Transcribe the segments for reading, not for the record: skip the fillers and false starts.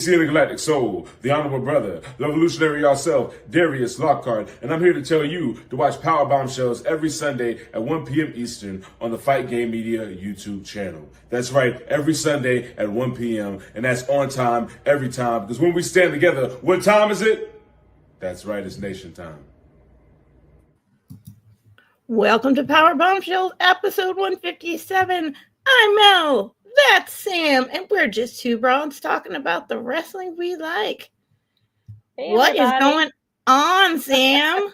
The Galactic Soul, the Honorable Brother, the Revolutionary yourself, Darius Lockhart, and I'm here to tell you to watch Power Bombshells every Sunday at 1 p.m. Eastern on the Fight Game Media YouTube channel. That's right, every Sunday at 1 p.m., and that's on time, every time, because when we stand together, what time is it? That's right, it's nation time. Welcome to Power Bombshells, episode 157. I'm Mel. That's Sam, and we're just two broads talking about the wrestling we like. Hey, what is going on, Sam?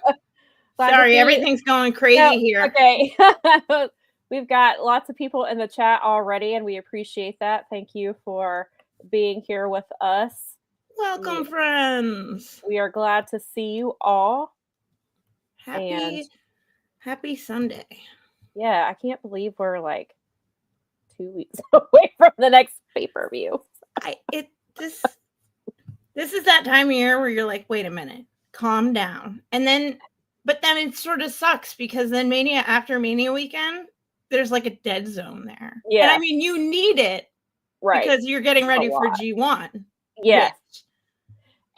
Sorry, everything's going crazy here. Okay. We've got lots of people in the chat already, and we appreciate that. Thank you for being here with us. Welcome, friends. We are glad to see you all. Happy Sunday. Yeah, I can't believe we're like 2 weeks away from the next pay-per-view. This is that time of year where you're like, wait a minute, calm down. But then it sort of sucks because then after Mania weekend, there's like a dead zone there. Yeah. And I mean, you need it. Right. Because you're getting ready for G1. Yes.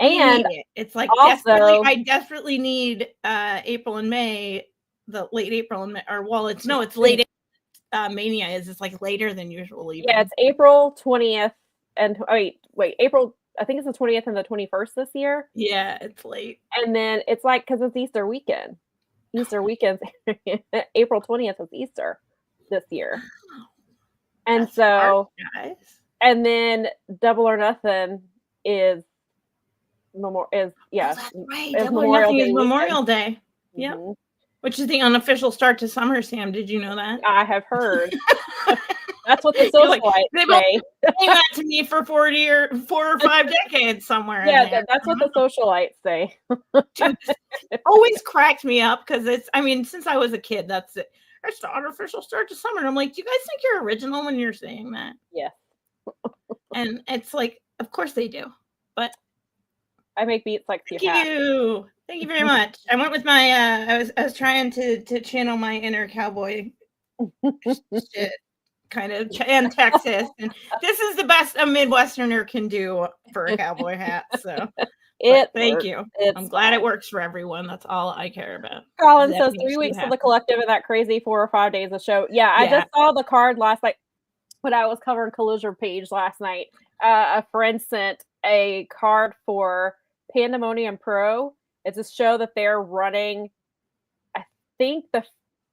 And it's like also, I desperately need April and May, the late April and May, it's late. Mania is like later than usual. Even. Yeah, it's April 20th and April. I think it's the 20th and the 21st this year. Yeah, it's late. And then it's like because it's Easter weekend. Easter weekend, April 20th is Easter this year. And that's smart, guys. And then Double or Nothing is Memorial Day. Yeah. Mm-hmm. Which is the unofficial start to summer, Sam. Did you know that? I have heard. That's what the socialites say. They that to me for 4 or 5 decades somewhere. Yeah, that's what the socialites say. Dude, always cracked me up because since I was a kid, that's it. That's the unofficial start to summer. And I'm like, do you guys think you're original when you're saying that? Yeah. And it's like, of course they do. But I make beats like Thank you very much. I went with my I was trying to channel my inner cowboy shit kind of in Texas, and this is the best a Midwesterner can do for a cowboy hat. So thank you. I'm glad it works for everyone. That's all I care about. Colin says 3 weeks of the collective and that crazy 4 or 5 days of show. Yeah, I just saw the card last night when I was covering Collision page last night. A friend sent a card for Pandemonium Pro. It's a show that they're running, I think, the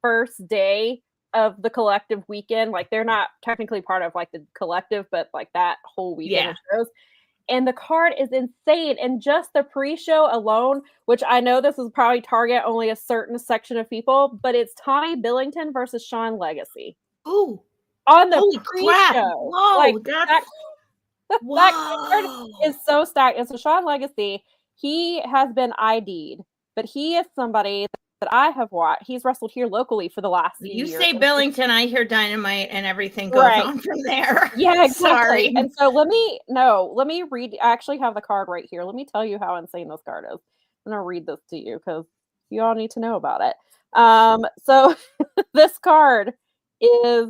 first day of the collective weekend. Like, they're not technically part of like the collective, but like that whole weekend of shows. And the card is insane. And just the pre-show alone, which I know this is probably target only a certain section of people, but it's Tommy Billington versus Sean Legacy. Ooh. On the pre-show. Whoa, like, that card is so stacked. And so Sean Legacy, he has been ID'd, but he is somebody that I have watched. He's wrestled here locally for the last few years. You say Billington, I hear Dynamite, and everything goes on from there. Yeah, exactly. Sorry. And so let me read. I actually have the card right here. Let me tell you how insane this card is. I'm going to read this to you because you all need to know about it. So this card is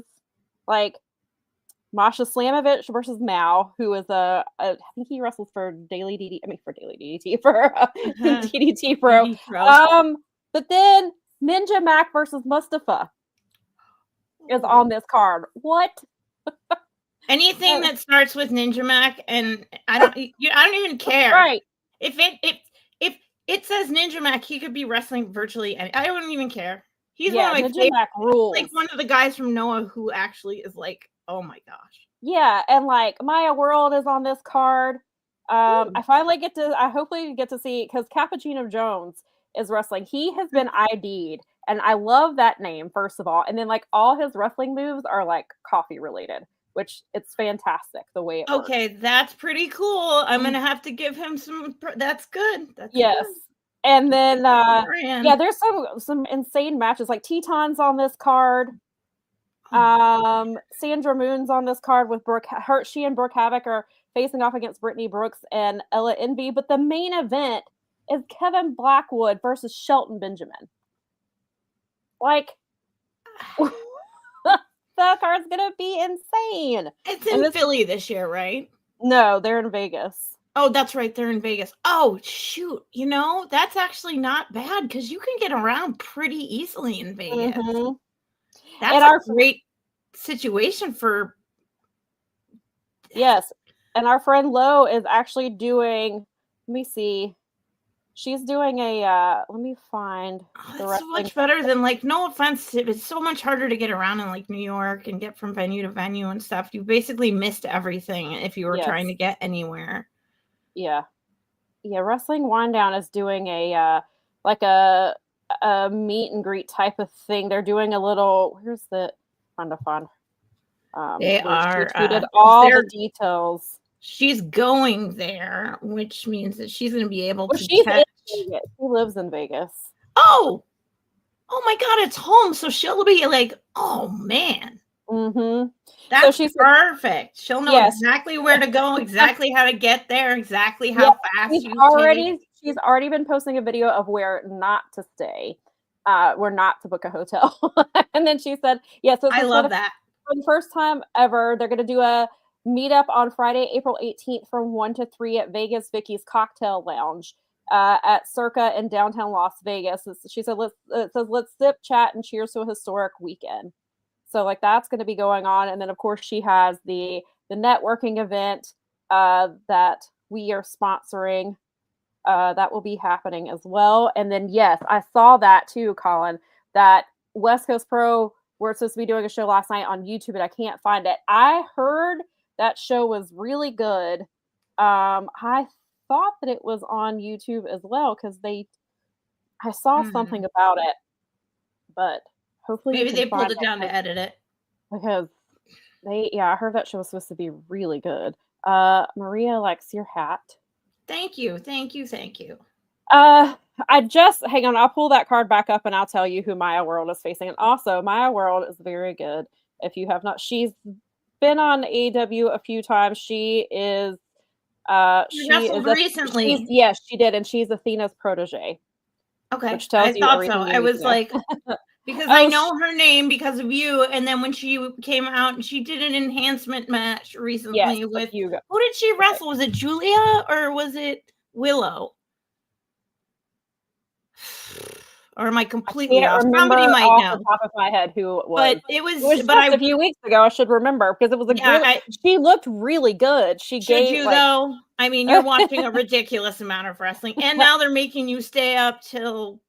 like Masha Slamovich versus Mao, who is I think he wrestles for Daily DDT. For DDT Pro. But then Ninja Mac versus Mustafa is on this card. What? Anything that starts with Ninja Mac, and I don't even care. Right? If it says Ninja Mac, he could be wrestling virtually, and I don't even care. He's one of my Ninja Mac rules. Like one of the guys from Noah who actually is like, oh my gosh. Yeah, and like Maya World is on this card. I hopefully get to see, because Cappuccino Jones is wrestling. He has been ID'd, and I love that name, first of all. And then like all his wrestling moves are like coffee related, which it's fantastic the way it works. Okay, that's pretty cool. I'm gonna have to give him some. That's good. That's yes. Good. And then there's some insane matches. Like Teton's on this card. Sandra Moon's on this card with Brooke. She and Brooke Havoc are facing off against Brittany Brooks and Ella Envy. But the main event is Kevin Blackwood versus Shelton Benjamin. Like, that card's gonna be insane. It's in Philly this year, right? No, they're in Vegas. Oh, that's right. They're in Vegas. Oh, shoot. That's actually not bad because you can get around pretty easily in Vegas. Mm-hmm. That's a great situation for. Yes. And our friend Lo is actually doing, let me see. She's doing let me find the wrestling. So much better than, no offense, it's so much harder to get around in New York and get from venue to venue and stuff. You basically missed everything if you were trying to get anywhere. Yeah. Yeah, Wrestling Wind Down is doing a meet and greet type of thing. They're doing a little, here's the trying to find. They are tweeted all the details. She's going there, which means that she's going to be able to she's catch. In Vegas. She lives in Vegas. Oh my God, it's home. So she'll be oh man. Mm-hmm. That's perfect. She'll know exactly where to go, exactly how to get there, exactly how fast she's already been posting a video of where not to stay, where not to book a hotel. And then she said, so I love that. For the first time ever, they're going to do a meetup on Friday, April 18th from 1 to 3 at Vegas Vicky's Cocktail Lounge at Circa in downtown Las Vegas. She said, let's sip, chat, and cheers to a historic weekend. So that's going to be going on. And then, of course, she has the networking event that we are sponsoring. That will be happening as well. And then, yes, I saw that too, Colin, that West Coast Pro, we're supposed to be doing a show last night on YouTube, and I can't find it. I heard that show was really good. I thought that it was on YouTube as well because I saw something about it, but hopefully maybe they pulled it down to edit it because I heard that show was supposed to be really good. Maria likes your hat. Thank you. Hang on, I'll pull that card back up and I'll tell you who Maya World is facing. And also, Maya World is very good. If you have not, she's been on AEW a few times. She is recently. Yes, she did, and she's Athena's protege. Okay, which tells I thought so. I was because I know her name because of you, and then when she came out and she did an enhancement match recently with Hugo. Who did she wrestle? Was it Julia or was it Willow? Or am I completely off? Somebody might know off the top of my head who it was. But it was a few weeks ago. I should remember because it was she looked really good. Though? I mean, you're watching a ridiculous amount of wrestling, and now they're making you stay up till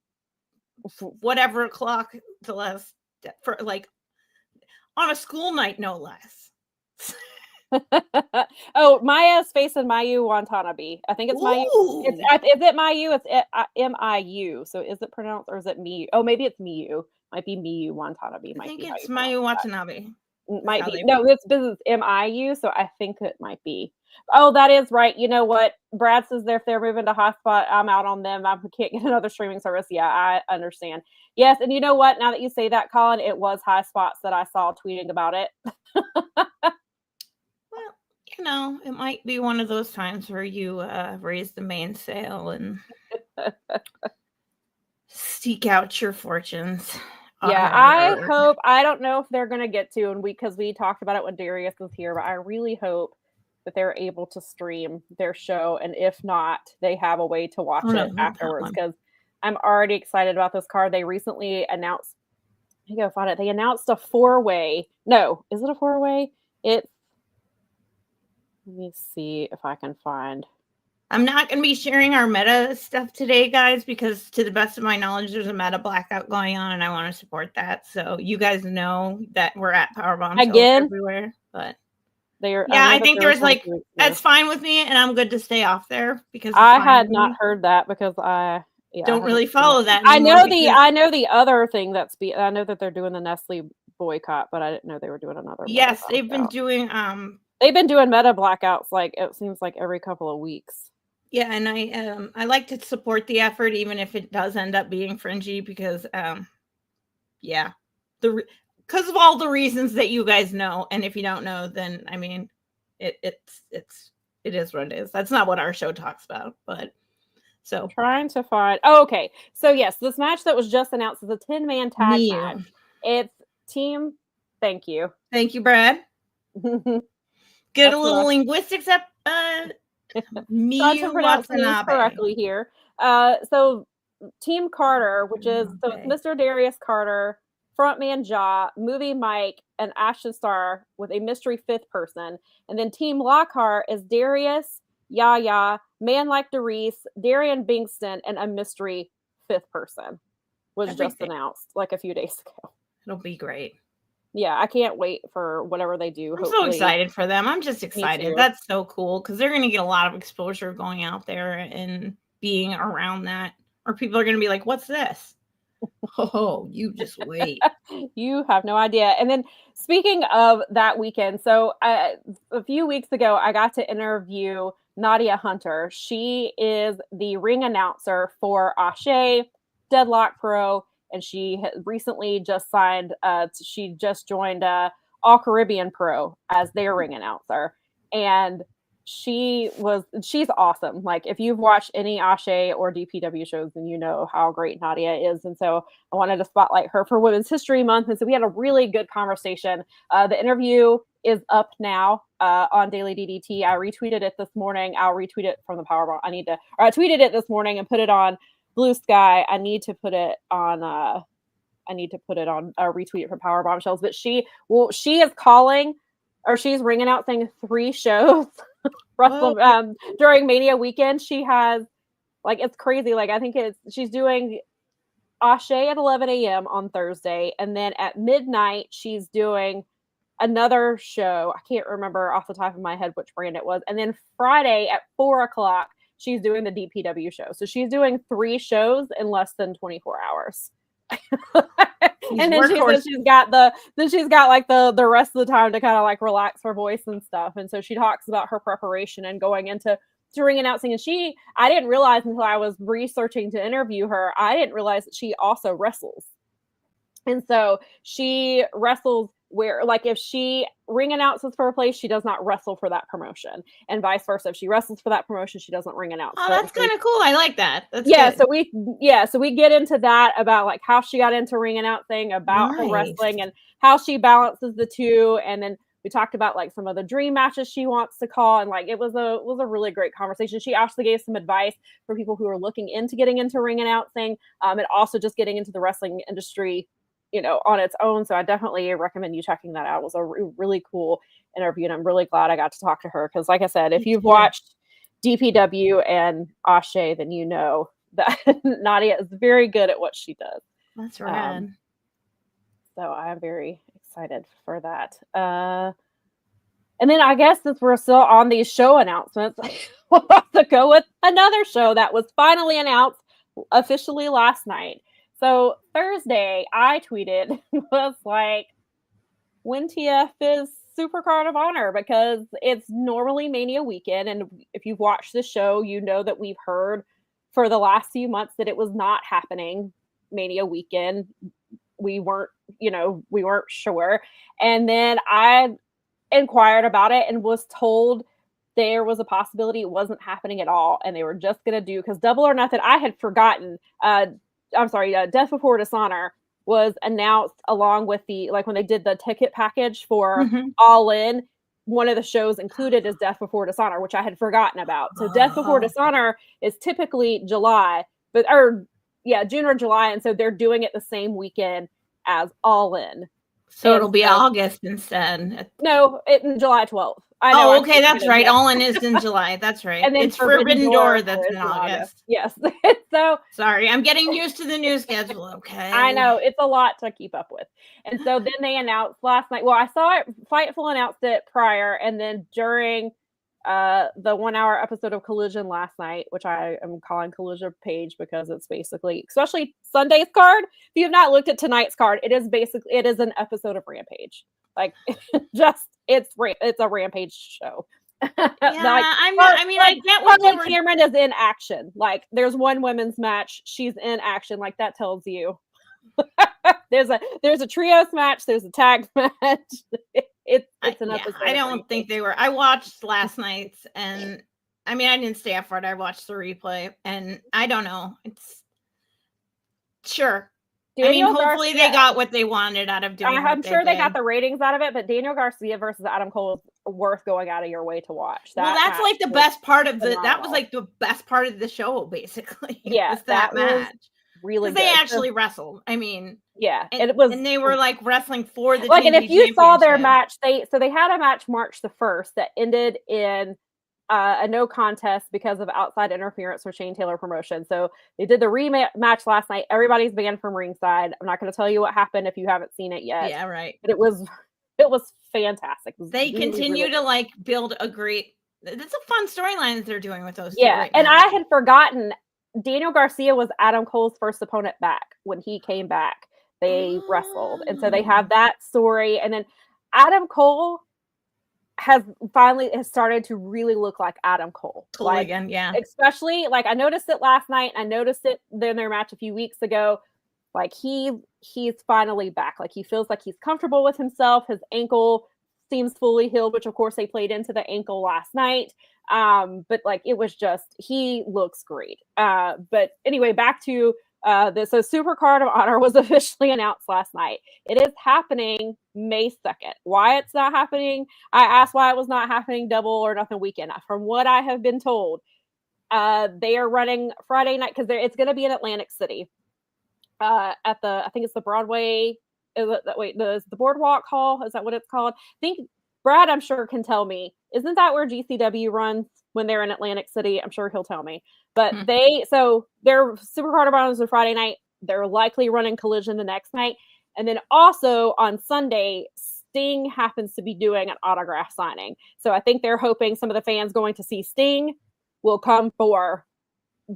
whatever o'clock for on a school night, no less. Oh, Maya's facing Mayu Watanabe. I think it's Mayu. Is it Mayu? It's M-I-U. So is it pronounced or is it Miyu? Oh, maybe it's Miyu. Might be Miyu Watanabe. I think it's Mayu Watanabe. Might be. No, this is M-I-U. So I think it might be. Oh, that is right. You know what? Brad says if they're moving to hotspot, I'm out on them. I can't get another streaming service. Yeah, I understand. Yes, and you know what? Now that you say that, Colin, it was High Spots that I saw tweeting about it. Well, it might be one of those times where you raise the mainsail and seek out your fortunes. Yeah, I hope. I don't know if they're going to get to, and because we talked about it when Darius was here, but I really hope that they're able to stream their show, and if not, they have a way to watch it afterwards. Because I'm already excited about this card. They recently announced. Let me go find it. They announced a 4-way. No, is it a 4-way? It's. Let me see if I can find. I'm not going to be sharing our meta stuff today, guys, because to the best of my knowledge, there's a meta blackout going on, and I want to support that. So you guys know that we're at Powerbomb again everywhere, but I think there's that's fine with me, and I'm good to stay off there because I had not heard that because I don't really follow that. I know the other thing I know that they're doing the Nestle boycott, but I didn't know they were doing another. Yes, they've been doing They've been doing meta blackouts it seems like every couple of weeks. Yeah, and I like to support the effort even if it does end up being fringy because because of all the reasons that you guys know, and if you don't know, then I mean it is what it is. That's not what our show talks about, but so trying to find okay. So yes, this match that was just announced is a 10-man tag match. It's team. Thank you, Brad. Get a little linguistics Trying to pronounce the names correctly here. So Team Carter, which is so it's Mr. Darius Carter, Frontman Jaw, Movie Mike, and Ashton Starr with a mystery fifth person. And then Team Lockhart is Darius, Yaya, Man Like Darius, Darian Bingston, and a mystery fifth person was just announced like a few days ago. It'll be great. Yeah, I can't wait for whatever they do. I'm so excited for them. I'm just excited. That's so cool because they're going to get a lot of exposure going out there and being around that. Or people are going to be like, what's this? Oh, you just wait. You have no idea. And then speaking of that weekend, so a few weeks ago, I got to interview Nadia Hunter. She is the ring announcer for Ashe, Deadlock Pro, and she recently just signed, she just joined All Caribbean Pro as their ring announcer. And she's awesome. Like if you've watched any Ashe or DPW shows, then you know how great Nadia is. And so I wanted to spotlight her for Women's History Month. And so we had a really good conversation. The interview is up now on Daily DDT. I retweeted it this morning. I'll retweet it from the Powerbomb. I tweeted it this morning and put it on Blue Sky. I need to put it on retweet it from Power Bombshells. But she is calling, or she's ring announcing 3 shows during Mania weekend. She has, like, it's crazy. Like, I think she's doing Ashe at 11 a.m. on Thursday, and then at midnight she's doing another show. I can't remember off the top of my head which brand it was. And then Friday at 4 o'clock she's doing the DPW show. So she's doing 3 shows in less than 24 hours. And then she's got like the rest of the time to kind of like relax her voice and stuff. And so she talks about her preparation and going into ring announcing. And I didn't realize until I was researching to interview her, I didn't realize that she also wrestles. And so she wrestles where, like, if she ring announces for a place, she does not wrestle for that promotion, and vice versa. If she wrestles for that promotion, she doesn't ring announce. Oh, that's kind of cool. I like that. That's good. So So we get into that about like how she got into ring announcing, about her wrestling, and how she balances the two. And then we talked about like some of the dream matches she wants to call, and like it was a really great conversation. She actually gave some advice for people who are looking into getting into ring announcing, and also just getting into the wrestling industry, you know, on its own. So I definitely recommend you checking that out. It was a really cool interview, and I'm really glad I got to talk to her because, like I said, if you've watched DPW and Ashe, then you know that Nadia is very good at what she does. That's right. So I'm very excited for that. And then I guess since we're still on these show announcements, we'll have to go with another show that was finally announced officially last night. So Thursday, I tweeted, was like, when TF is Supercard of Honor, because it's normally Mania weekend. And if you've watched the show, you know that we've heard for the last few months that it was not happening Mania weekend. We weren't sure. And then I inquired about it and was told there was a possibility it wasn't happening at all. And they were just going to do, because Double or Nothing, I had forgotten, Death Before Dishonor was announced along with when they did the ticket package for All In. One of the shows included is Death Before Dishonor, which I had forgotten about. So Death Before Dishonor is typically June or July, and so they're doing it the same weekend as All In. So it'll be August instead. No, in July 12th. Okay, that's right. All In is in July. That's right. And then it's Forbidden Door that's in August. Yes. So sorry, I'm getting used to the new schedule. Okay. I know it's a lot to keep up with. And so then they announced last night. Well, I saw it. Fightful announced it prior, and then during the 1-hour episode of Collision last night, which I am calling Collision Page because it's basically, especially Sunday's card. If you have not looked at tonight's card, it is an episode of Rampage. Like, it's a Rampage show. Yeah, I get what Cameron is in action. Like, there's one women's match, she's in action. Like, that tells you. there's a trios match, there's a tag match. It's an episode. I don't think they were. I watched last night's, and I didn't stay up for it. I watched the replay, and I don't know. It's sure. hopefully they got what they wanted out of doing. I'm sure they got the ratings out of it, but Daniel Garcia versus Adam Cole is worth going out of your way to watch. That's like the best part of that was like the best part of the show, basically. Yeah, that match. Really good. They actually wrestled. I mean, yeah, and they were like wrestling for the like, TV and if you saw their match, they had a match March the 1st that ended in a no contest because of outside interference for Shane Taylor Promotion. So they did the rematch last night. Everybody's banned from ringside. I'm not going to tell you what happened if you haven't seen it yet. Yeah, right. But it was fantastic. It was they continue to like build a great. It's a fun storyline that they're doing with those. Yeah, right and now. I had forgotten Daniel Garcia was Adam Cole's first opponent back when he came back. They wrestled, and so they have that story. And then Adam Cole has started to really look like Adam Cole. Like, again, yeah. Especially, like, I noticed it last night. I noticed it in their match a few weeks ago. Like, he's finally back. Like, he feels like he's comfortable with himself. His ankle seems fully healed, which of course they played into the ankle last night. But like, it was just, he looks great. But anyway, back to this. So Supercard of Honor was officially announced last night. It is happening May 2nd. Why it's not happening? I asked why it was not happening double or nothing weekend. From what I have been told, they are running Friday night because it's going to be in Atlantic City at I think it's the Broadway. The Boardwalk Hall, is that what it's called? I think Brad, I'm sure, can tell me. Isn't that where GCW runs when they're in Atlantic City? I'm sure he'll tell me. But their Supercard of Honor is a Friday night. They're likely running Collision the next night. And then also on Sunday, Sting happens to be doing an autograph signing. So I think they're hoping some of the fans going to see Sting will come for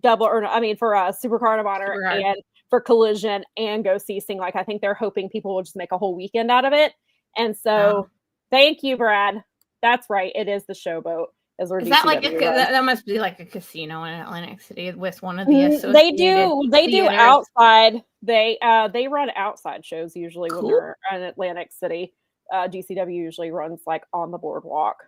for a Supercard of Honor and for Collision and go see Sting. Like, I think they're hoping people will just make a whole weekend out of it. And so thank you, Brad. That's right. It is the Showboat. Is that like that must be like a casino in Atlantic City with one of the associated They do outside. They run outside shows usually when they're in Atlantic City. GCW usually runs like on the boardwalk.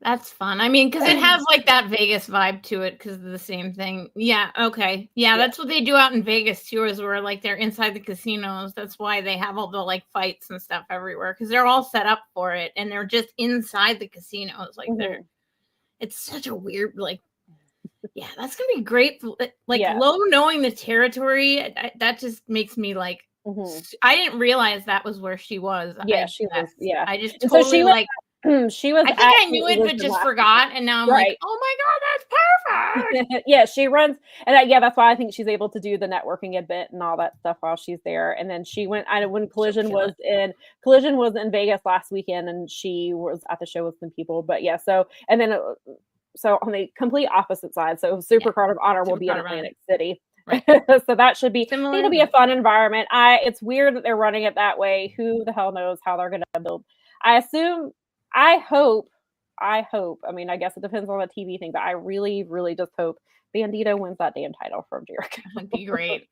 That's fun. I mean, because it has like that Vegas vibe to it because of the same thing. Yeah. Okay. Yeah, that's what they do out in Vegas too, is where like they're inside the casinos. That's why they have all the like fights and stuff everywhere because they're all set up for it and they're just inside the casinos. Like it's such a weird yeah, that's gonna be great. Like Low knowing the territory, that just makes me like. I didn't realize that was where she was. Yeah, she was. Yeah, I just totally so she was, she was. I think I knew it, but just forgot, and now I'm like, oh my god, that's perfect. Yeah, she runs, and that's why I think she's able to do the networking a bit and all that stuff while she's there. And then she went. When Collision was in Vegas last weekend, and she was at the show with some people. But yeah, so and then so on the complete opposite side, so Supercard of Honor will be in Atlantic City. Right. So that should be it'll be a fun environment. It's weird that they're running it that way. Who the hell knows how they're going to build? I hope. I mean, I guess it depends on the TV thing, but I really, really just hope Bandito wins that damn title from Jericho. That'd be great.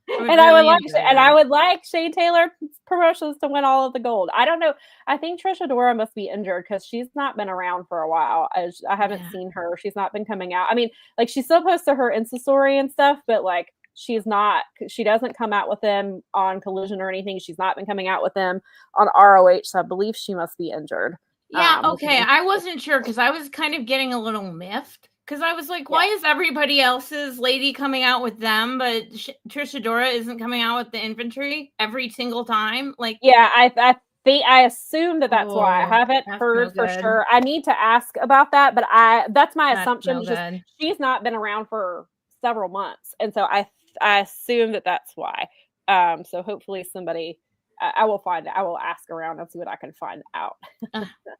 I would like Shane Taylor Promotions to win all of the gold. I don't know. I think Trish Adora must be injured because she's not been around for a while. I haven't seen her. She's not been coming out. I mean, like she still posts her Insta story and stuff, but like she doesn't come out with them on Collision or anything. She's not been coming out with them on ROH. So I believe she must be injured. Yeah. Okay. I wasn't sure because I was kind of getting a little miffed. Because I was like, why is everybody else's lady coming out with them, but Trish Adora isn't coming out with the infantry every single time? Like, I assume that's why. I haven't heard for sure. I need to ask about that, but that's my assumption. She's not been around for several months, and so I assume that's why. So hopefully somebody. I will find it. I will ask around and see what I can find out.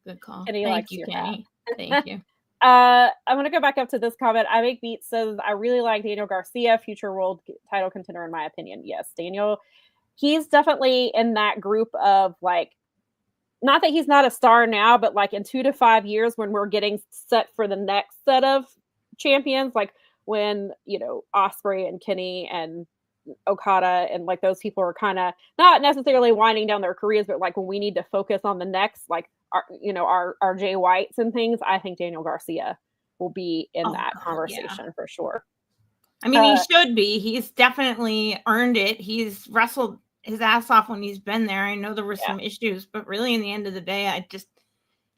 Good call. Thank you, Kenny. Thank you. I'm going to go back up to this comment. I Make Beats says, I really like Daniel Garcia, future world title contender, in my opinion. Yes, Daniel, he's definitely in that group of like, not that he's not a star now, but like in 2 to 5 years when we're getting set for the next set of champions, like when, Ospreay and Kenny and Okada and like those people are kind of not necessarily winding down their careers, but like when we need to focus on the next, like, our Jay Whites and things, I think Daniel Garcia will be in that conversation for sure. I mean, he should be. He's definitely earned it. He's wrestled his ass off when he's been there. I know there were some issues, but really, in the end of the day, I just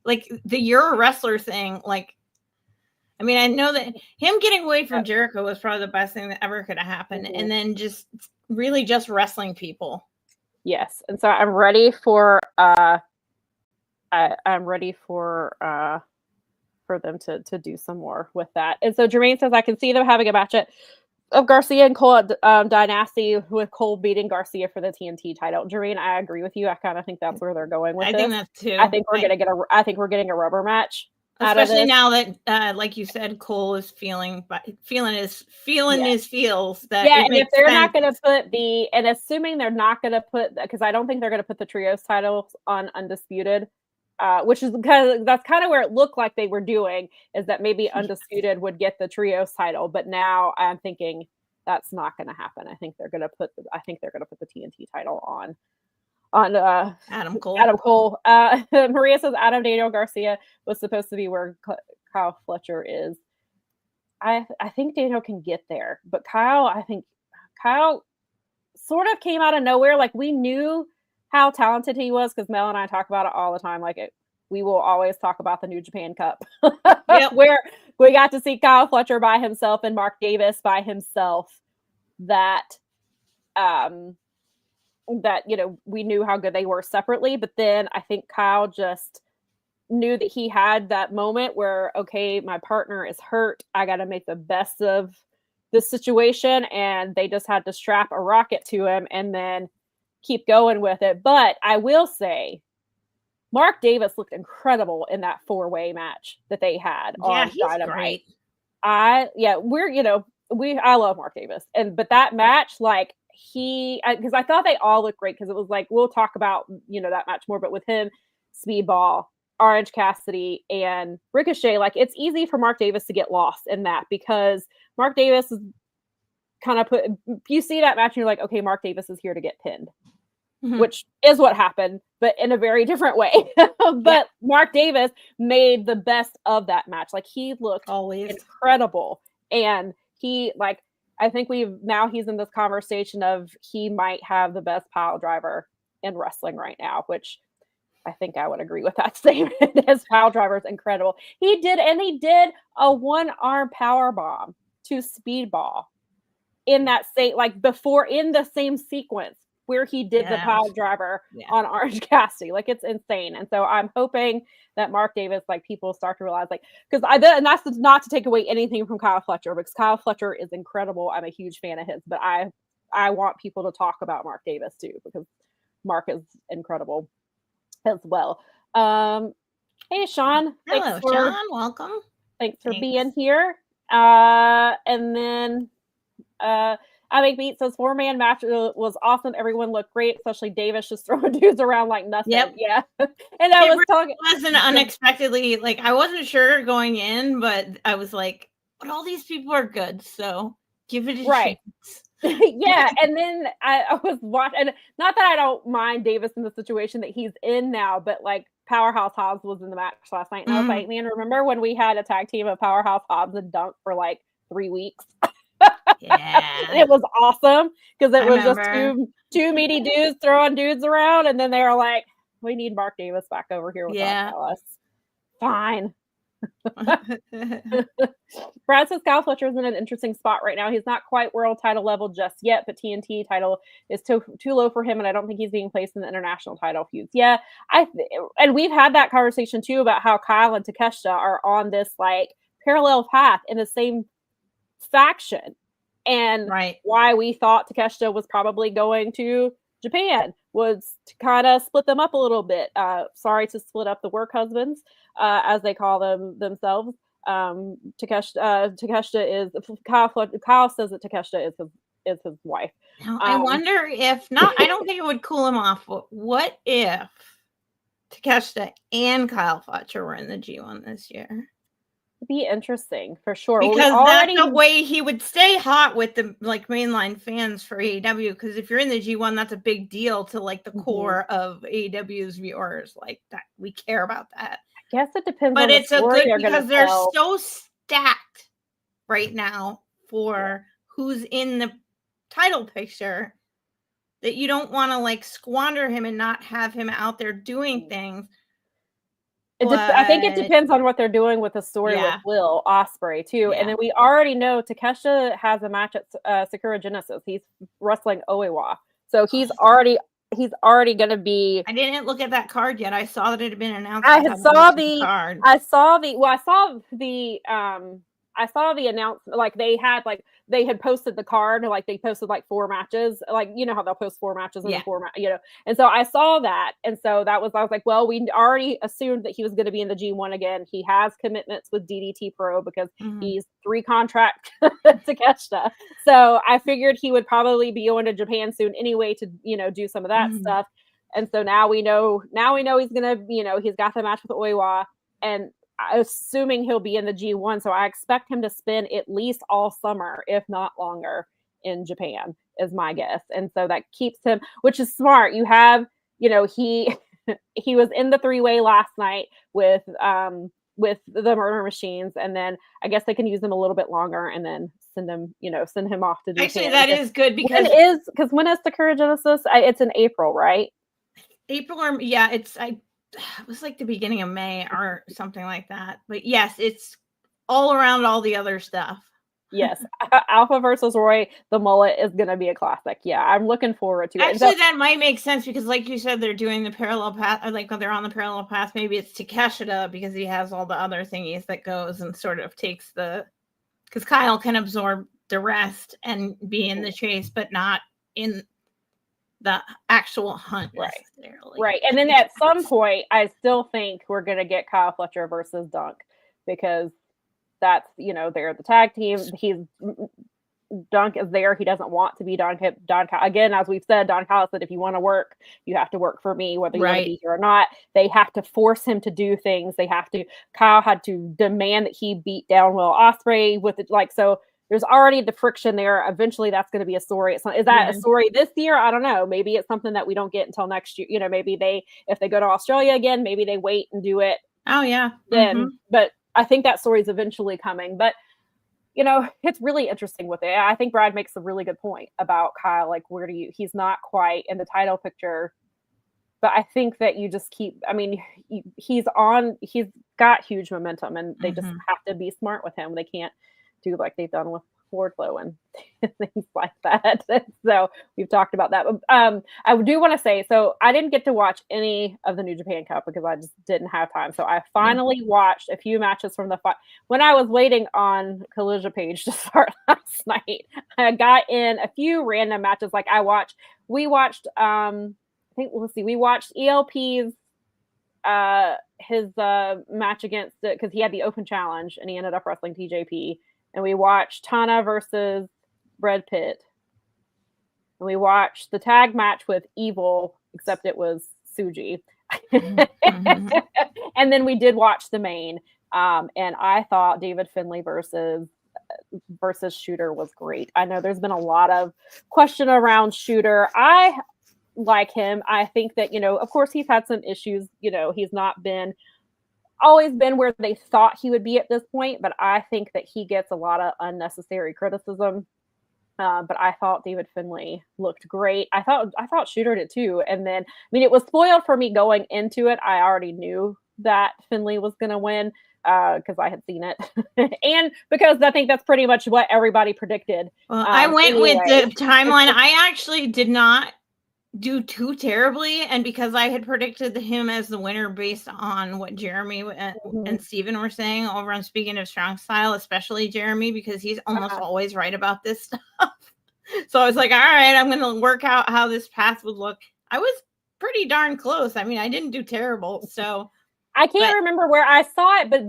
like the "you're a wrestler" thing. Like, I mean, I know that him getting away from Jericho was probably the best thing that ever could have happened, and then just really just wrestling people. Yes, and so I'm ready for I'm ready for them to do some more with that. And so Jermaine says I can see them having a match of Garcia and Cole at Dynasty, with Cole beating Garcia for the TNT title. Jermaine, I agree with you. I kind of think that's where they're going with this. I think that too. I think we're getting a rubber match. Especially now that, like you said, Cole is feeling his feels that. Yeah, and if they're not going to put and assuming they're not going to put, because I don't think they're going to put the trios titles on Undisputed, which is because that's kind of where it looked like they were doing, is that maybe Undisputed would get the trios title, but now I'm thinking that's not going to happen. I think they're going to put the TNT title on Adam Cole. Maria says Adam Daniel Garcia was supposed to be where Kyle Fletcher is. I think Daniel can get there, but I think Kyle sort of came out of nowhere. Like, we knew how talented he was, because Mel and I talk about it all the time. Like, we will always talk about the New Japan Cup, where we got to see Kyle Fletcher by himself and Mark Davis by himself. That we knew how good they were separately, but then I think Kyle just knew that he had that moment where, okay, my partner is hurt, I got to make the best of this situation, and they just had to strap a rocket to him and then keep going with it. But I will say, Mark Davis looked incredible in that 4-way match that they had on Dynamite. I love Mark Davis, but that match, like, because I thought they all looked great, because it was like, we'll talk about that match more, but with him, Speedball, Orange Cassidy, and Ricochet, like, it's easy for Mark Davis to get lost in that, because Mark Davis is kind of you see that match and you're like, okay, Mark Davis is here to get pinned, which is what happened, but in a very different way. But Mark Davis made the best of that match. Like, he looked incredible, and he, like, I think he's in this conversation of he might have the best pile driver in wrestling right now, which I think I would agree with that statement. His pile driver is incredible. He did a 1-arm power bomb to Speedball in that state, like, before, in the same sequence where he did the pile driver on Orange Cassidy. Like, it's insane. And so I'm hoping that Mark Davis, like, people start to realize, like, because and that's not to take away anything from Kyle Fletcher, because Kyle Fletcher is incredible. I'm a huge fan of his, but I want people to talk about Mark Davis too, because Mark is incredible as well. Hey, Sean. Hello, Sean. Welcome. Thanks for being here. And then I Make Beat says 4-man match was awesome. Everyone looked great, especially Davis just throwing dudes around like nothing. Yep. Yeah. And I was talking. It wasn't unexpectedly, like, I wasn't sure going in, but I was like, but all these people are good, so give it a chance. Yeah. And then I was watching, and not that I don't mind Davis in the situation that he's in now, but like, Powerhouse Hobbs was in the match last night. And I was like, man, remember when we had a tag team of Powerhouse Hobbs and Dunk for like 3 weeks? Yeah. It was awesome, because it was just two meaty dudes throwing dudes around, and then they were like, we need Mark Davis back over here with us. Fine. Brad says Kyle Fletcher is in an interesting spot right now. He's not quite world title level just yet, but TNT title is too low for him, and I don't think he's being placed in the international title feuds. Yeah, and we've had that conversation too about how Kyle and Takeshita are on this like parallel path in the same faction, and why we thought Takeshita was probably going to Japan was to kind of split them up a little bit. Sorry to split up the work husbands, as they call themselves. Takeshita is Kyle says that Takeshita is his wife. Now, I wonder if not. I don't think it would cool him off. But what if Takeshita and Kyle Fletcher were in the G1 this year? Be interesting for sure, because that's the way he would stay hot with the like mainline fans for AEW, because if you're in the G1, that's a big deal to like the core of AEW's viewers, like that we care about that. I guess it depends, but it's a good because they're so stacked right now for who's in the title picture, that you don't want to like squander him and not have him out there doing things. I think it depends on what they're doing with the story with Will Ospreay too. And then we already know Takeshita has a match at Sakura Genesis. He's wrestling Oiwa. So he's already going to be. I didn't look at that card yet. I saw that it had been announced. I saw the announcement. Like they had posted the card, like they posted like 4 matches, like you know how they'll post 4 matches in the format, you know. And so I saw that, and so I was like, well, we already assumed that he was going to be in the G1 again. He has commitments with DDT Pro because he's 3 contract Takeshita. So I figured he would probably be going to Japan soon anyway to do some of that stuff. And so now we know he's gonna he's got the match with Oiwa, and assuming he'll be in the G1, so I expect him to spend at least all summer, if not longer, in Japan, is my guess. And so that keeps him, which is smart. You have, he was in the 3-way last night with the Murder Machines, and then I guess they can use him a little bit longer, and then send him off to Japan. Actually, that is good because when is the Sakura Genesis? It's in April, right? April or it was like the beginning of May or something like that. But yes, it's all around all the other stuff. Yes. Alpha versus Roy, the mullet is going to be a classic. Yeah, I'm looking forward to it. Actually, that might make sense because like you said, they're doing the parallel path. Like when they're on the parallel path, maybe it's Takeshita because he has all the other thingies that goes and sort of takes because Kyle can absorb the rest and be in the chase, but not in the actual hunt necessarily. Right. And then at some point, I still think we're going to get Kyle Fletcher versus Dunk because that's, they're the tag team. Dunk is there. He doesn't want to be Don. Again, as we've said, Don Callis said, if you want to work, you have to work for me, whether you want to be here or not. They have to force him to do things. Kyle had to demand that he beat down Will Ospreay with it. So there's already the friction there. Eventually that's going to be a story. Is that a story this year? I don't know. Maybe it's something that we don't get until next year. Maybe if they go to Australia again, maybe they wait and do it. Oh yeah. Then, but I think that story is eventually coming. But, it's really interesting with it. I think Brad makes a really good point about Kyle. Like, he's not quite in the title picture, but I think that you just he's got huge momentum and they just have to be smart with him. They can't do like they've done with Wardlow and things like that. So we've talked about that. But I do want to say, so I didn't get to watch any of the New Japan Cup because I just didn't have time. So I finally watched a few matches from the fight. When I was waiting on Collision Page to start last night, I got in a few random matches. Like we watched ELP's his match against it because he had the open challenge and he ended up wrestling TJP. And we watched Tana versus Brad Pitt. And we watched the tag match with Evil, except it was Suji. And then we did watch the main. And I thought David Finlay versus Shooter was great. I know there's been a lot of question around Shooter. I like him. I think that, of course he's had some issues. He's not always been where they thought he would be at this point, but I think that he gets a lot of unnecessary criticism. But I thought David Finlay looked great. I thought Shooter did too. And then, it was spoiled for me going into it. I already knew that Finlay was going to win because I had seen it. And because I think that's pretty much what everybody predicted. Well, I went with the timeline. I actually did not do too terribly, and because I had predicted him as the winner based on what Jeremy and Steven were saying over on Speaking of Strong Style, especially Jeremy, because he's almost always right about this stuff. So I was like, all right, I'm going to work out how this path would look. I was pretty darn close. I didn't do terrible. So I can't remember where I saw it, but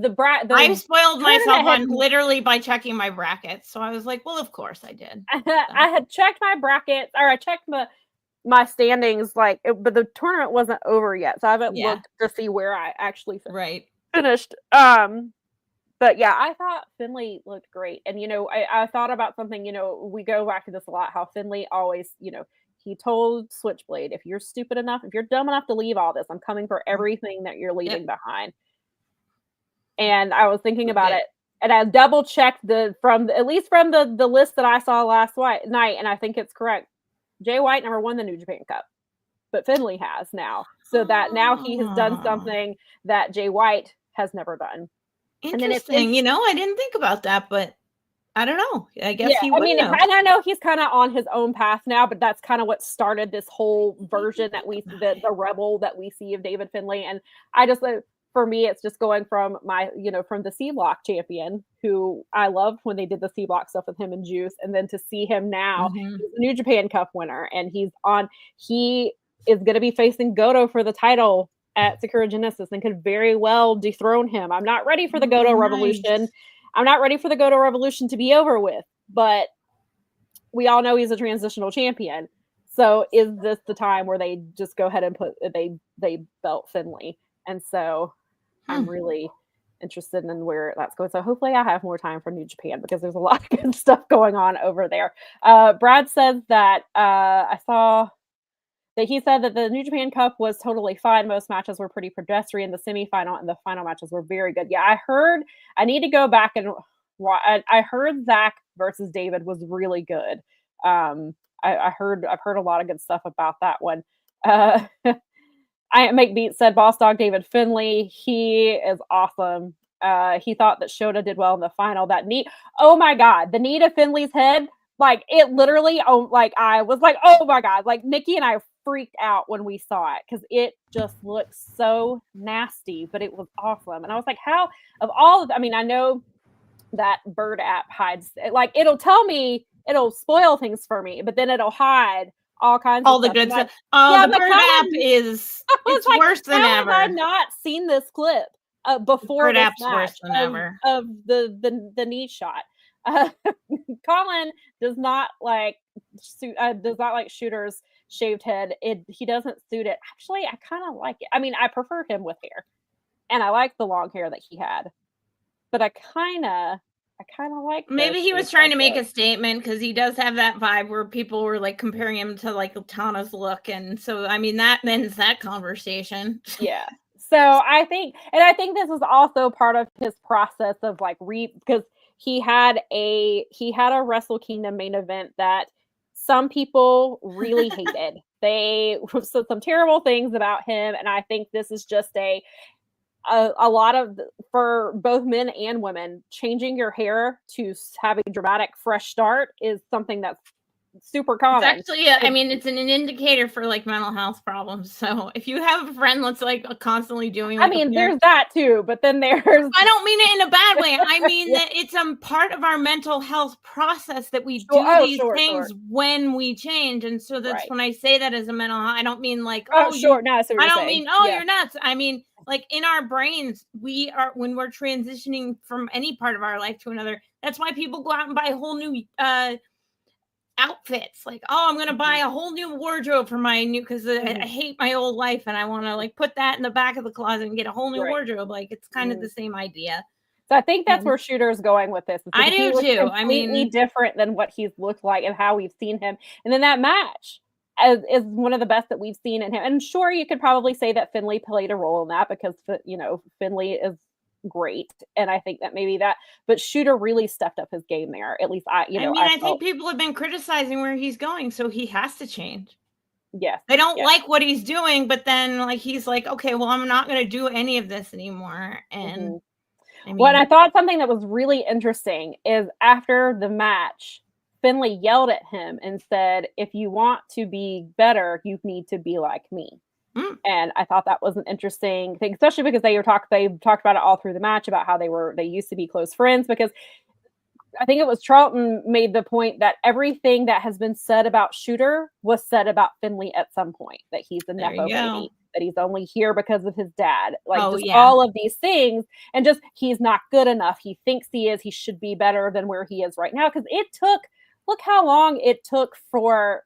I spoiled myself literally by checking my brackets. So I was like, well, of course I did. I had checked my brackets, or I checked my standings, but the tournament wasn't over yet, so I haven't looked to see where I actually finished. But yeah, I thought Finlay looked great, and I thought about something. We go back to this a lot. How Finlay always, he told Switchblade, if you're stupid enough, if you're dumb enough to leave all this, I'm coming for everything that you're leaving behind. And I was thinking about it, and I double checked at least from the list that I saw last night, and I think it's correct. Jay White never won the New Japan Cup, but Finley has now. So that now he has done something that Jay White has never done. Interesting. I didn't think about that, but I don't know. I guess he would know. And I know he's kind of on his own path now, but that's kind of what started this whole version that the rebel that we see of David Finlay. And I just, for me, it's just going from from the C Block champion, who I loved when they did the C Block stuff with him and Juice, and then to see him now, he's the New Japan Cup winner, and he is going to be facing Goto for the title at Sakura Genesis and could very well dethrone him. I'm not ready for the Goto Revolution. I'm not ready for the Goto Revolution to be over with, but we all know he's a transitional champion. So is this the time where they just go ahead and they belt Finlay? And so I'm really interested in where that's going. So hopefully I have more time for New Japan because there's a lot of good stuff going on over there. Brad says that I saw that he said that the New Japan Cup was totally fine. Most matches were pretty pedestrian. The semifinal and the final matches were very good. Yeah, I need to go back and I heard Zach versus David was really good. I've heard a lot of good stuff about that one. Make Beat said Boss Dog David Finlay. He is awesome. He thought that Shota did well in the final. That knee, oh my God, the knee to Finlay's head, like it literally, I was like, oh my God, like Nikki and I freaked out when we saw it because it just looks so nasty, but it was awesome. And I was like, how of all of, I know that Bird app hides, like it'll tell me, it'll spoil things for me, but then it'll hide all kinds all of the stuff. good stuff. Oh, the Bird app is it's like, worse than ever. Have I not seen this clip before? Bird app's worse than ever of the knee shot. Colin does not like Shooter's shaved head. He doesn't suit it. Actually, I kind of like it. I prefer him with hair, and I like the long hair that he had. But I kind of like. Maybe he was trying to make a statement because he does have that vibe where people were like comparing him to like Tana's look, and so that ends that conversation. Yeah. So I think this is also part of his process of like because he had a Wrestle Kingdom main event that some people really hated. They said some terrible things about him, and I think this is just a lot of, for both men and women, changing your hair to have a dramatic fresh start is something that's super common. It's actually, it's an indicator for like mental health problems. So if you have a friend that's like constantly doing, like, there's that too, but then there's. I don't mean it in a bad way. I mean that it's part of our mental health process that we do these things when we change, and so that's when I say that as a mental health. I don't mean like no, I don't mean you're nuts. I mean like in our brains, when we're transitioning from any part of our life to another. That's why people go out and buy a whole new outfits, like, oh, I'm gonna buy a whole new wardrobe for my new, because I hate my old life and I want to like put that in the back of the closet and get a whole new wardrobe. Like it's kind of the same idea. So I think that's where Shooter is going with this. I do too. Completely different than what he's looked like and how we've seen him, and then that match is one of the best that we've seen in him. And sure, you could probably say that Finlay played a role in that because Finlay is great, and I think that maybe that, but Shooter really stepped up his game there. At least I think people have been criticizing where he's going, so he has to change. Yes, they don't like what he's doing, but then like he's like, okay, well, I'm not going to do any of this anymore. And I thought something that was really interesting is after the match, Finlay yelled at him and said, "If you want to be better, you need to be like me." And I thought that was an interesting thing, especially because they talked about it all through the match about how they used to be close friends, because I think it was Charlton made the point that everything that has been said about Shooter was said about Finlay at some point, that he's a Nepo baby, that he's only here because of his dad, all of these things, and just he's not good enough. He thinks he is. He should be better than where he is right now, because look how long it took for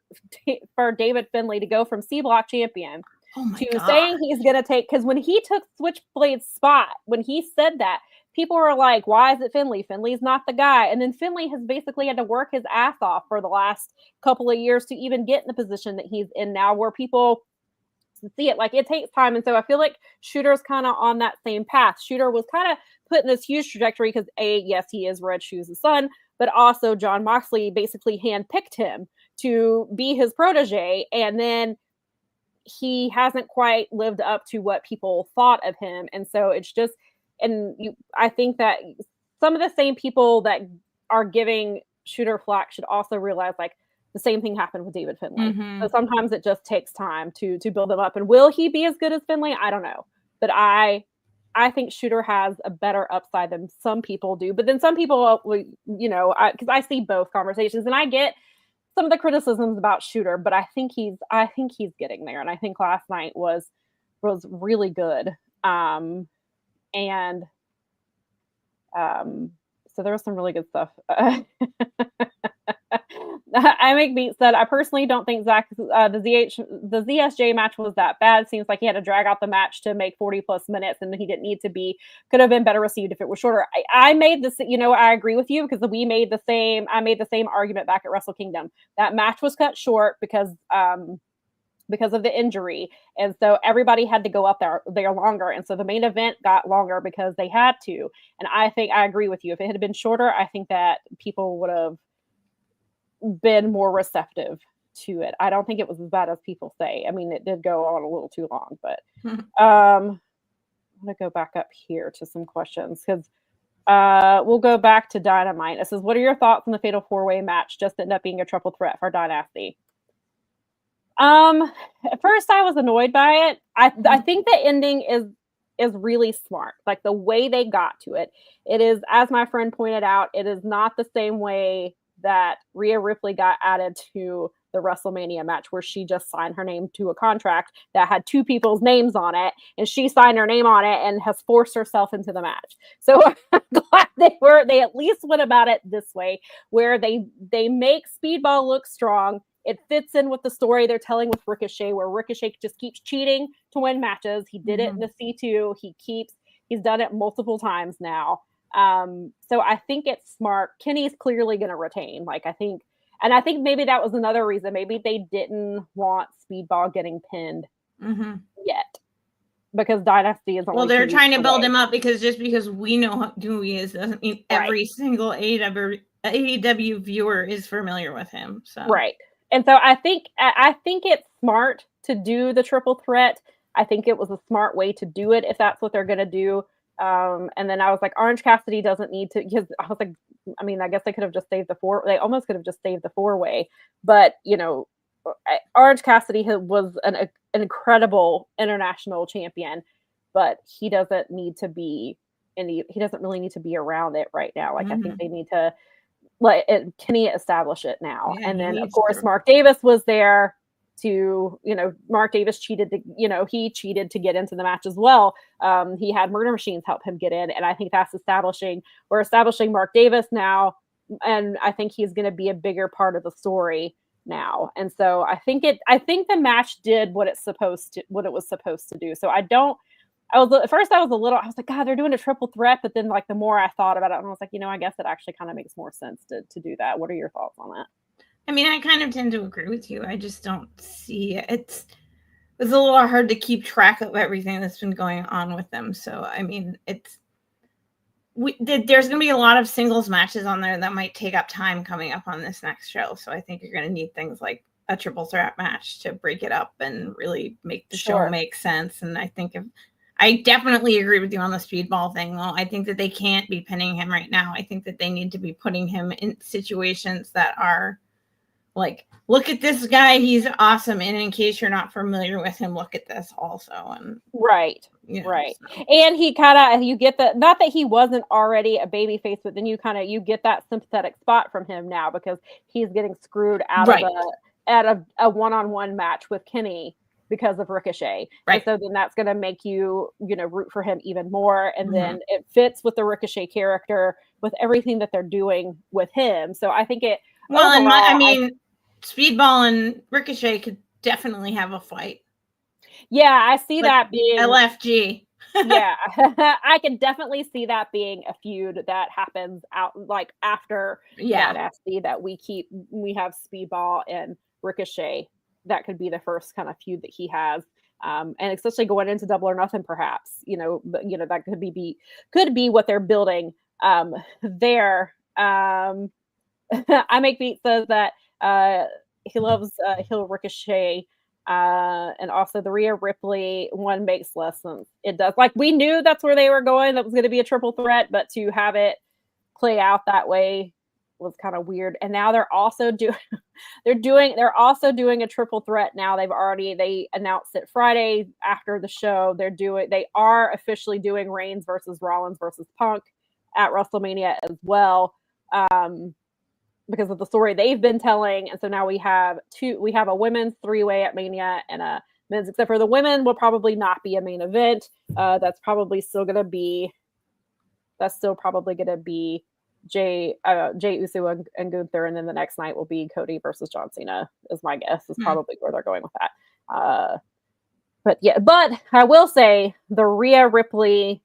David Finlay to go from C Block champion to saying he's going to take, because when he took Switchblade's spot, when he said that, people were like, why is it Finlay? Finlay's not the guy. And then Finlay has basically had to work his ass off for the last couple of years to even get in the position that he's in now, where people see it. Like, it takes time. And so I feel like Shooter's kind of on that same path. Shooter was kind of put in this huge trajectory because yes, he is Red Shoes' son, but also John Moxley basically handpicked him to be his protege. And then he hasn't quite lived up to what people thought of him. And so it's just, I think that some of the same people that are giving Shooter flack should also realize, like, the same thing happened with David Finlay. So sometimes it just takes time to build him up. And will he be as good as Finlay? I don't know. But I think Shooter has a better upside than some people do. But then some people, because I see both conversations, and I get some of the criticisms about Shooter, but I think he's getting there. And I think last night was really good. So there was some really good stuff. I Make Beat said, I personally don't think Zach, the ZSJ match was that bad. Seems like he had to drag out the match to make 40 plus minutes, and he didn't need to be. Could have been better received if it was shorter. I made this, I agree with you, because I made the same argument back at Wrestle Kingdom. That match was cut short because of the injury, and so everybody had to go up there longer, and so the main event got longer because they had to. And I think I agree with you. If it had been shorter, I think that people would have been more receptive to it. I don't think it was as bad as people say. I mean, it did go on a little too long, but I'm gonna go back up here to some questions, because we'll go back to Dynamite. It says, what are your thoughts on the Fatal 4-Way match just ended up being a triple threat for Dynasty? At first I was annoyed by it. I think the ending is really smart. Like, the way they got to it. It is, as my friend pointed out, it is not the same way that Rhea Ripley got added to the WrestleMania match, where she just signed her name to a contract that had two people's names on it, and she signed her name on it and has forced herself into the match. So I'm glad they at least went about it this way, where they make Speedball look strong. It fits in with the story they're telling with Ricochet, where Ricochet just keeps cheating to win matches. He did it in the C2. He's done it multiple times now. So I think it's smart. Kenny's clearly going to retain. I think maybe that was another reason. Maybe they didn't want Speedball getting pinned yet, because Dynasty is only. Well, they're trying to build him up, because just because we know who he is doesn't mean every single AEW viewer is familiar with him. So. Right. And so I think it's smart to do the triple threat. I think it was a smart way to do it, if that's what they're going to do. And then I was like, Orange Cassidy doesn't need to, because I was like, I mean, I guess they could have just saved they almost could have just saved the 4-way, but Orange Cassidy was an incredible international champion, but he doesn't need to be he doesn't really need to be around it right now. I think they need to Kenny establish it now. Yeah, and then of course Mark Davis was there to, Mark Davis cheated to, he cheated to get into the match as well. He had Murder Machines help him get in. And I think that's we're establishing Mark Davis now. And I think he's going to be a bigger part of the story now. And so I think the match did what it was supposed to do. So at first I was like, God, they're doing a triple threat. But then the more I thought about it, and I was like, I guess it actually kind of makes more sense to do that. What are your thoughts on that? I mean, I kind of tend to agree with you. I just don't see it. It's a little hard to keep track of everything that's been going on with them. So, I mean, there's going to be a lot of singles matches on there that might take up time coming up on this next show. So I think you're going to need things like a triple threat match to break it up and really make the show make sense. And I definitely agree with you on the Speedball thing, though. I think that they can't be pinning him right now. I think that they need to be putting him in situations that are look at this guy, he's awesome. And in case you're not familiar with him, look at this also. And right. And he you get that, not that he wasn't already a baby face, but then you get that sympathetic spot from him now, because he's getting screwed out of a one-on-one match with Kenny because of Ricochet. Right. And so then that's going to make you, root for him even more. And then it fits with the Ricochet character, with everything that they're doing with him. So I think it, Speedball and Ricochet could definitely have a fight. Yeah, I see that being LFG. Yeah, I can definitely see that being a feud that happens out after Dynasty, that we have Speedball and Ricochet. That could be the first kind of feud that he has. And especially going into Double or Nothing, perhaps, that could be what they're building there. I Make Beat says that he loves Heel Ricochet, and also the Rhea Ripley one makes less sense. It does. Like, we knew that's where they were going. That was going to be a triple threat, but to have it play out that way was kind of weird. And now they're also doing a triple threat now. They announced it Friday after the show. They are officially doing Reigns versus Rollins versus Punk at WrestleMania as well. Because of the story they've been telling. And so now we have a women's 3-way at Mania and a men's, except for the women will probably not be a main event. That's still going to be Jay Uso and Gunther. And then the next night will be Cody versus John Cena, is my guess, is probably where they're going with that. But I will say the Rhea Ripley,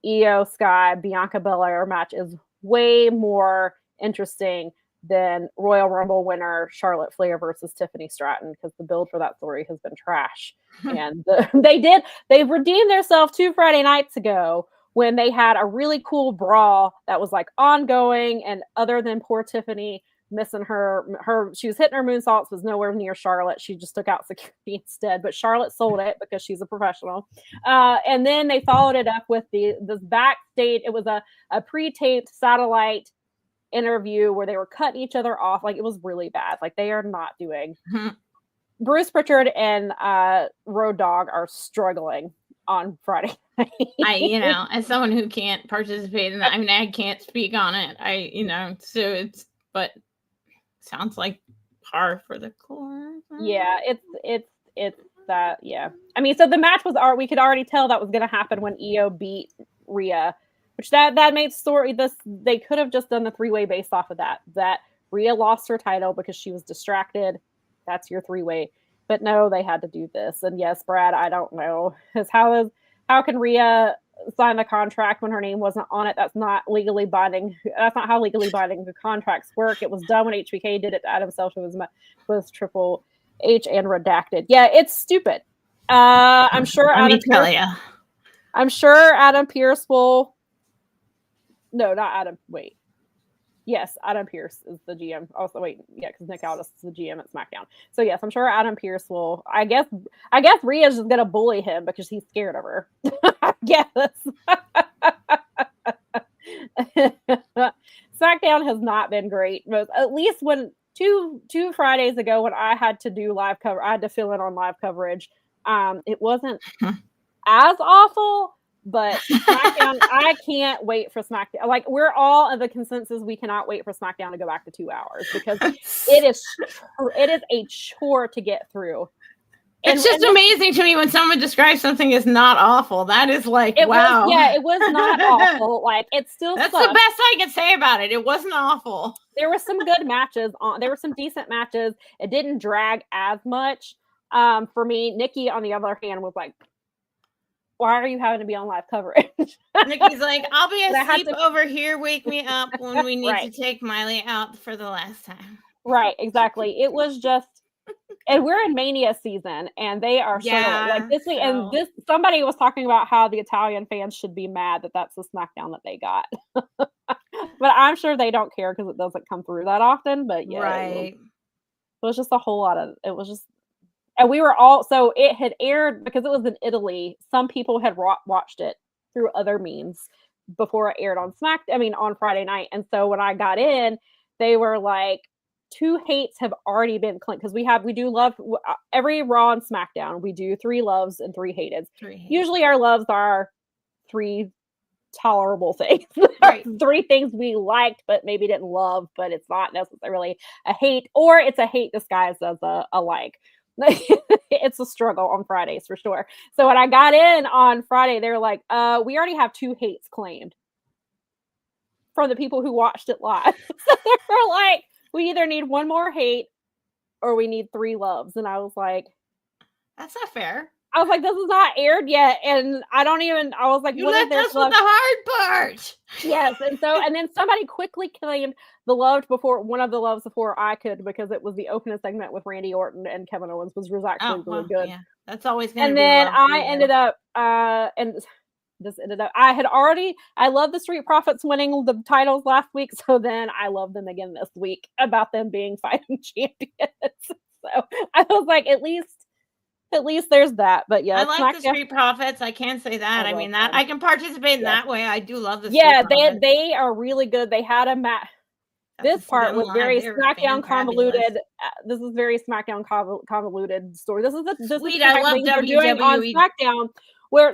Io Sky, Bianca Belair match is way more interesting than Royal Rumble winner Charlotte Flair versus Tiffany Stratton, because the build for that story has been trash. And they've redeemed themselves 2 Friday nights ago when they had a really cool brawl that was like ongoing, and other than poor Tiffany missing she was hitting her moonsaults, was nowhere near Charlotte. She just took out security instead, but Charlotte sold it because she's a professional. And then they followed it up with this backstage. It was a pre-taped satellite interview where they were cutting each other off. Like, it was really bad. Like, they are not doing. Bruce Pritchard and Road Dogg are struggling on Friday night. As someone who can't participate in that, I mean, I can't speak on it. So but sounds like par for the course. Yeah, it's that. Yeah, I mean, so the match was we could already tell that was going to happen when Io beat Rhea, which that made story. They could have just done the 3-way based off of that Rhea lost her title because she was distracted. That's your 3-way. But no, they had to do this. And yes, Brad, I don't know. How can Rhea sign the contract when her name wasn't on it? That's not legally binding. That's not how legally binding the contracts work. It was done when HBK did it to Adam Self. It was Triple H and redacted. Yeah, it's stupid. I'm sure Adam Pearce will. No, not Adam. Wait. Yes, Adam Pearce is the GM. Also, wait, yeah, because Nick Aldis is the GM at SmackDown. So yes, I'm sure Adam Pearce will. I guess Rhea's just gonna bully him because he's scared of her. I guess. SmackDown has not been great. At least when two Fridays ago, when I had to do live cover, I had to fill in on live coverage. It wasn't as awful. But SmackDown, I can't wait for SmackDown. Like, we're all of the consensus, we cannot wait for SmackDown to go back to 2 hours, because it is a chore to get through. It's just amazing to me when someone describes something as not awful. That is like, wow. It was not awful. Like, it's still That's sucks. The best I can say about it. It wasn't awful. There were some good matches there were some decent matches. It didn't drag as much. For me, Nikki, on the other hand, was like, why are you having to be on live coverage? Nikki's like, I'll be asleep over here. Wake me up when we need to take Miley out for the last time. Right, exactly. It was just, and we're in Mania season, and they are like this week. And somebody was talking about how the Italian fans should be mad that that's the SmackDown that they got. But I'm sure they don't care because it doesn't come through that often. But yeah, right. It was just a whole lot of. It was just. And we were all, so it had aired because it was in Italy. Some people had watched it through other means before it aired on on Friday night. And so when I got in, they were like, 2 hates have already been claimed, because we do love every Raw and SmackDown. We do 3 loves and 3 hated. Usually our loves are 3 tolerable things. Right. 3 things we liked but maybe didn't love, but it's not necessarily a hate, or it's a hate disguised as a like. It's a struggle on Fridays for sure. So when I got in on Friday, they're like, we already have 2 hates claimed from the people who watched it live. So they're like, we either need 1 more hate or we need 3 loves. And I was like, that's not fair. I was like, this is not aired yet, and I was like, you left us with the hard part. Yes, and then somebody quickly claimed one of the loves before I could, because it was the opening segment with Randy Orton and Kevin Owens was actually really good. Yeah, that's always going to And be. then I ended up, I love the Street Profits winning the titles last week, so then I love them again this week about them being fighting champions. So I was like, at least there's that. But yeah, I like the Street Profits. I can't say that. I mean, that I can participate in that way. I do love the Street Profits. they are really good. They had a match. This part was very SmackDown convoluted. This is very SmackDown convoluted story. This is I love WWE on SmackDown.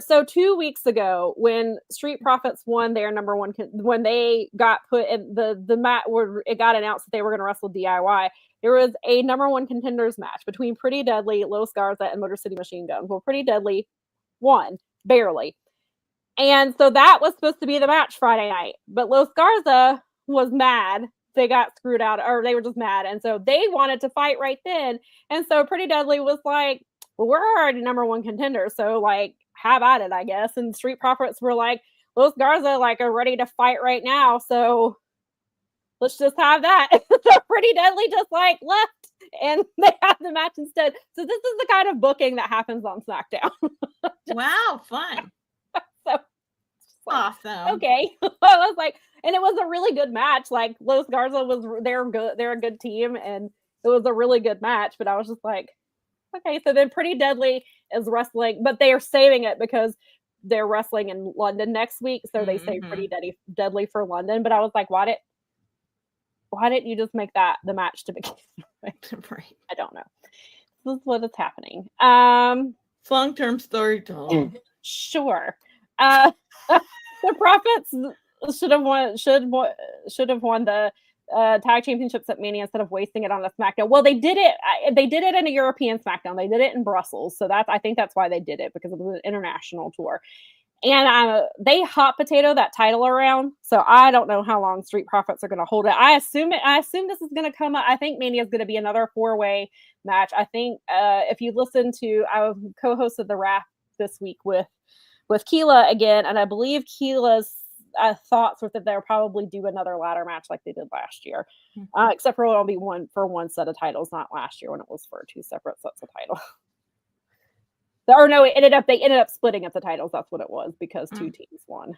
So 2 weeks ago, when Street Profits won their number one, when they got put in the match where it got announced that they were going to wrestle DIY, there was a number one contenders match between Pretty Deadly, Los Garza, and Motor City Machine Gun. Well, Pretty Deadly won, barely. And so that was supposed to be the match Friday night. But Los Garza was mad. They got screwed out, or they were just mad. And so they wanted to fight right then. And so Pretty Deadly was like, well, we're already number one contenders, so like, have at it, I guess. And Street Profits were like, Los Garza are ready to fight right now, so let's just have that. So Pretty Deadly just left, and they had the match instead. So this is the kind of booking that happens on SmackDown. Wow, fun. So awesome. Okay. I was like, and it was a really good match. Like Los Garza they're good. They're a good team, and it was a really good match. But I was just like, okay. So then Pretty Deadly is wrestling, but they are saving it because they're wrestling in London next week. So they say Pretty Deadly for London. But I was like, why didn't you just make that the match to begin with? Right. I don't know. This is what is happening. Long-term storytelling. Sure. The Profits should have won the tag championships at Mania instead of wasting it on a SmackDown. Well, they did it. They did it in a European SmackDown. They did it in Brussels, so I think that's why they did it, because it was an international tour. And they hot potato that title around, so I don't know how long Street Profits are going to hold it. I assume this is going to come up. I think Mania is going to be another 4-way match. I think if you listen to, I co-hosted the Wrath this week with Keela again, and I believe Keela's thoughts were that they'll probably do another ladder match like they did last year, except for it'll be one set of titles, not last year when it was for 2 separate sets of titles. Or no, they ended up splitting up the titles. That's what it was, because 2 teams won.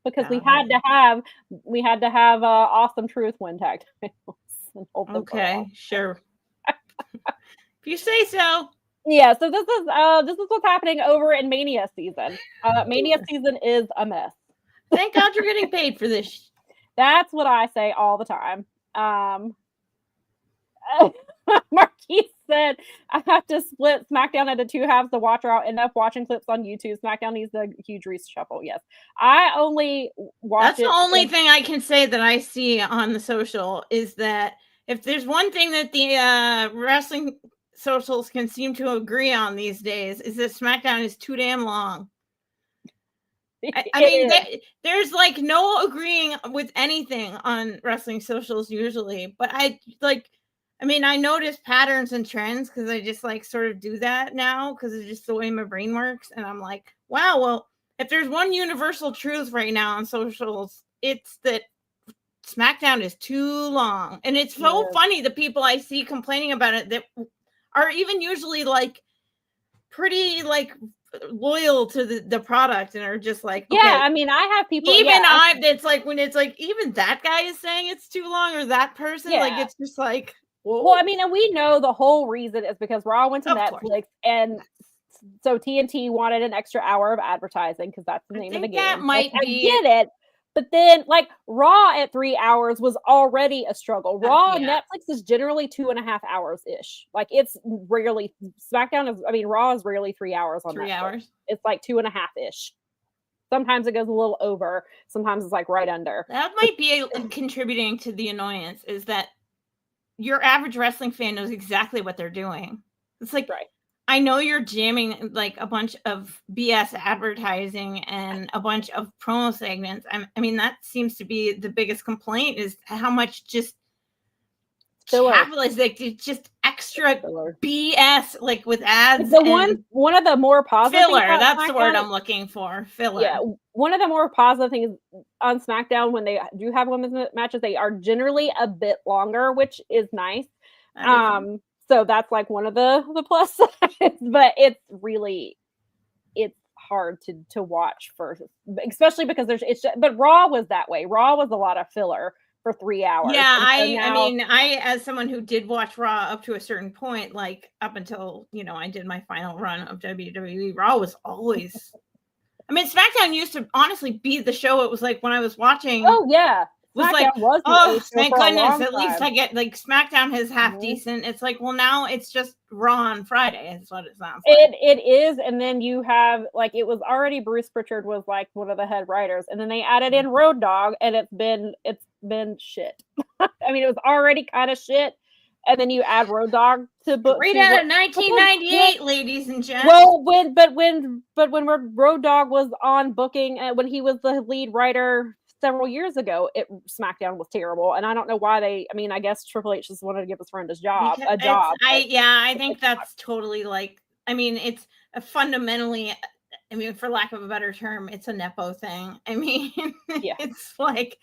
Because we had to have Awesome Truth win tag titles. Okay, sure. If you say so. Yeah, so this is what's happening over in Mania season. Mania season is a mess. Thank God you're getting paid for this. That's what I say all the time. Marquise said, I have to split SmackDown into 2 halves to watch out. Enough watching clips on YouTube. SmackDown needs a huge reshuffle. Yes. I only watch That's the only thing I can say that I see on the social is that if there's one thing that the wrestling socials can seem to agree on these days, is that SmackDown is too damn long. I mean, there's no agreeing with anything on wrestling socials usually, but I notice patterns and trends because I just sort of do that now because it's just the way my brain works. And I'm like, wow, well, if there's one universal truth right now on socials, it's that SmackDown is too long. And it's so funny, the people I see complaining about it that are even usually pretty loyal to the product and are just okay. I mean, I have people even it's when it's even that guy is saying it's too long, or that person it's just whoa. Well, I mean, and we know the whole reason is because Raw went to Netflix, and so TNT wanted an extra hour of advertising because that's the name of the game. That might be. I get it. But then, Raw at 3 hours was already a struggle. Raw on Netflix is generally 2.5 hours ish. It's rarely Raw is rarely 3 hours on 3 hours. It's 2.5 ish. Sometimes it goes a little over. Sometimes it's right under. That might be contributing to the annoyance. Is that your average wrestling fan knows exactly what they're doing? It's right. I know you're jamming a bunch of BS advertising and a bunch of promo segments. I mean, that seems to be the biggest complaint is how much just capitalize, just extra BS, like with ads. One of the more positive filler. That's the word I'm looking for. Filler. Yeah, one of the more positive things on SmackDown when they do have women's matches, they are generally a bit longer, which is nice. So that's like one of the plus sides, but it's hard to watch first, especially because but Raw was that way. Raw was a lot of filler for 3 hours. Yeah, I mean, as someone who did watch Raw up to a certain point, like up until, I did my final run of WWE, Raw was always, I mean, SmackDown used to honestly be the show. It was like when I was watching. Oh, yeah. Was like, thank goodness, at least I get, like, SmackDown is half decent. It's like, well, now it's just Raw on Friday is what it sounds like. It is, and then you have, like, it was already Bruce Pritchard was, like, one of the head writers, and then they added in Road Dogg, and it's been shit. I mean, it was already kind of shit, and then you add Road Dogg to book. Right out of 1998, ladies and gents. Well, when Road Dogg was on booking, when he was the lead writer several years ago, SmackDown was terrible, and I don't know why I guess Triple H just wanted to give his friend a job. I think that's totally like, I mean, it's fundamentally, I mean, for lack of a better term, it's a Nepo thing. I mean, it's like,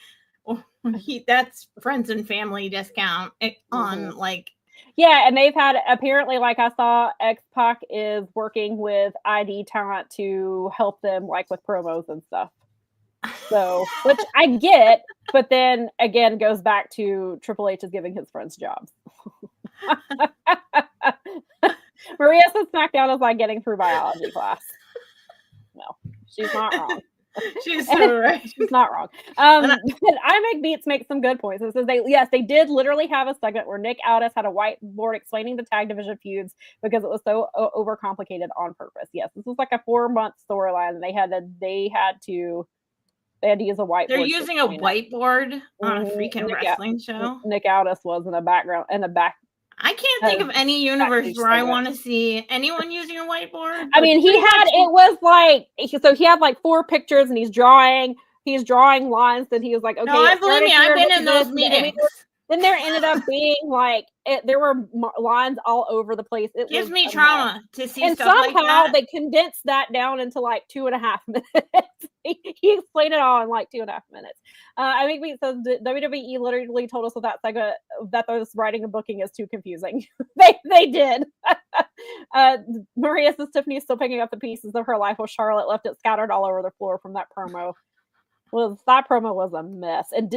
that's friends and family discount on like. Yeah, and they've had, apparently, like I saw, X-Pac is working with ID talent to help them, like, with promos and stuff. So, which I get, but then again goes back to Triple H is giving his friends jobs. Maria says SmackDown is like getting through biology class. No, she's not wrong. She's so right. She's not wrong. I Make Beats make some good points. It says they did literally have a segment where Nick Aldis had a whiteboard explaining the tag division feuds because it was so overcomplicated on purpose. Yes, this was like a 4-month storyline, and they had to use a whiteboard. They're using a whiteboard on a freaking wrestling show. Nick Aldis was in the background, I can't think of any universe where I want to see anyone using a whiteboard. I mean, he had like 4 pictures, and he's drawing lines that he was like, okay. No, I believe me, I've been in those meetings. Then there ended up being like there were lines all over the place. It gives me trauma to see and stuff like that. And somehow they condensed that down into like 2.5 minutes. He explained it all in like 2.5 minutes. I think it says WWE literally told us with that segment that this writing and booking is too confusing. they did. Maria says Tiffany's still picking up the pieces of her life while Charlotte left it scattered all over the floor from that promo. Well, that promo was a mess. And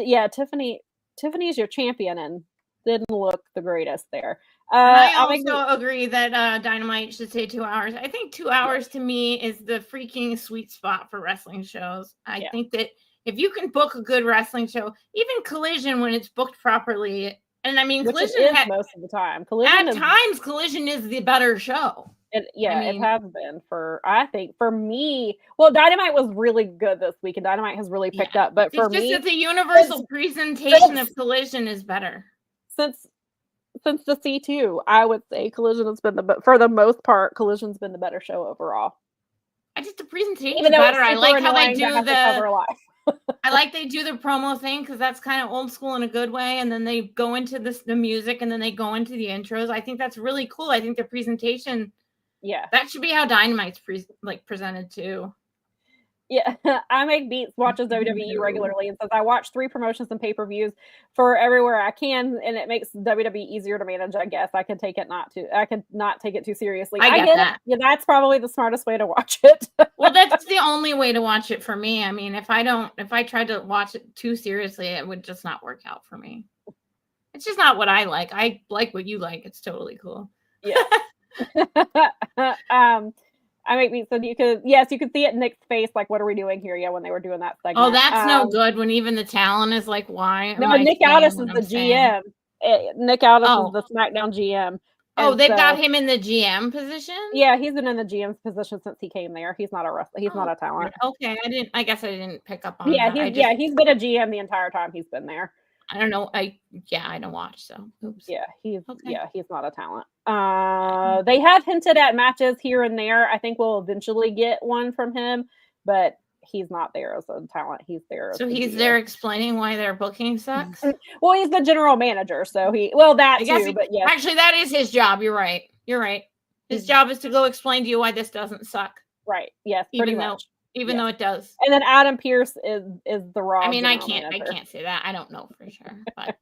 Tiffany's your champion and didn't look the greatest there. I also agree that Dynamite should say 2 hours. I think 2 hours to me is the freaking sweet spot for wrestling shows. I think that if you can book a good wrestling show, even Collision when it's booked properly, and I mean, Collision is most of the time. Collision is the better show. It has been I think for me. Well, Dynamite was really good this week, and Dynamite has really picked up. But for me, that the universal presentation of Collision is better. Since the C2, I would say Collision has been for the most part, Collision's been the better show overall. The presentation is better. I like how they do they do the promo thing because that's kind of old school in a good way, and then they go into the music, and then they go into the intros. I think that's really cool. I think the presentation. Yeah, that should be how Dynamite's presented too. Yeah, I Make Beats watches WWE regularly and says I watch 3 promotions and pay-per-views for everywhere I can, and it makes WWE easier to manage. I guess I can not take it too seriously. I get that. Yeah, that's probably the smartest way to watch it. Well, that's the only way to watch it for me. I mean, if I tried to watch it too seriously, it would just not work out for me. It's just not what I like. I like what you like. It's totally cool. Yeah. I Make Beats said you could see it in Nick's face, like, what are we doing here? Yeah, when they were doing that segment. Oh, that's no good when even the talent is like, why? No, Nick Aldis is the GM. Nick Aldis is the SmackDown GM. Oh, they've got him in the GM position? Yeah, he's been in the GM position since he came there. He's not a wrestler. He's not a talent. Okay, I guess I didn't pick up on that. He's been a GM the entire time he's been there. I don't know. I don't watch, so oops. Yeah, he's not a talent. They have hinted at matches here and there. I think we'll eventually get one from him, but he's not there as a talent. He's there. So he's there explaining why their booking sucks. Well, he's the general manager, so that too. But yeah, actually, that is his job. You're right. His job is to go explain to you why this doesn't suck. Right. Yes. Pretty much. Even though it does. And then Adam Pearce is the Raw. I mean, I manager. can't say that. I don't know for sure. But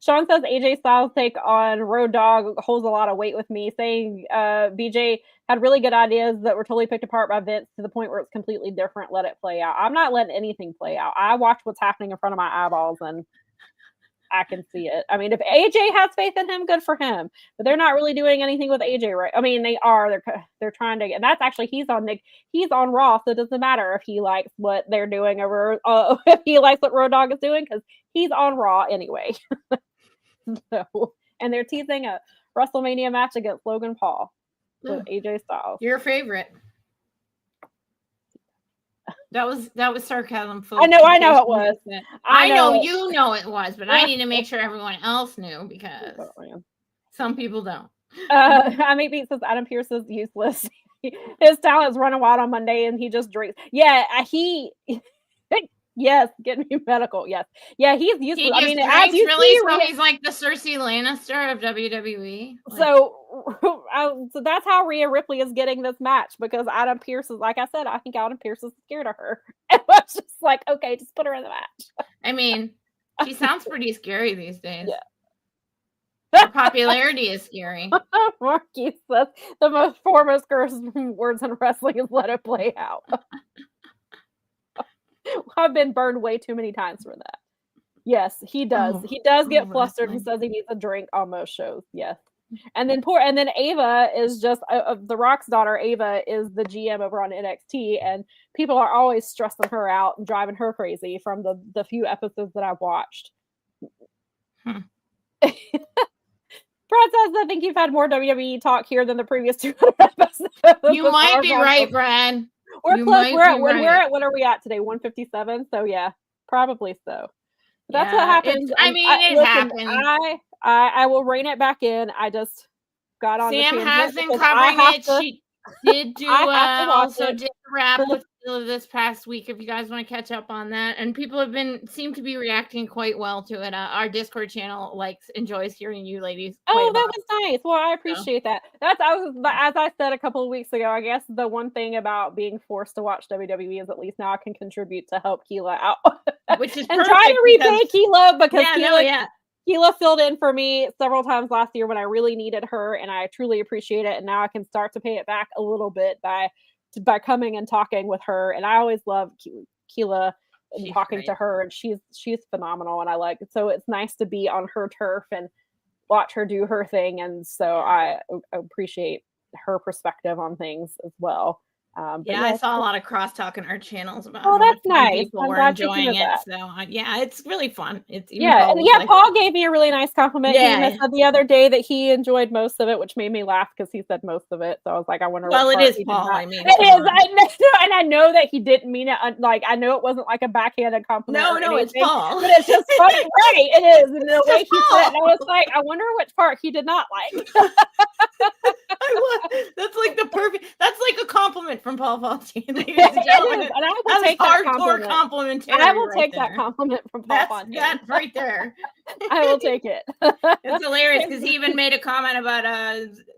Sean says AJ Styles' take on Road Dogg holds a lot of weight with me, saying BJ had really good ideas that were totally picked apart by Vince to the point where it's completely different. Let it play out. I'm not letting anything play out. I watch what's happening in front of my eyeballs and I can see it. I mean, if AJ has faith in him, good for him. But they're not really doing anything with AJ, right? I mean, they are. They're trying to, and that's actually he's on Raw, so it doesn't matter if he likes what they're doing over if he likes what Road Dogg is doing because he's on Raw anyway. So, and they're teasing a WrestleMania match against Logan Paul with AJ Styles. Your favorite. That was sarcasm. Folks. I know it was. I know you know it was, but I need to make sure everyone else knew because some people don't. I mean, Beat says Adam Pearce is useless. His talent's running wild on Monday, and he just drinks. Yeah, yes, get me medical. Yes, yeah, he's useless. I mean, as you really, so he's like the Cersei Lannister of WWE. So that's how Rhea Ripley is getting this match because Adam Pearce is, like I said, I think Adam Pearce is scared of her. And I was just like, okay, just put her in the match. I mean, she sounds pretty scary these days. Yeah. Her popularity is scary. Marky says the most foremost curse words in wrestling is let it play out. I've been burned way too many times for that. Yes, he does. He does get flustered and says he needs a drink on most shows. Yes. And then Ava is just The Rock's daughter. Ava is the GM over on NXT, and people are always stressing her out and driving her crazy from the few episodes that I've watched. Brad says, I think you've had more WWE talk here than the previous 200 episodes. You might be right, Brad. We're close. What are we at today? 157. So yeah, probably so. That's what happens. It happens. I will rein it back in. I just got on. Sam has been covering it. She did do also did a wrap with this past week. If you guys want to catch up on that, and people seem to be reacting quite well to it. Our Discord channel enjoys hearing you ladies. Oh, that was nice. Well, I appreciate that. As I said a couple of weeks ago. I guess the one thing about being forced to watch WWE is at least now I can contribute to help Keela out, which is and try to repay Keela because Keela filled in for me several times last year when I really needed her, and I truly appreciate it. And now I can start to pay it back a little bit by coming and talking with her. And I always love Keela and talking to her, and she's phenomenal. And I like it. So it's nice to be on her turf and watch her do her thing. And so I appreciate her perspective on things as well. I saw a lot of crosstalk in our channels about that's nice. People were enjoying it. So it's really fun. It's Paul gave me a really nice compliment. Yeah. He said the other day that he enjoyed most of it, which made me laugh because he said most of it. So I was like, I wonder. Well, it is Paul. I mean, it is. And I know that he didn't mean it. I know it wasn't like a backhanded compliment. No, it's Paul. But it's just funny, right? It is. And the way he said it, I was like, I wonder which part he did not like. That's like the perfect. That's like a compliment from Paul Fontaine, ladies and gentlemen. And I will take that hardcore complimentary. I will take that compliment from Paul Fontaine. That right there. I will take it. It's hilarious because he even made a comment about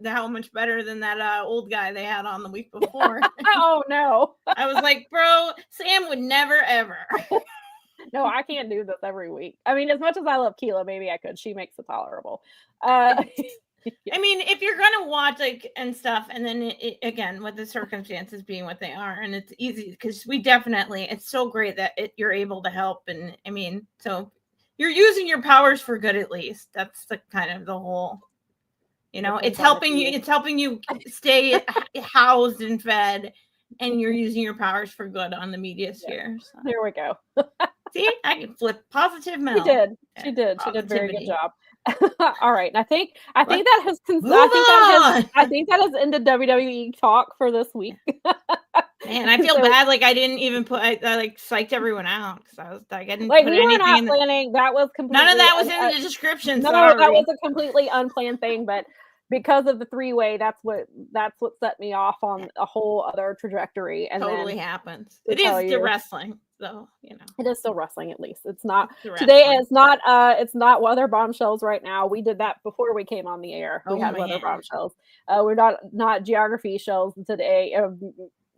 how much better than that old guy they had on the week before. Oh no! I was like, bro, Sam would never ever. No, I can't do this every week. I mean, as much as I love Keela, maybe I could. She makes it tolerable. I mean, if you're gonna watch and stuff, and then again with the circumstances being what they are, and it's easy because it's so great that you're able to help, and I mean, so you're using your powers for good at least. That's the kind of the whole, it's helping you stay housed and fed, and you're using your powers for good on the media sphere. So. There we go. See, I can flip positive Mel. She did a very good job. All right, and I think that has ended WWE talk for this week. Man, I feel bad. Like I didn't even put. I psyched everyone out because I was like, I didn't put anything. We were not planning. That was completely. None of that was in the description. No, that was a completely unplanned thing. But because of the 3-way, that's what set me off on a whole other trajectory. And totally happens. It is the wrestling, though, you know. It is still wrestling, at least. It's not today. It's not weather bombshells right now. We did that before we came on the air. We had weather bombshells. We're not geography shells today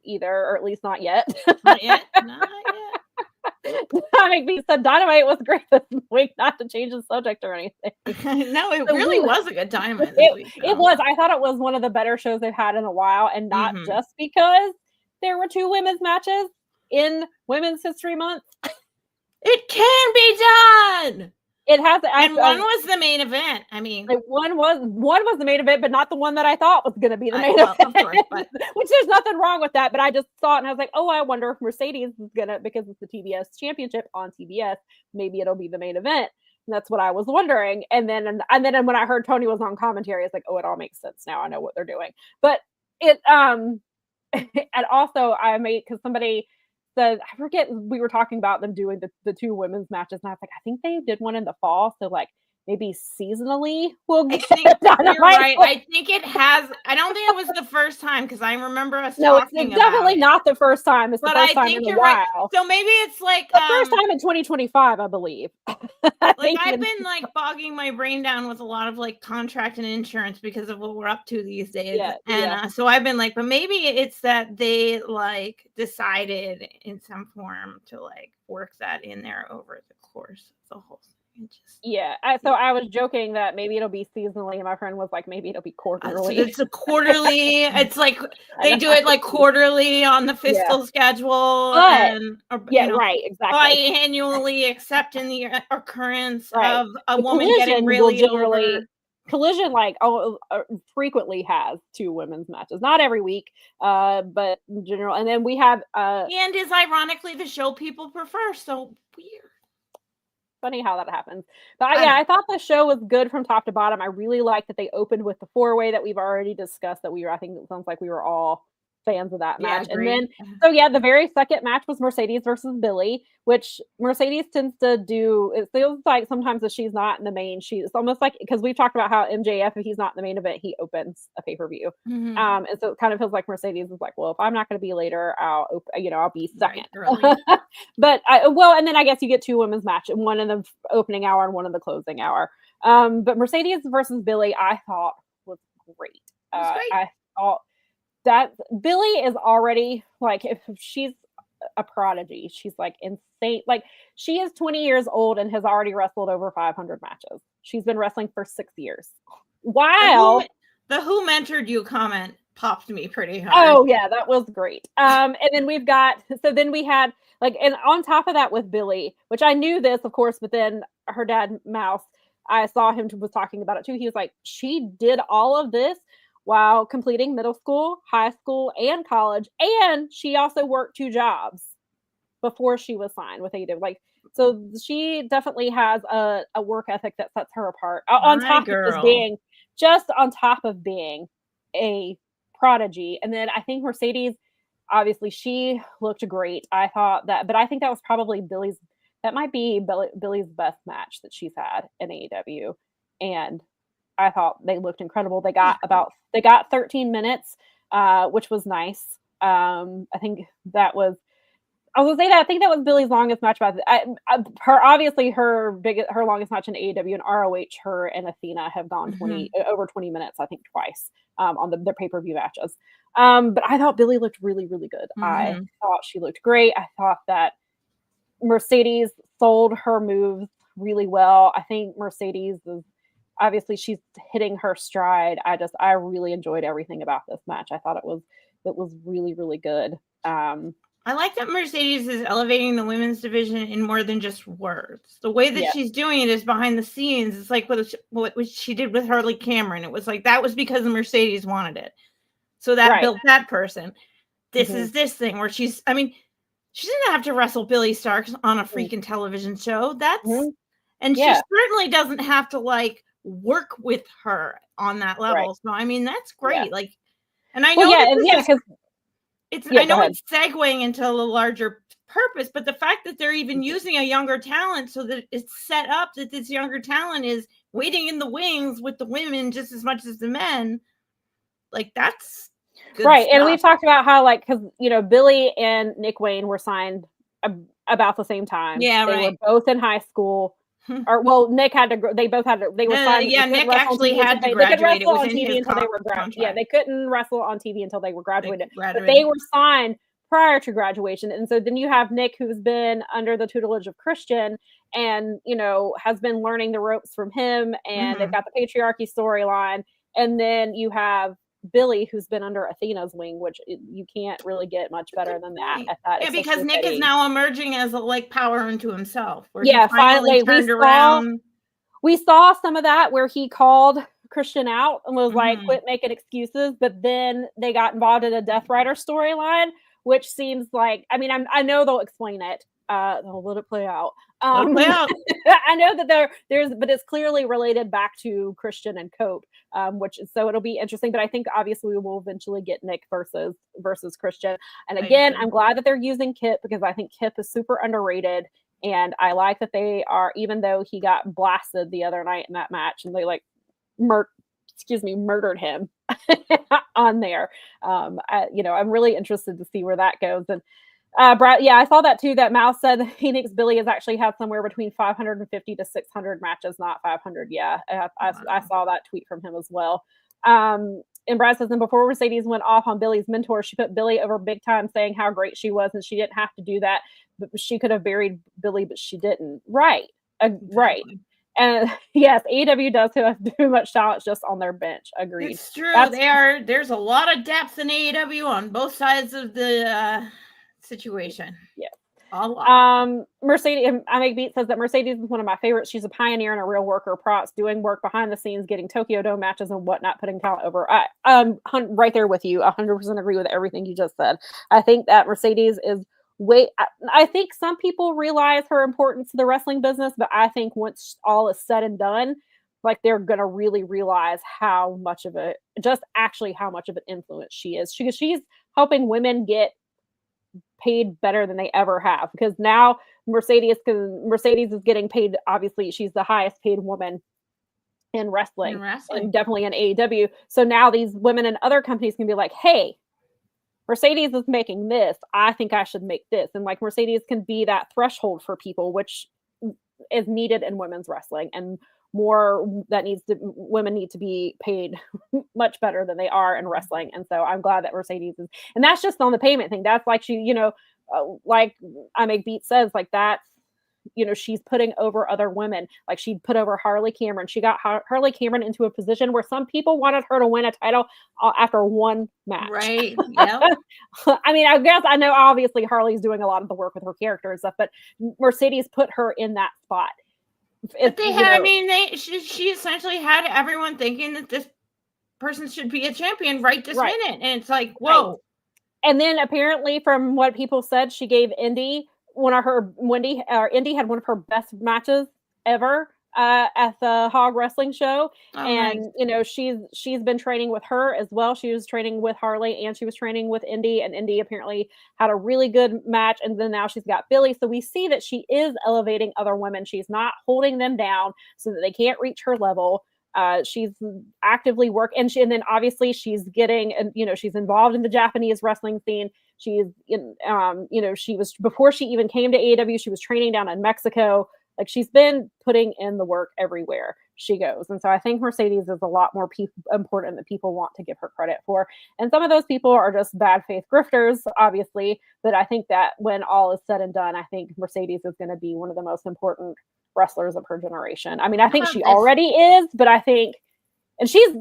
either, or at least not yet. Not yet. Not yet. Being said, Dynamite was great this week. Not to change the subject or anything. No, it really was a good Dynamite this week. It was. I thought it was one of the better shows they've had in a while, and not just because there were 2 women's matches in Women's History Month. It can be done. It has, and one was the main event. I mean, one was the main event, but not the one that I thought was going to be the main event. Of course, which there's nothing wrong with that. But I just saw it and I was like, oh, I wonder if Mercedes is gonna, because it's the TBS Championship on TBS, maybe it'll be the main event. And that's what I was wondering. And then when I heard Tony was on commentary, it's like, oh, it all makes sense now. I know what they're doing. But it and also because somebody said, I forget, we were talking about them doing the 2 women's matches, and I was like, I think they did one in the fall, so like maybe seasonally we'll get you're right. I think it has. I don't think it was the first time, because I remember us talking it's definitely not the first time. It's the first time in a while. Right. So maybe it's like the first time in 2025, I believe. I've been like bogging my brain down with a lot of like contract and insurance because of what we're up to these days. So I've been like, but maybe it's that they like decided in some form to like work that in there over the course of the whole thing. So I was joking that maybe it'll be seasonally, and my friend was like, maybe it'll be quarterly. It's a quarterly. It's like they do it like quarterly on the fiscal schedule, right, exactly. Biannually, except in the occurrence of a woman getting really over. Collision frequently has 2 women's matches, not every week, but in general. And then we have and is ironically the show people prefer. So weird. Funny how that happens. But I thought the show was good from top to bottom. I really liked that they opened with the 4-way that we've already discussed, I think it sounds like we were all fans of that match. And then the very second match was Mercedes versus Billy, which Mercedes tends to do. It feels like sometimes if she's not in the main, it's almost like, because we've talked about how MJF, if he's not in the main event, he opens a pay-per-view. And so it kind of feels like Mercedes is like, well, if I'm not going to be later, I'll be second. Right, but and then I guess you get 2 women's matches, one in the opening hour and one in the closing hour. But Mercedes versus Billy, I thought was great. I thought that Billy is already like, if she's a prodigy, she's like insane. Like, she is 20 years old and has already wrestled over 500 matches. She's been wrestling for 6 years. While the who mentored you comment popped me pretty hard. Oh yeah, that was great. And then we had and on top of that with Billy, which I knew this, of course, but then her dad Mouse, I saw him was talking about it too. He was like, she did all of this while completing middle school, high school, and college. And she also worked 2 jobs before she was signed with AEW. Like, so she definitely has a work ethic that sets her apart. On top of being a prodigy. And then I think Mercedes, obviously, she looked great. I thought that, but I think that was probably Billy's best match that she's had in AEW. And I thought they looked incredible. They got 13 minutes, which was nice. I think that was Billy's longest match. Her longest match in AEW and ROH. Her and Athena have gone over 20 minutes, I think, twice on their pay-per-view matches. But I thought Billy looked really, really good. I thought she looked great. I thought that Mercedes sold her moves really well. I think Mercedes is, obviously, she's hitting her stride. I really enjoyed everything about this match. I thought it was really, really good. I like that Mercedes is elevating the women's division in more than just words. The way that she's doing it is behind the scenes. It's like what she did with Harley Cameron. It was like, that was because Mercedes wanted it. So that built that person. This is this thing where she didn't have to wrestle Billy Starks on a freaking television show. And she certainly doesn't have to like work with her on that level. So that's great. Yeah. Like, and I know I know it's segueing into a larger purpose, but the fact that they're even using a younger talent so that it's set up that this younger talent is waiting in the wings with the women just as much as the men. Like, that's good right. stuff. And we've talked about how, like, because, you know, Billy and Nick Wayne were signed about the same time. Yeah, they right. were both in high school. Or, well, Nick had to. They both had to. They were signed. Yeah, Nick actually had to graduate. They could wrestle on TV until they were graduated. Yeah, they couldn't wrestle on TV until they were graduated. But they were signed prior to graduation. And so then you have Nick, who's been under the tutelage of Christian, and, you know, has been learning the ropes from him. And they've got the patriarchy storyline. And then you have Billy, who's been under Athena's wing, which you can't really get much better than that. At that, yeah, because Nick is now emerging as a like power unto himself. Where yeah, he finally turned around. We saw some of that where he called Christian out and was like, "Quit making excuses." But then they got involved in a Death Rider storyline, which seems like, I mean, I know they'll explain it. They'll let it play out. Let it play out. I know that there's, but it's clearly related back to Christian and Cope, which is, so it'll be interesting. But I think obviously we will eventually get Nick versus Christian. And again, I'm glad that they're using Kip, because I think Kip is super underrated. And I like that they are, even though he got blasted the other night in that match, and they like murdered him on there. You know, I'm really interested to see where that goes. And Brad, yeah, I saw that too. That Mouse said that he thinks Billy has actually had somewhere between 550 to 600 matches, not 500. Yeah, I saw that tweet from him as well. And Brad says, and before Mercedes went off on Billy's mentor, she put Billy over big time, saying how great she was, and she didn't have to do that. But she could have buried Billy, but she didn't. Right. Right. And yes, AEW does have too much talent just on their bench. Agreed. It's true. There's a lot of depth in AEW on both sides of the situation. Yeah. A lot. Mercedes, I Make Beat says that Mercedes is one of my favorites. She's a pioneer and a real worker. Props, doing work behind the scenes, getting Tokyo Dome matches and whatnot, putting talent over. Right there with you. 100% agree with everything you just said. I think that Mercedes is I think some people realize her importance to the wrestling business, but I think once all is said and done, like, they're gonna really realize how much of an influence she is. She's helping women get paid better than they ever have, because now Mercedes is getting paid. Obviously, she's the highest paid woman in wrestling. And definitely in AEW. So now these women in other companies can be like, hey, Mercedes is making this, I think I should make this. And like, Mercedes can be that threshold for people, which is needed in women's wrestling, and more women need to be paid much better than they are in wrestling. And so I'm glad that Mercedes is, and that's just on the payment thing. That's like, she, you know, like I Make Beat says, like, that's, you know, she's putting over other women. Like, she put over Harley Cameron. She got Harley Cameron into a position where some people wanted her to win a title after one match. Right. Yeah. I mean, I guess, I know obviously Harley's doing a lot of the work with her character and stuff, but Mercedes put her in that spot. But they had, I mean, she essentially had everyone thinking that this person should be a champion right this minute. And it's like, whoa. Right. And then apparently, from what people said, she gave Indy Indy had one of her best matches ever at the Hog Wrestling show. And nice. You know, she's been training with her as well. She was training with Harley and she was training with Indy, and Indy apparently had a really good match. And then now she's got Billy. So we see that she is elevating other women. She's not holding them down so that they can't reach her level. She's actively working, and then obviously she's getting, you know, she's involved in the Japanese wrestling scene. She's in, you know, she was, before she even came to AEW, she was training down in Mexico. Like, she's been putting in the work everywhere she goes. And so I think Mercedes is a lot more important that people want to give her credit for. And some of those people are just bad faith grifters, obviously. But I think that when all is said and done, I think Mercedes is going to be one of the most important wrestlers of her generation. I mean, I think she already is, but I think, and she's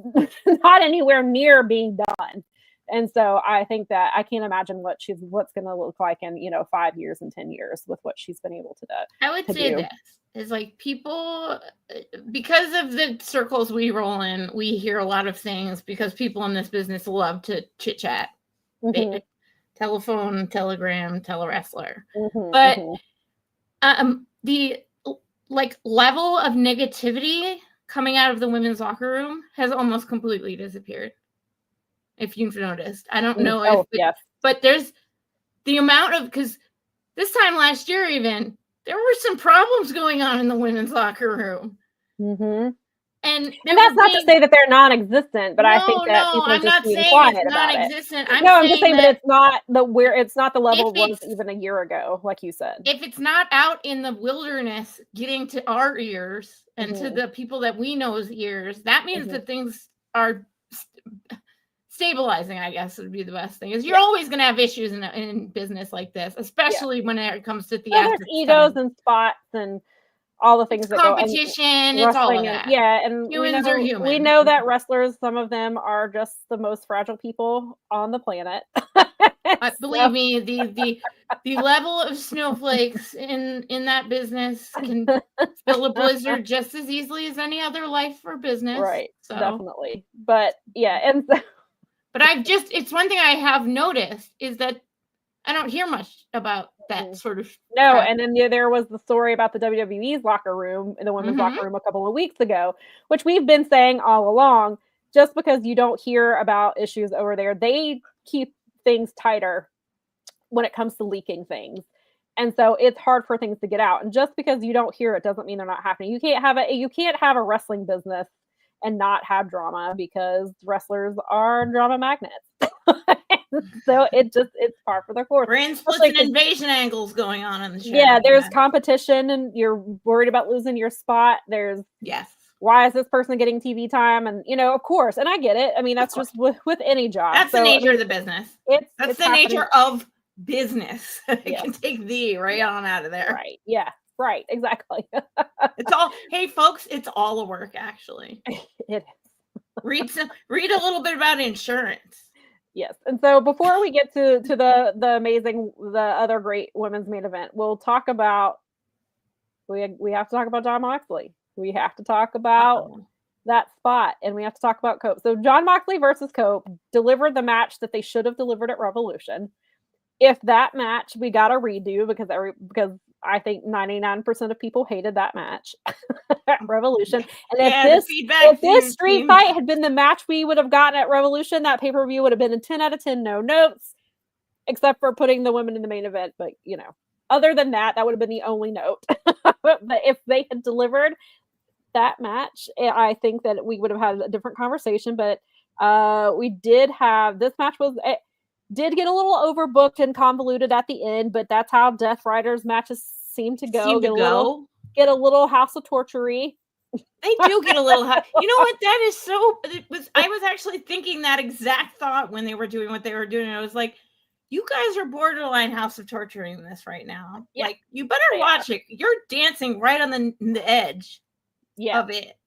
not anywhere near being done. And so I think that I can't imagine what's going to look like in, you know, 5 years and 10 years with what she's been able to do. I would say this is, like, people, because of the circles we roll in, we hear a lot of things because people in this business love to chit chat. Mm-hmm. Telephone, telegram, telewrestler. Mm-hmm, but the like level of negativity coming out of the women's locker room has almost completely disappeared. If you've noticed, I don't know but there's the amount of, because this time last year, even there were some problems going on in the women's locker room. Mm-hmm. And that's not to say that they're non-existent, but I think that people are I'm just not being saying quiet it's about non-existent. it. I'm just saying that it's not the level if it was even a year ago, like you said. If it's not out in the wilderness, getting to our ears and to the people that we know's ears, that means that things are stabilizing, I guess would be the best thing. Is you're always going to have issues in business like this, especially when it comes to theatrics. There's egos and spots and all the things that competition. It's all of that. And humans are human. We know that wrestlers, some of them are just the most fragile people on the planet. Believe me, the level of snowflakes in that business can fill a blizzard just as easily as any other life or business. Right. So. Definitely. But yeah, but it's one thing I have noticed is that I don't hear much about that sort of crap. And then there was the story about the WWE's locker room, the women's locker room a couple of weeks ago, which we've been saying all along. Just because you don't hear about issues over there, they keep things tighter when it comes to leaking things. And so it's hard for things to get out. And just because you don't hear it doesn't mean they're not happening. You can't have a wrestling business and not have drama, because wrestlers are drama magnets. So it's par for the course. Brand splits and invasion angles going on in the show. Yeah, there's competition and you're worried about losing your spot. There's why is this person getting TV time? And of course, and I get it. I mean, that's just with any job. That's the nature of the business. That's the nature of business. It can take thee right on out of there. Right. Yeah. Right. Exactly. It's all. Hey, folks, it's all a work. Actually, it is. Read a little bit about insurance. Yes. And so before we get to the other great women's main event, we'll talk about we have to talk about Jon Moxley. We have to talk about that spot, and we have to talk about Cope. So Jon Moxley versus Cope delivered the match that they should have delivered at Revolution. If that match we got a redo, because I think 99% of people hated that match at Revolution. And if this street fight had been the match we would have gotten at Revolution, that pay-per-view would have been a 10 out of 10, no notes, except for putting the women in the main event. But, other than that would have been the only note. But if they had delivered that match, I think that we would have had a different conversation. But we did have, this match did get a little overbooked and convoluted at the end, but that's how Death Riders matches seem to go. Get a little House of Torture-y. They do get a little hot. You know what? That is so. I was actually thinking that exact thought when they were doing what they were doing. I was like, you guys are borderline House of Torturing this right now. Yeah. Like, you better watch it. You're dancing right on the edge of it.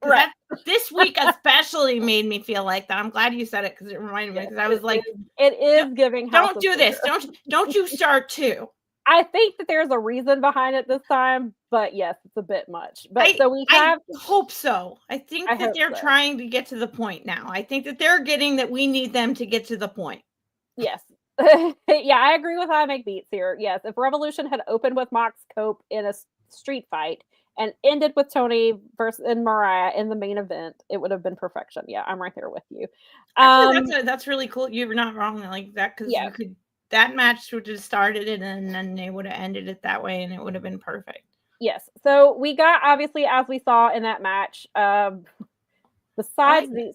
Right. This week especially made me feel like that. I'm glad you said it because it reminded me. Because I was like, it is giving. Don't do this. Don't you start too. I think that there's a reason behind it this time, but yes, it's a bit much. But I hope so. I think that they're trying to get to the point now. I think that they're getting that we need them to get to the point. Yes. Yeah, I agree with how I make beats here. Yes, if Revolution had opened with Mox Cope in a street fight and ended with Tony versus Mariah in the main event, it would have been perfection. Yeah, I'm right there with you. Actually, that's really cool. You're not wrong like that, because you could. That match would have started it, and then they would have ended it that way, and it would have been perfect. Yes. So we got, obviously, as we saw in that match, so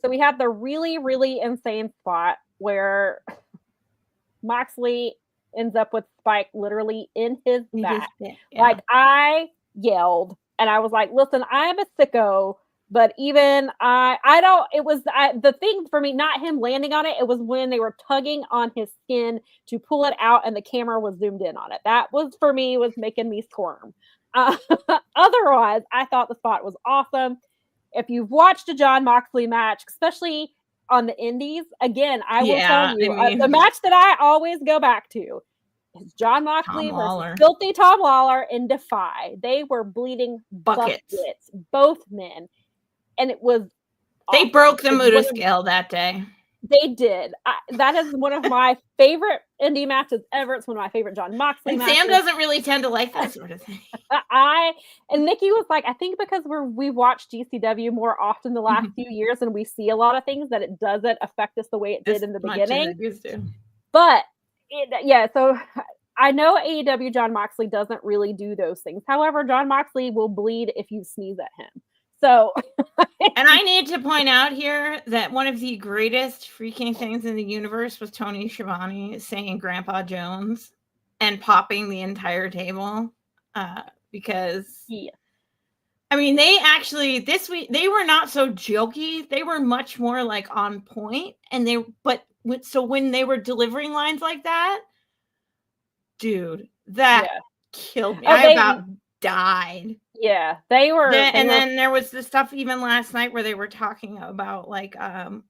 we had the really, really insane spot where Moxley ends up with Spike literally in his back. Yeah. Like, I yelled, and I was like, listen, I am a sicko. But even the thing for me, not him landing on it, it was when they were tugging on his skin to pull it out and the camera was zoomed in on it. That was, for me, was making me squirm. Otherwise, I thought the spot was awesome. If you've watched a Jon Moxley match, especially on the indies, again, I will tell you, the match that I always go back to is Jon Moxley versus Filthy Tom Lawler in Defy. They were bleeding buckets, both men. And it was they broke the Muda scale that day. They did. That is one of my favorite indie matches ever. It's one of my favorite Jon Moxley matches. Sam doesn't really tend to like that sort of thing. And Nikki was like, I think because we've watched GCW more often the last few years, and we see a lot of things, that it doesn't affect us the way it did in the beginning. But so I know AEW Jon Moxley doesn't really do those things. However, Jon Moxley will bleed if you sneeze at him. So, and I need to point out here that one of the greatest freaking things in the universe was Tony Schiavone saying Grandpa Jones and popping the entire table because I mean, they actually this week they were not so jokey. They were much more like on point, and so when they were delivering lines like that, dude, that killed me. I about died. Yeah, they were. Then there was the stuff even last night where they were talking about like it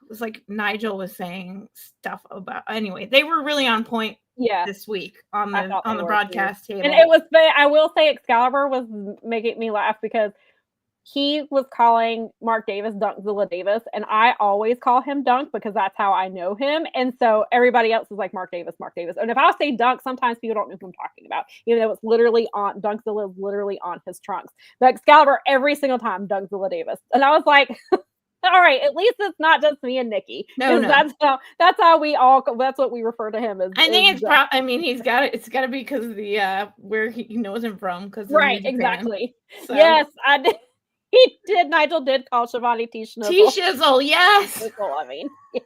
was like Nigel was saying stuff about. Anyway, they were really on point. This week on the broadcast table, and it was. I will say, Excalibur was making me laugh because he was calling Mark Davis Dunkzilla Davis, and I always call him Dunk because that's how I know him. And so everybody else is like Mark Davis. And if I say Dunk, sometimes people don't know who I'm talking about, even though it's literally on Dunkzilla is literally on his trunks. But Excalibur every single time Dunkzilla Davis, and I was like. All right, at least it's not just me and Nikki. No. That's how we all. That's what we refer to him as. I think it's. I mean, it's got to be because of the where he knows him from. Right, exactly. So. Yes, I did. He did. Nigel did call Shivani T-Shizzle. T-Shizzle, yes. I mean, yeah.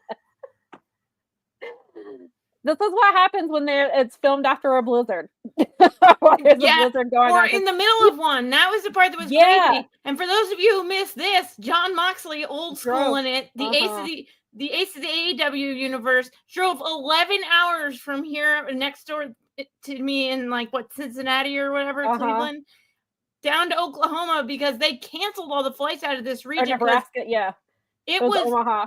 This is what happens when it's filmed after a blizzard. There's a blizzard going or on. in the middle of one. That was the part that was crazy. And for those of you who missed this, John Moxley, old school in it, the ace of the AEW universe, drove 11 hours from here next door to me in Cincinnati or whatever, Cleveland, down to Oklahoma because they canceled all the flights out of this region. Nebraska, it was Omaha.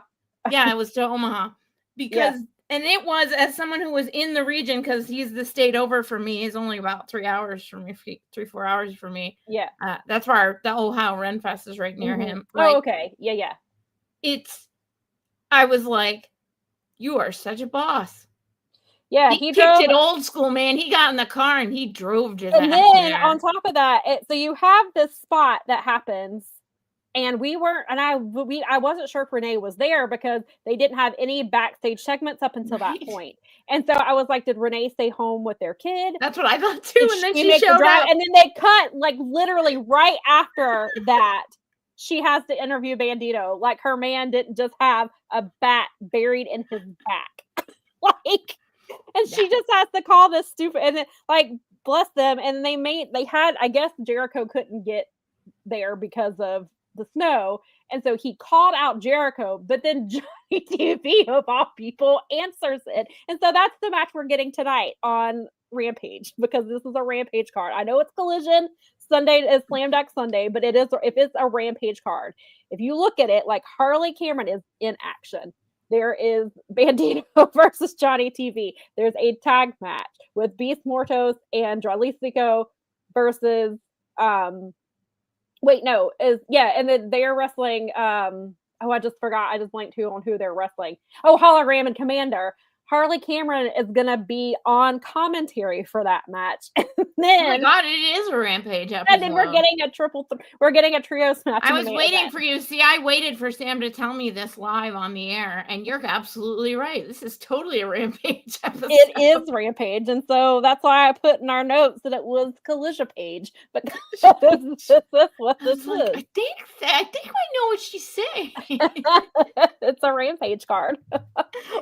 Yeah, it was to Omaha because. Yeah. And it was, as someone who was in the region, because he's the state over for me, is only about 3 hours from me, 3-4 hours from me. Yeah. That's where the Ohio Ren Fest is right near him. Okay. Yeah. I was like, you are such a boss. Yeah. He kicked it old school, man. He got in the car and he drove just. And then on top of that, so you have this spot that happens. And we weren't, and I wasn't sure if Renee was there because they didn't have any backstage segments up until that point. And so I was like, did Renee stay home with their kid? That's what I thought too. And then she showed up. And then they cut, literally right after that, she has to interview Bandito. Like, her man didn't just have a bat buried in his back. And she just has to call this stupid, and then, bless them. And they had, I guess Jericho couldn't get there because of the snow, and so he called out Jericho, but then Johnny TV of all people answers it, and so that's the match we're getting tonight on Rampage because this is a Rampage card. I know it's Collision Sunday is Slam Dunk Sunday, but if it's a Rampage card, if you look at it, Harley Cameron is in action. There is Bandito versus Johnny TV. There's a tag match with Beast Mortos and Dralisico versus and then they're wrestling. I just forgot. I just blanked on who they're wrestling. Oh, Hologram and Commander. Harley Cameron is gonna be on commentary for that match. And then, oh my god, it is a Rampage episode. And then we're getting a trio match. I was waiting for you. See, I waited for Sam to tell me this live on the air, and you're absolutely right. This is totally a Rampage episode. It is Rampage, and so that's why I put in our notes that it was Collision Page. But this is what this is. I think I know what she's saying. It's a Rampage card.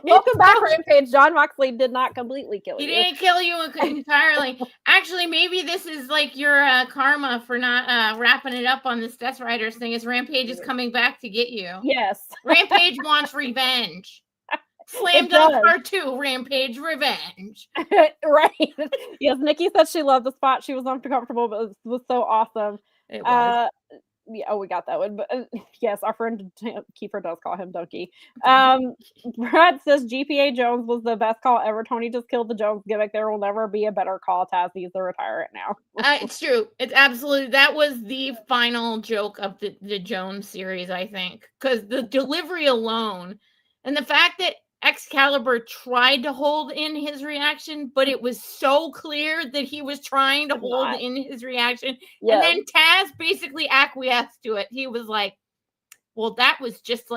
Welcome back, Rampage. John Moxley did not completely kill you. He didn't kill you entirely. Actually, maybe this is your karma for not wrapping it up on this Death Riders thing. Is Rampage is coming back to get you? Yes. Rampage wants revenge. Slam Dunk Part 2, Rampage Revenge. Right. Yes, Nikki said she loved the spot. She was uncomfortable, but it was so awesome. It was. We got that one. But yes, our friend Kiefer does call him Donkey. Brad says GPA Jones was the best call ever. Tony just killed the Jones gimmick. There will never be a better call. Taz needs to retire it now. It's true. It's absolutely, that was the final joke of the Jones series, I think. Because the delivery alone, and the fact that Excalibur tried to hold in his reaction, but it was so clear that he was trying to hold in his reaction. Yeah. And then Taz basically acquiesced to it. He was like, well, that was just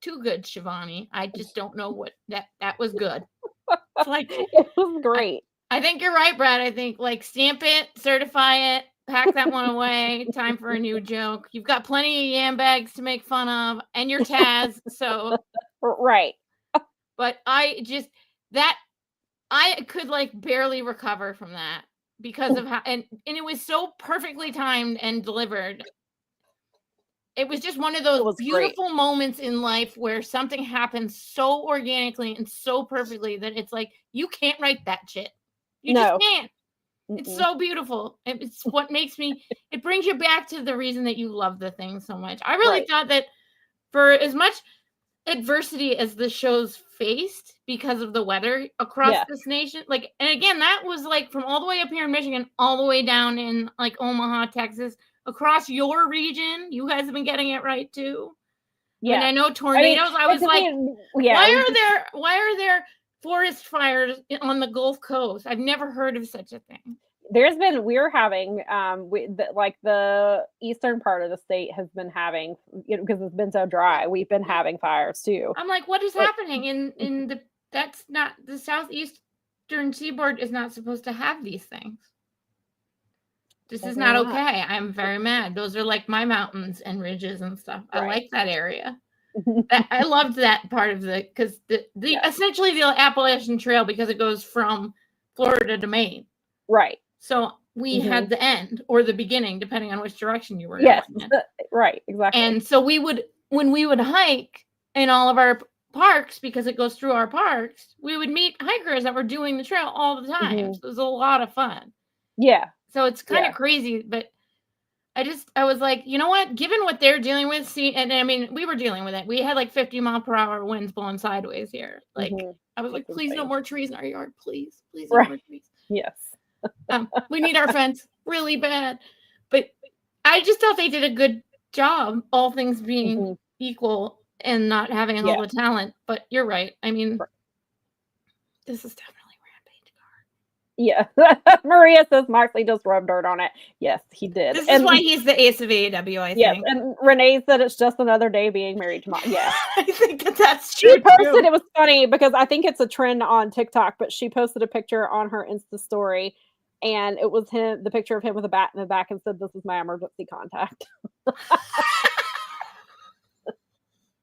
too good, Shivani. I just don't know what that was good. It's it was great. I think you're right, Brad. I think stamp it, certify it, pack that one away. Time for a new joke. You've got plenty of yam bags to make fun of, and your Taz. So right. But I could like barely recover from that because of how and it was so perfectly timed and delivered. It was just one of those beautiful moments in life where something happens so organically and so perfectly that it's like you can't write that shit. You just can't. It's so beautiful. It's what makes it brings you back to the reason that you love the thing so much. I really thought that for as much adversity as the show's faced because of the weather across this nation, like, and again, that was like from all the way up here in Michigan, all the way down in like Omaha, Texas, across your region. You guys have been getting it right too. Yeah, I mean, I know tornadoes. I was like, why are there forest fires on the Gulf Coast? I've never heard of such a thing. We're having like the eastern part of the state has been having, because it's been so dry, we've been having fires too. I'm like, what is happening in that's not the southeastern seaboard is not supposed to have these things. This is not okay. I'm very mad. Those are like my mountains and ridges and stuff. I like that area. I loved that part of because essentially the Appalachian Trail, because it goes from Florida to Maine. Right. So we had the end or the beginning, depending on which direction you were going. Right, exactly. And so when we would hike in all of our parks, because it goes through our parks, we would meet hikers that were doing the trail all the time. So it was a lot of fun. Yeah. So it's kind of crazy, but I was like, you know what? Given what they're dealing with, and I mean, we were dealing with it. We had like 50-mile-per-hour winds blowing sideways here. Like, I was like, please, no more trees in our yard. Please, no more trees. Yes. We need our fence really bad. But I just thought they did a good job, all things being equal and not having all the talent. But you're right. I mean, this is definitely Yeah. Maria says Moxley just rubbed dirt on it. Yes, he did. This is why he's the ace of AEW, I think. And Renee said it's just another day being married to Moxley. Yeah. I think that's true. She posted, it was funny because I think it's a trend on TikTok, but she posted a picture on her Insta story, and it was the picture of him with a bat in the back, and said, "This is my emergency contact."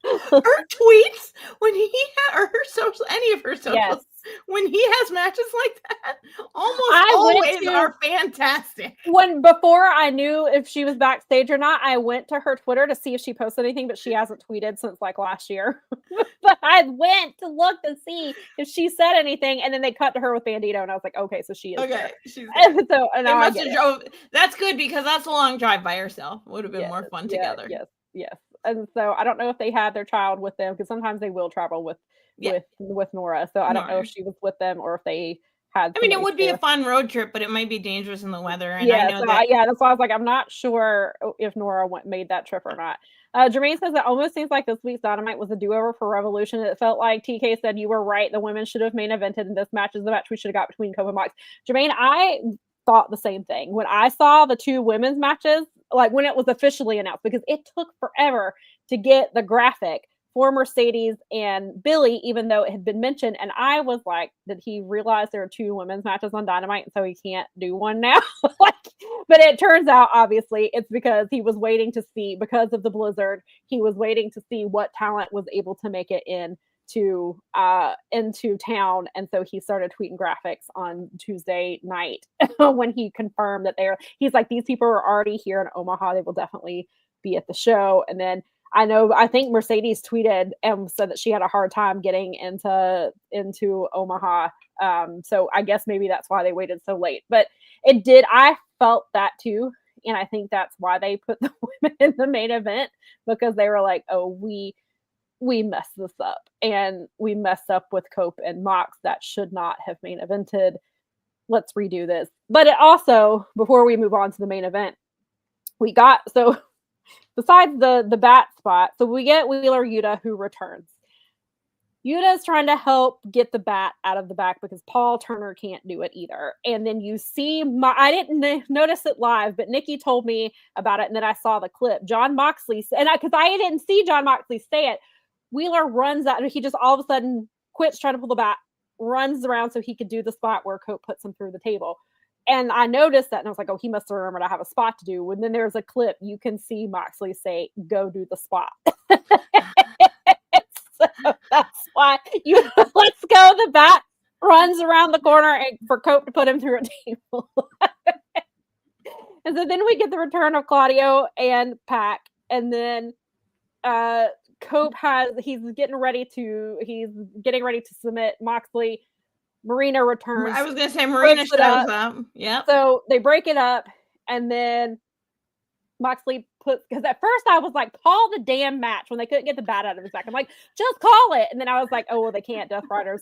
Her tweets when or her social, any of her socials, when he has matches like that, always are fantastic. Before I knew if she was backstage or not, I went to her Twitter to see if she posted anything, but she hasn't tweeted since like last year. But I went to look to see if she said anything, and then they cut to her with Bandito, and I was like, okay, so she is okay. That's good, because that's a long drive by herself. Would have been more fun together. Yes. And so I don't know if they had their child with them, because sometimes they will travel with Nora. So I don't know if she was with them or if they had. I mean, it would be a fun road trip, but it might be dangerous in the weather. And that's why I was like, I'm not sure if Nora made that trip or not. Jermaine says it almost seems like this week's Dynamite was a do-over for Revolution. It felt like TK said, "You were right. The women should have main evented, and this match is the match we should have got between Cope and Mox." Jermaine, I thought the same thing when I saw the two women's matches, like when it was officially announced, because it took forever to get the graphic for Mercedes and Billy, even though it had been mentioned. And I was like, did he realize there are two women's matches on Dynamite, and so he can't do one now? But it turns out, obviously, it's because he was waiting to see, because of the blizzard, he was waiting to see what talent was able to make it into town, and so he started tweeting graphics on Tuesday night when he confirmed that he's like, these people are already here in Omaha, they will definitely be at the show. And then I think Mercedes tweeted and said that she had a hard time getting into Omaha, so I guess maybe that's why they waited so late. But I felt that too, and I think that's why they put the women in the main event, because they were like, oh, we messed this up, and we messed up with Cope and Mox. That should not have main evented. Let's redo this. But it also, before we move on to the main event, besides the bat spot, so we get Wheeler Yuta, who returns. Yuta is trying to help get the bat out of the back because Paul Turner can't do it either. And then you see, I didn't notice it live, but Nikki told me about it, and then I saw the clip. John Moxley, because I didn't see John Moxley say it, Wheeler runs out, and he just all of a sudden quits trying to pull the bat, runs around so he could do the spot where Cope puts him through the table. And I noticed that, and I was like, oh, he must have remembered I have a spot to do. And then there's a clip, you can see Moxley say, go do the spot. So that's why let's go. The bat runs around the corner for Cope to put him through a table. And so then we get the return of Claudio and Pac. And then Cope he's getting ready to submit Moxley. Marina returns. I was gonna say Marina shows up. Yeah. So they break it up, and then Moxley because at first I was like, call the damn match when they couldn't get the bat out of his back. I'm like, just call it. And then I was like, oh well, they can't, Death Riders.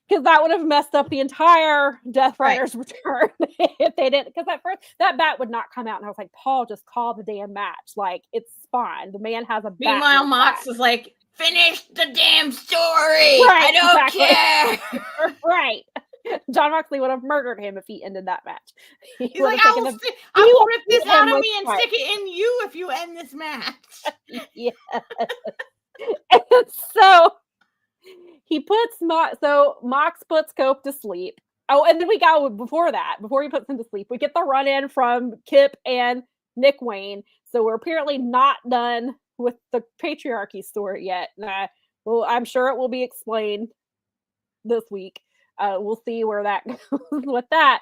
Because that would have messed up the entire Death Riders return if they didn't. Because at first that bat would not come out, and I was like, Paul, just call the damn match. Like, it's fine. The man has a bat. Meanwhile, Mox was like, finish the damn story. Right, I don't care. Right. John Moxley would have murdered him if he ended that match. He's like, I will rip this out of me and stick it in you if you end this match. Yeah. And so he puts Mox puts Cope to sleep. Oh, and then before he puts him to sleep, we get the run in from Kip and Nick Wayne. So we're apparently not done with the patriarchy story yet. Well, I'm sure it will be explained this week. We'll see where that goes with that.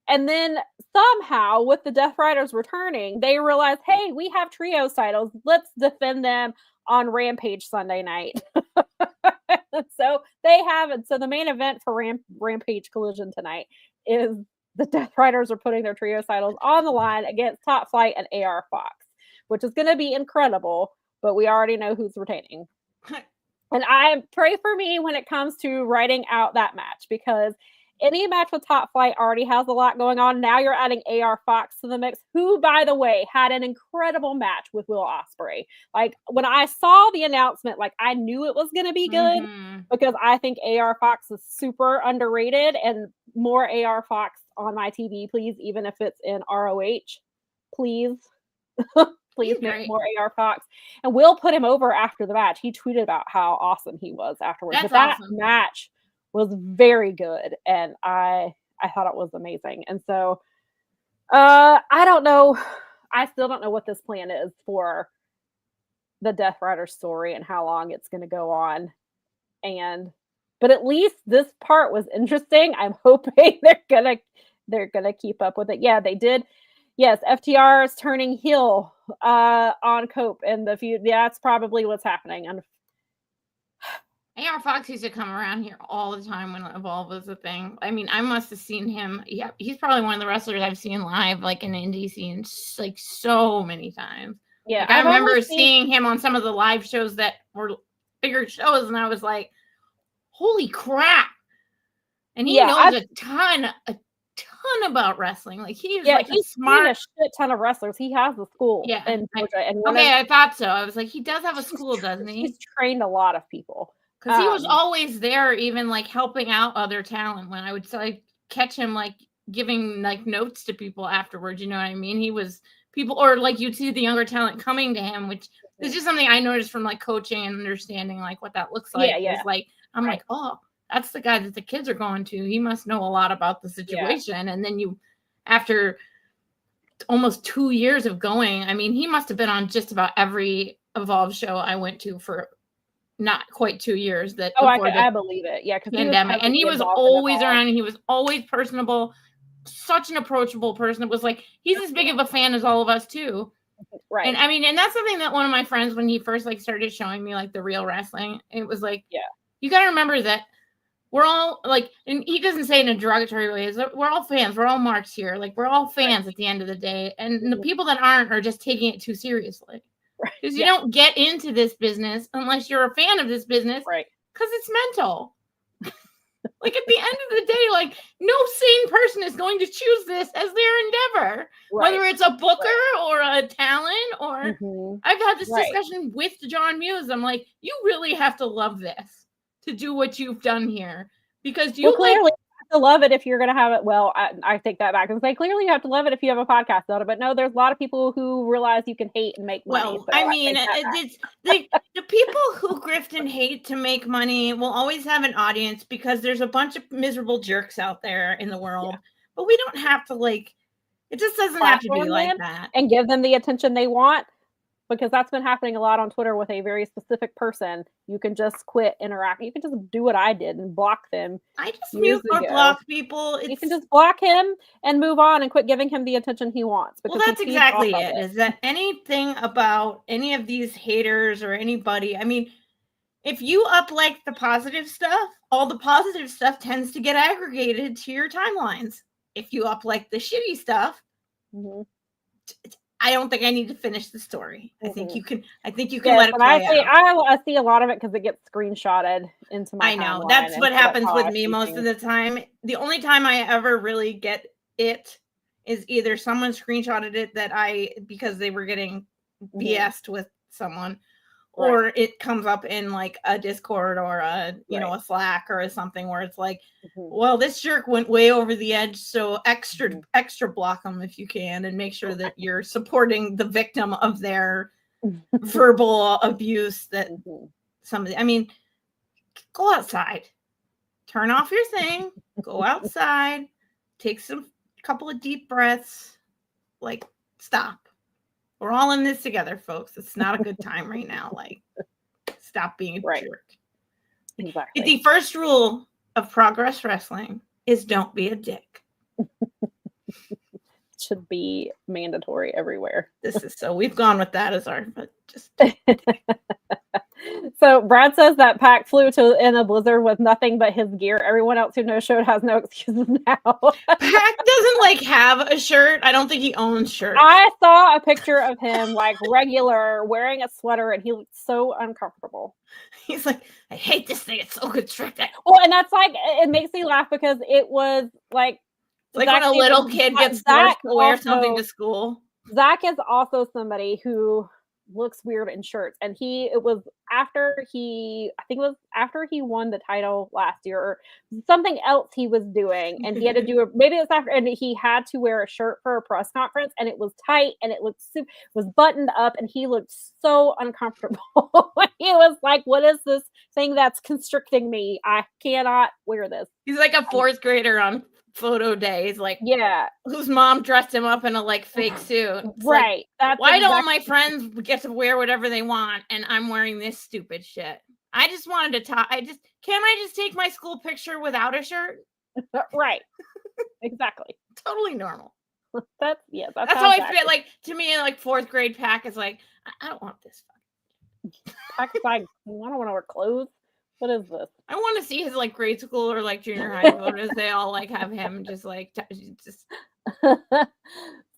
And then somehow, with the Death Riders returning, they realize, hey, we have trios titles. Let's defend them on Rampage Sunday night. So they have it. So the main event for Rampage Collision tonight is the Death Riders are putting their trio titles on the line against Top Flight and AR Fox, which is going to be incredible, but we already know who's retaining. And I pray for me when it comes to writing out that match, because any match with Top Flight already has a lot going on. Now you're adding AR Fox to the mix, who, by the way, had an incredible match with Will Ospreay. Like, when I saw the announcement, like, I knew it was going to be good because I think AR Fox is super underrated, and more AR Fox on my TV, please, even if it's in ROH, please. Please make more AR Fox. And Will put him over after the match. He tweeted about how awesome he was afterwards. But that match was very good, and I thought it was amazing. And so I don't know. I still don't know what this plan is for the Death Rider story and how long it's going to go on. But at least this part was interesting. I'm hoping they're gonna keep up with it. Yeah, they did. Yes, FTR is turning heel on Cope in the feud. Yeah, that's probably what's happening. AR Fox used to come around here all the time when Evolve was a thing. I mean, I must have seen him. Yeah, he's probably one of the wrestlers I've seen live, like in the indie scene, like so many times. Yeah, like, I remember seeing him on some of the live shows that were bigger shows, and I was like, "Holy crap!" And he knows a ton about wrestling. Like, he's smart. A shit ton of wrestlers. He has a school. Yeah, in Georgia, I thought so. I was like, he does have a school, doesn't he? He's trained a lot of people. Because he was always there, even like helping out other talent. When I would like catch him like giving like notes to people afterwards, you know what I mean? He was people, or like you'd see the younger talent coming to him, which is just something I noticed from like coaching and understanding like what that looks like. Yeah. It's like I'm like, oh, that's the guy that the kids are going to. He must know a lot about the situation. Yeah. And then after almost 2 years of going, I mean, he must have been on just about every Evolve show I went to for not quite 2 years. I believe it. Yeah, because pandemic, and he was always around. And he was always personable, such an approachable person. It was like he's as big of a fan as all of us too. Right. And I mean, and that's something that one of my friends, when he first like started showing me like the real wrestling, it was like, you got to remember that we're all like, and he doesn't say it in a derogatory way, we're all fans. We're all marks here. Like, we're all fans at the end of the day. And the people that aren't are just taking it too seriously. Because you don't get into this business unless you're a fan of this business. Right. Because it's mental. Like, at the end of the day, like, no sane person is going to choose this as their endeavor. Right. Whether it's a booker or a talent or I've had this discussion with John Muse. I'm like, you really have to love this to do what you've done here, because you clearly have to love it if you're going to have it. Well, I take that back and say clearly you have to love it if you have a podcast on it. But no, there's a lot of people who realize you can hate and make money. Well, so I mean, the people who grift and hate to make money will always have an audience, because there's a bunch of miserable jerks out there in the world. Yeah. But we don't have to like. It just doesn't have to be like that. And give them the attention they want, because that's been happening a lot on Twitter with a very specific person. You can just quit interacting. You can just do what I did and block them. I just mute or block people. You can just block him and move on and quit giving him the attention he wants. Well, that's exactly it. Is that anything about any of these haters or anybody? I mean, if you up like the positive stuff, all the positive stuff tends to get aggregated to your timelines. If you up like the shitty stuff, I don't think I need to finish the story. I think you can. I think you can let it play out. I see a lot of it because it gets screenshotted into my. I know that's what happens with me most of the time. The only time I ever really get it is either someone screenshotted it because they were getting BS'd with someone. Or it comes up in like a Discord or a a Slack or something where it's like, well, this jerk went way over the edge, so extra block them if you can, and make sure that you're supporting the victim of their verbal abuse. That somebody, I mean, go outside, turn off your thing, go outside, take couple of deep breaths, like stop. We're all in this together, folks. It's not a good time right now. Like, stop being a jerk. Exactly. The first rule of Progress Wrestling is don't be a dick. Should be mandatory everywhere. We've gone with that as our, but just. So Brad says that Pac flew in a blizzard with nothing but his gear. Everyone else who no showed has no excuses now. Pac doesn't like have a shirt. I don't think he owns shirts. I saw a picture of him like regular wearing a sweater, and he looked so uncomfortable. He's like, I hate this thing. It's so constricted. Well, and that's like, it makes me laugh because it was like when a little kid gets forced to wear something to school. Zach is also somebody who looks weird in shirts, and it was after he won the title last year or something else he was doing, and he had to do maybe it was after, and he had to wear a shirt for a press conference, and it was tight and it was buttoned up, and he looked so uncomfortable. He was like, what is this thing that's constricting me? I cannot wear this. He's like a fourth grader on photo days, like whose mom dressed him up in a like fake suit. It's right. Like, why don't my friends get to wear whatever they want and I'm wearing this stupid shit? I just wanted to talk. Can't I just take my school picture without a shirt? Right. Exactly. Totally normal. That's how I feel. Like, to me, like fourth grade Pac is like, I don't want this. Pac's like, I don't want to wear clothes. What is this? I want to see his like grade school or like junior high photos. They all like have him just like just.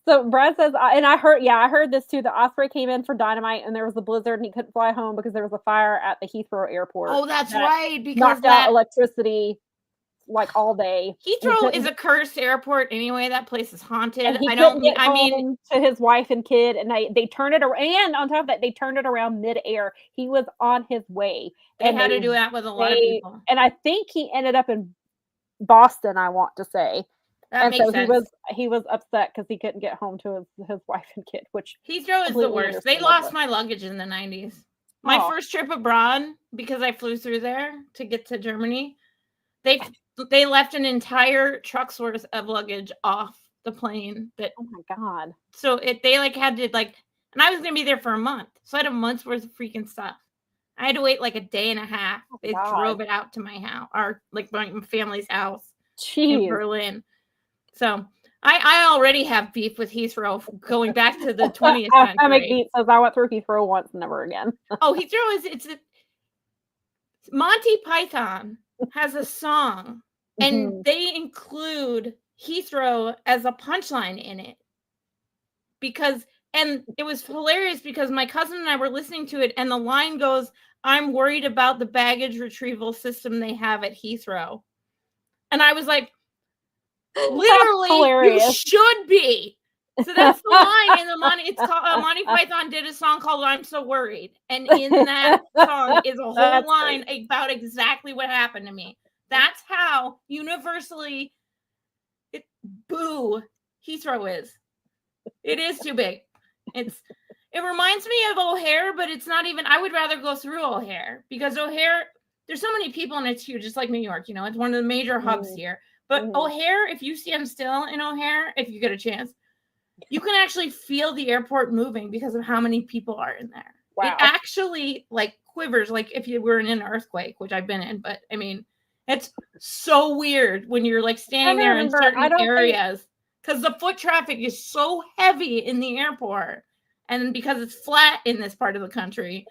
So Brad says, and I heard this too. The Osprey came in for Dynamite, and there was a blizzard, and he couldn't fly home because there was a fire at the Heathrow airport. Oh, that's right. Because knocked out electricity like all day. Heathrow is a cursed airport anyway. That place is haunted. I mean, to his wife and kid, and they turned it around. And on top of that, they turned it around midair. He was on his way. They had to do that with a lot of people. And I think he ended up in Boston, I want to say. That makes sense. He was upset because he couldn't get home to his wife and kid, which Heathrow is the worst. They lost my luggage in the 90s. My first trip abroad, because I flew through there to get to Germany, they left an entire truck's worth of luggage off the plane. Oh my God. So they like had to like, and I was going to be there for a month. So I had a month's worth of freaking stuff. I had to wait like a day and a half. They drove it out to my house, or like my family's house in Berlin. So I already have beef with Heathrow going back to the 20th century. I make beef says I went through Heathrow once, never again. Oh, Heathrow Monty Python has a song, and they include Heathrow as a punchline in it. And it was hilarious because my cousin and I were listening to it, and the line goes, "I'm worried about the baggage retrieval system they have at Heathrow." And I was like, literally, you should be. So that's the line in the Monty. It's called Monty Python did a song called "I'm So Worried," and in that song is a whole line about exactly what happened to me. That's how universally boo Heathrow is. It is too big. It reminds me of O'Hare, but it's not even. I would rather go through O'Hare because O'Hare, there's so many people and it's huge, just like New York. You know, it's one of the major hubs here. But O'Hare, if you stand still in O'Hare, if you get a chance, you can actually feel the airport moving because of how many people are in there. Wow. It actually like quivers, like if you were in an earthquake, which I've been in. But I mean, it's so weird when you're like standing there in certain areas because the foot traffic is so heavy in the airport. And because it's flat in this part of the country,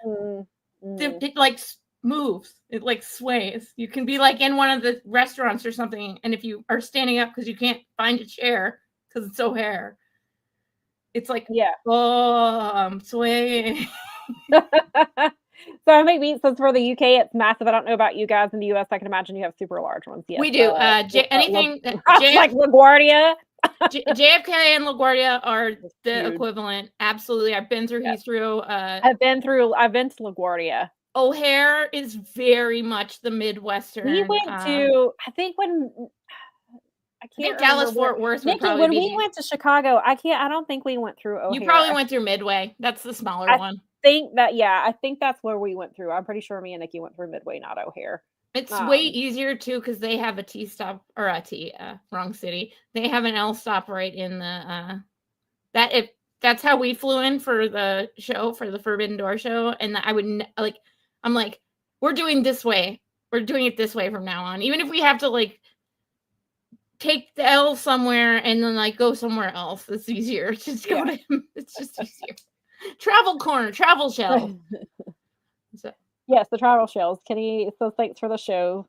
it like moves. It like sways. You can be like in one of the restaurants or something. And if you are standing up because you can't find a chair because it's O'Hare, it's like, oh, I'm swaying. So maybe since for the UK, it's massive. I don't know about you guys in the US. I can imagine you have super large ones. Yes, we do. Anything like LaGuardia. JFK and LaGuardia are the equivalent. Absolutely. I've been through Heathrow. I've been to LaGuardia. O'Hare is very much the Midwestern. We went to, I think Dallas Fort Worth. When we went to Chicago, I don't think we went through O'Hare. You probably went through Midway. That's the smaller one. I think that's where we went through. I'm pretty sure me and Nikki went through Midway, not O'Hare. It's way easier too because they have a T stop or a T, wrong city. They have an L stop right in the that's how we flew in for the show, for the Forbidden Door show. And I would I'm like, we're doing this way. We're doing it this way from now on. Even if we have to like take the L somewhere and then like go somewhere else, it's easier. Just go to him. It's just easier. Travel corner, travel shell. So. Yes, the travel shells. Kenny, so thanks for the show.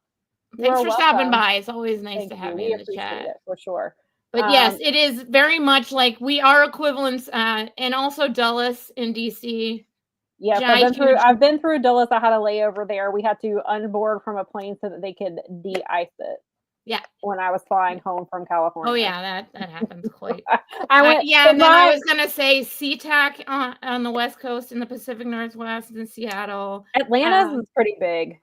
Thanks for stopping by. It's always nice to have you in the chat. For sure. But yes, it is very much like we are equivalents, and also Dulles in DC. Yes, I've been through Dulles. I had a layover there. We had to unboard from a plane so that they could de-ice it. Yeah. When I was flying home from California. Oh yeah, that happens quite. I was gonna say SeaTac on the West Coast in the Pacific Northwest in Seattle. Atlanta's is pretty big.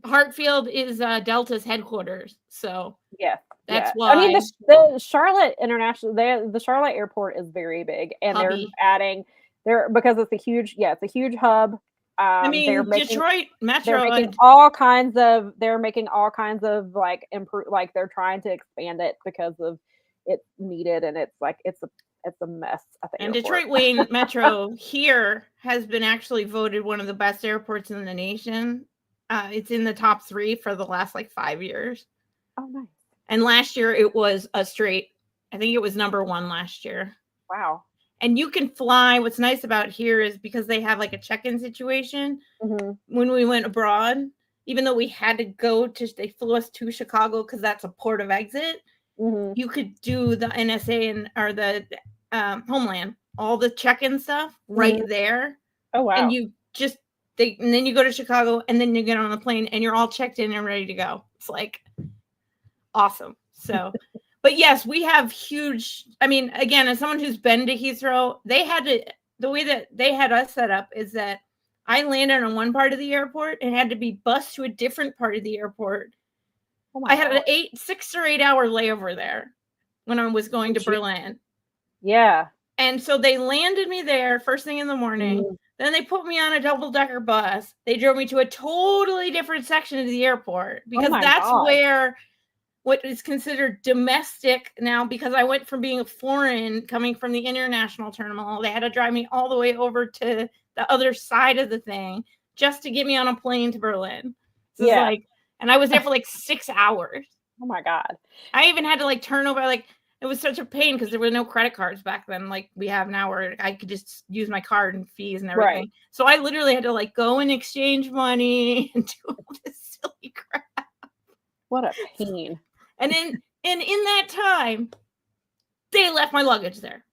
Hartfield is Delta's headquarters, so that's why. I mean, the Charlotte International, the Charlotte Airport is very big, and they're adding because it's a huge hub. I mean, Detroit Metro. They're making all kinds of like improve, like they're trying to expand it because of it's needed, and it's like it's a mess. I think. And Detroit Wayne Metro here has been actually voted one of the best airports in the nation. It's in the top 3 for the last like 5 years. Oh, nice. And last year it was I think it was number 1 last year. Wow. And you can fly. What's nice about here is because they have like a check-in situation. When we went abroad, even though we had to they flew us to Chicago because that's a port of exit. You could do the NSA or the Homeland, all the check-in stuff right there. Oh wow! And and then you go to Chicago, and then you get on the plane, and you're all checked in and ready to go. It's like awesome. So. But yes, we have huge. I mean, again, as someone who's been to Heathrow, the way that they had us set up is that I landed on one part of the airport and had to be bused to a different part of the airport. I had an 6 or 8 hour layover there when I was going to Berlin. Yeah. And so they landed me there first thing in the morning. Then they put me on a double-decker bus. They drove me to a totally different section of the airport because that's where what is considered domestic now, because I went from being a foreign coming from the international terminal. They had to drive me all the way over to the other side of the thing just to get me on a plane to Berlin. So and I was there for like 6 hours. Oh my God. I even had to like turn over, like it was such a pain because there were no credit cards back then like we have now where I could just use my card and fees and everything. Right. So I literally had to like go and exchange money and do all this silly crap. What a pain. And in that time, they left my luggage there.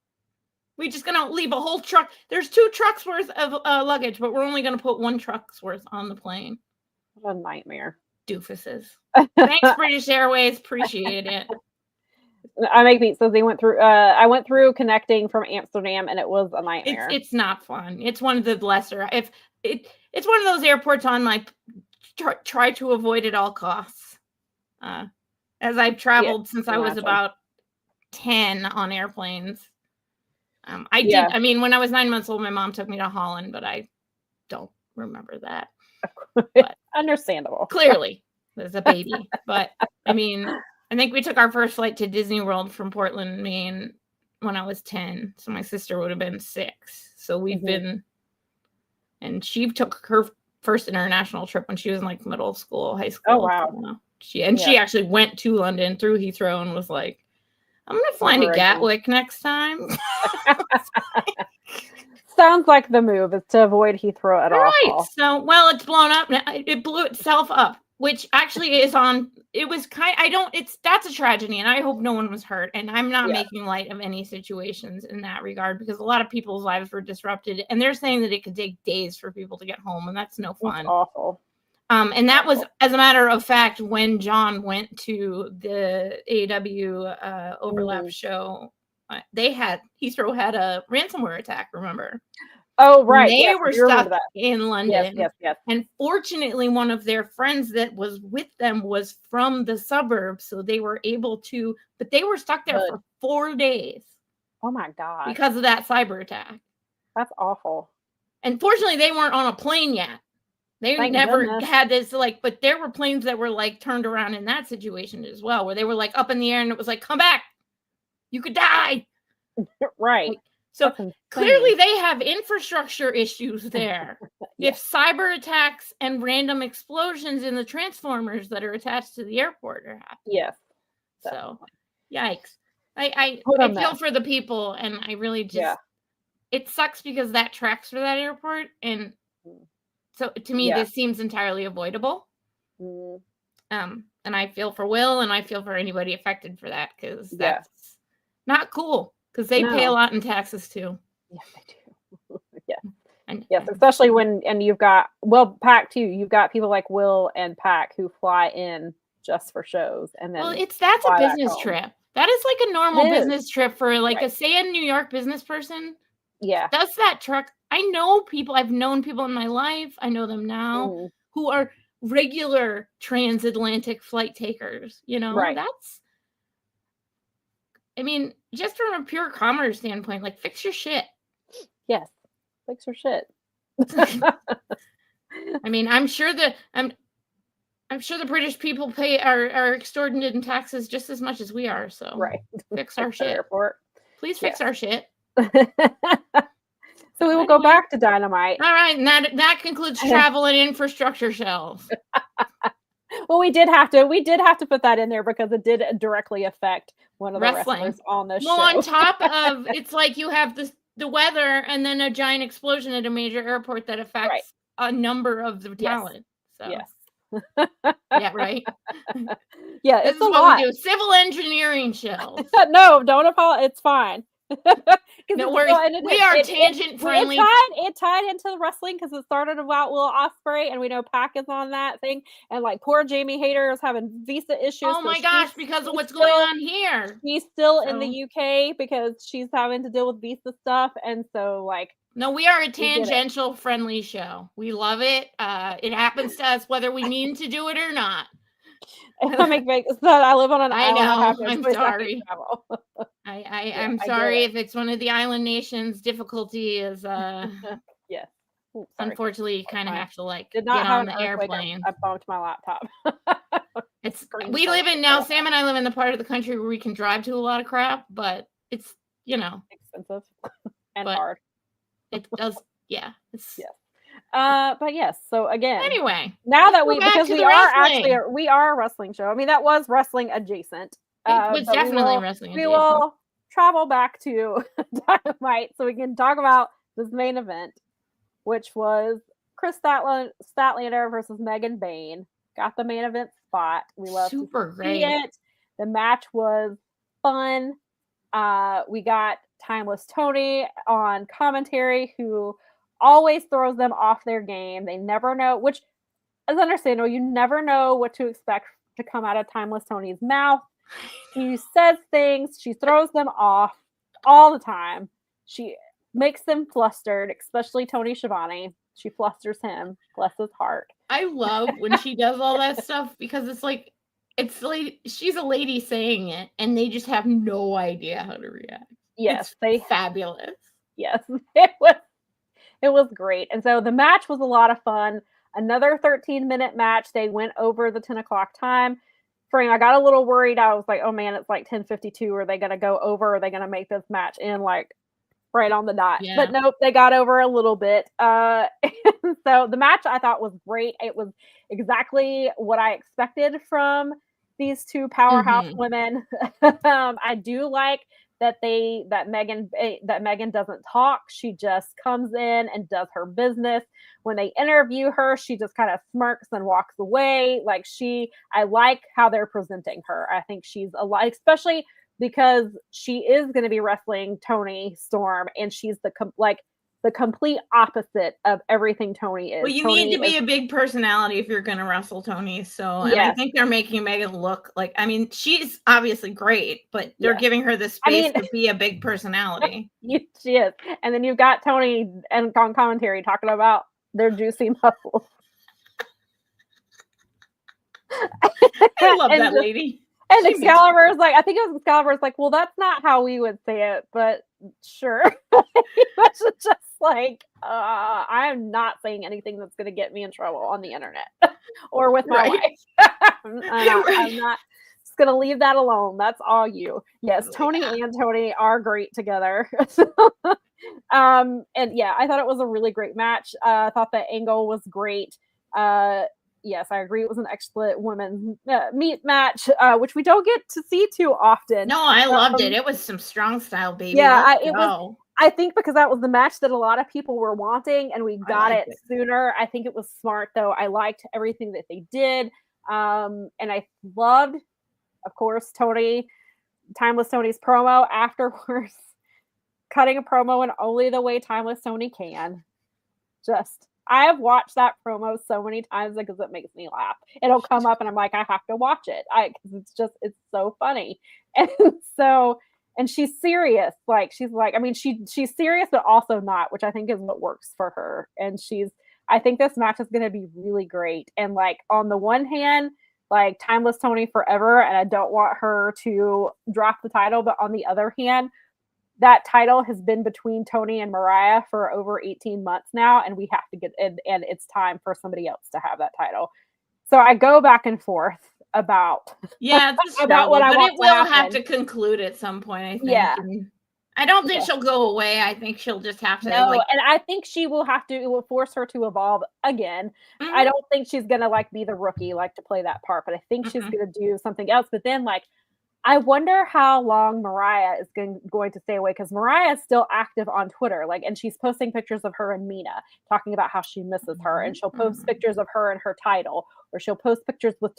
We're just going to leave a whole truck. There's 2 trucks worth of luggage, but we're only going to put 1 truck's worth on the plane. What a nightmare. Doofuses. Thanks, British Airways. Appreciate it. I make beats. So they went through. I went through connecting from Amsterdam, and it was a nightmare. It's not fun. It's one of the lesser. It's one of those airports on my try to avoid at all costs. As I've traveled since I was about 10 on airplanes. I did. I mean, when I was 9 months old, my mom took me to Holland, but I don't remember that. But understandable. Clearly, as a baby. But I mean, I think we took our first flight to Disney World from Portland, Maine when I was 10. So my sister would have been 6. So we've been, and she took her first international trip when she was in like middle school, high school. Oh, wow. She actually went to London through Heathrow and was like, I'm going to fly to Gatwick next time. Sounds like the move is to avoid Heathrow at all. Right. So, well, it's blown up. It blew itself up, which actually is on. It was that's a tragedy, and I hope no one was hurt. And I'm not making light of any situations in that regard because a lot of people's lives were disrupted, and they're saying that it could take days for people to get home, and that's no fun. It's awful. And that was, as a matter of fact, when John went to the AEW overlap show. Heathrow had a ransomware attack, remember? Oh, right. They were stuck in London. Yes. And fortunately, one of their friends that was with them was from the suburbs. So they were able to, but they were stuck there for 4 days. Oh my God. Because of that cyber attack. That's awful. And fortunately, they weren't on a plane yet. They never had this, but there were planes that were turned around in that situation as well, where they were up in the air and it was come back. You could die. Right. So clearly they have infrastructure issues there. If cyber attacks and random explosions in the transformers that are attached to the airport are happening. Yes. So, yikes. I feel for the people, and I really just, it sucks because that tracks for that airport. And so to me, this seems entirely avoidable. And I feel for Will, and I feel for anybody affected for that, because that's not cool. Because they pay a lot in taxes too. Yes, they do. And yes, especially when you've got Pac too. You've got people like Will and Pac who fly in just for shows, and then that's a business trip. That is like a normal business trip for say a New York business person. Yeah, does that truck? I know people. I've known people in my life. I know them now who are regular transatlantic flight takers. That's. I mean, just from a pure commerce standpoint, fix your shit. Yes, fix your shit. I mean, I'm sure the British people are extorted in taxes just as much as we are. So fix our shit. Airport. Please fix our shit. So we will go back to Dynamite. All right, and that concludes travel and infrastructure shells. Well, we did have to put that in there because it did directly affect one of the wrestlers on the show. Well, on top of, it's like you have the weather and then a giant explosion at a major airport that affects a number of the talent. So yeah, right. Yeah, this it's is what lot. We do. Civil engineering shells. No, don't apologize. It's fine. No worries. We are tangent friendly. It tied into the wrestling because it started about Will Ospreay, and we know Pac is on that thing, and poor Jamie Hayter is having visa issues. Oh my gosh, because of what's going on here. She's still in the UK because she's having to deal with visa stuff, and so no, we are a tangential friendly show. We love it. It happens to us whether we mean to do it or not. I live on an island. I'm sorry. I'm sorry if it's one of the island nations. Difficulty is yes. Unfortunately, you kind of have to Did not get have on the airplane. I bumped my laptop. We live in now. Sam and I live in the part of the country where we can drive to a lot of crap, but it's expensive and hard. It does, It's but yes. So again, anyway, now that we are a wrestling show. I mean, that was wrestling adjacent. It was definitely wrestling adjacent. We will travel back to Dynamite so we can talk about this main event, which was Chris Statlander versus Megan Bayne. Got the main event spot. We love super to great. See it. The match was fun. We got Timeless Tony on commentary, who always throws them off their game. They never know, which is understandable. You never know what to expect to come out of Timeless Tony's mouth. She says things. She throws them off all the time. She makes them flustered, especially Tony Schiavone. She flusters him. Bless his heart. I love when she does all that stuff because it's like she's a lady saying it, and they just have no idea how to react. Yes, fabulous. Yes, it was great. And so the match was a lot of fun. Another 13-minute match. They went over the 10 o'clock time. frame. I got a little worried. I was like, oh man, it's like 10:52. Are they going to go over? Are they going to make this match in like right on the dot? Yeah. But nope, they got over a little bit. And so the match I thought was great. It was exactly what I expected from these two powerhouse women. I do like that Megan doesn't talk. She just comes in and does her business. When they interview her, she just kind of smirks and walks away. Like I like how they're presenting her. I think she's a lot, especially because she is going to be wrestling Toni Storm, and she's the complete opposite of everything Toni is. Well, you Toni need to be a big personality if you're going to wrestle Toni. So, and I think they're making Megan look like, I mean, she's obviously great, but they're giving her the space to be a big personality. She is. And then you've got Toni and on commentary talking about their juicy muscles. I love that lady. And Excalibur's like, I think it was Excalibur's like, well, that's not how we would say it, but sure. That's just like, I am not saying anything that's going to get me in trouble on the internet or with my wife. I'm not just going to leave that alone. That's all you. Yes, Toni and Toni are great together. And yeah, I thought it was a really great match. I thought the angle was great. Yes, I agree. It was an excellent women's meet match, which we don't get to see too often. No, I loved it. It was some strong style, baby. Yeah, it was. I think because that was the match that a lot of people were wanting, and we got it sooner. I think it was smart, though. I liked everything that they did, and I loved, of course, Timeless Toni's promo afterwards, cutting a promo in only the way Timeless Toni can. I have watched that promo so many times because it makes me laugh. It'll come up and I'm like, I have to watch it. Because it's so funny. And she's serious. Like, she's like, I mean, she's serious, but also not, which I think is what works for her. And I think this match is going to be really great. And like, on the one hand, like Timeless Toni forever. And I don't want her to drop the title. But on the other hand, that title has been between Toni and Mariah for over 18 months now, and we have to get in, and it's time for somebody else to have that title. So I go back and forth about about what I want. But it will have to conclude at some point, I think. Yeah. And I don't think she'll go away. I think she'll just have to. And I think she will have to. It will force her to evolve again. I don't think she's gonna like be the rookie, like to play that part, but I think she's gonna do something else. But then like, I wonder how long Mariah is going to stay away, because Mariah is still active on Twitter, like, and she's posting pictures of her and Mina talking about how she misses her, and she'll post pictures of her and her title, or she'll post pictures with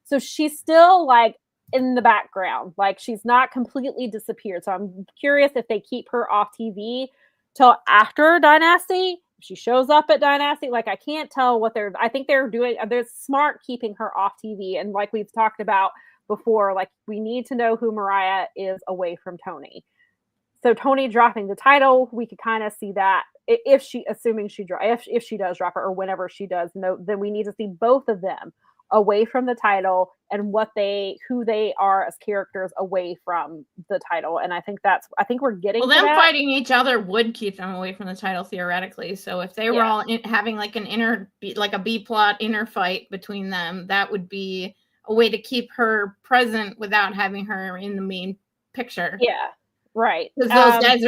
so she's still like in the background, like she's not completely disappeared. So I'm curious if they keep her off TV till after Dynasty. If she shows up at Dynasty, like I can't tell I think they're smart keeping her off TV, and like we've talked about before, like we need to know who Mariah is away from Toni. So Toni dropping the title, we could kind of see that if she does drop her, or whenever she does, then we need to see both of them away from the title and who they are as characters away from the title. And I think we're getting them fighting each other would keep them away from the title theoretically. So if they were all having like a B plot inner fight between them, that would be a way to keep her present without having her in the main picture. Yeah, right. Because those guys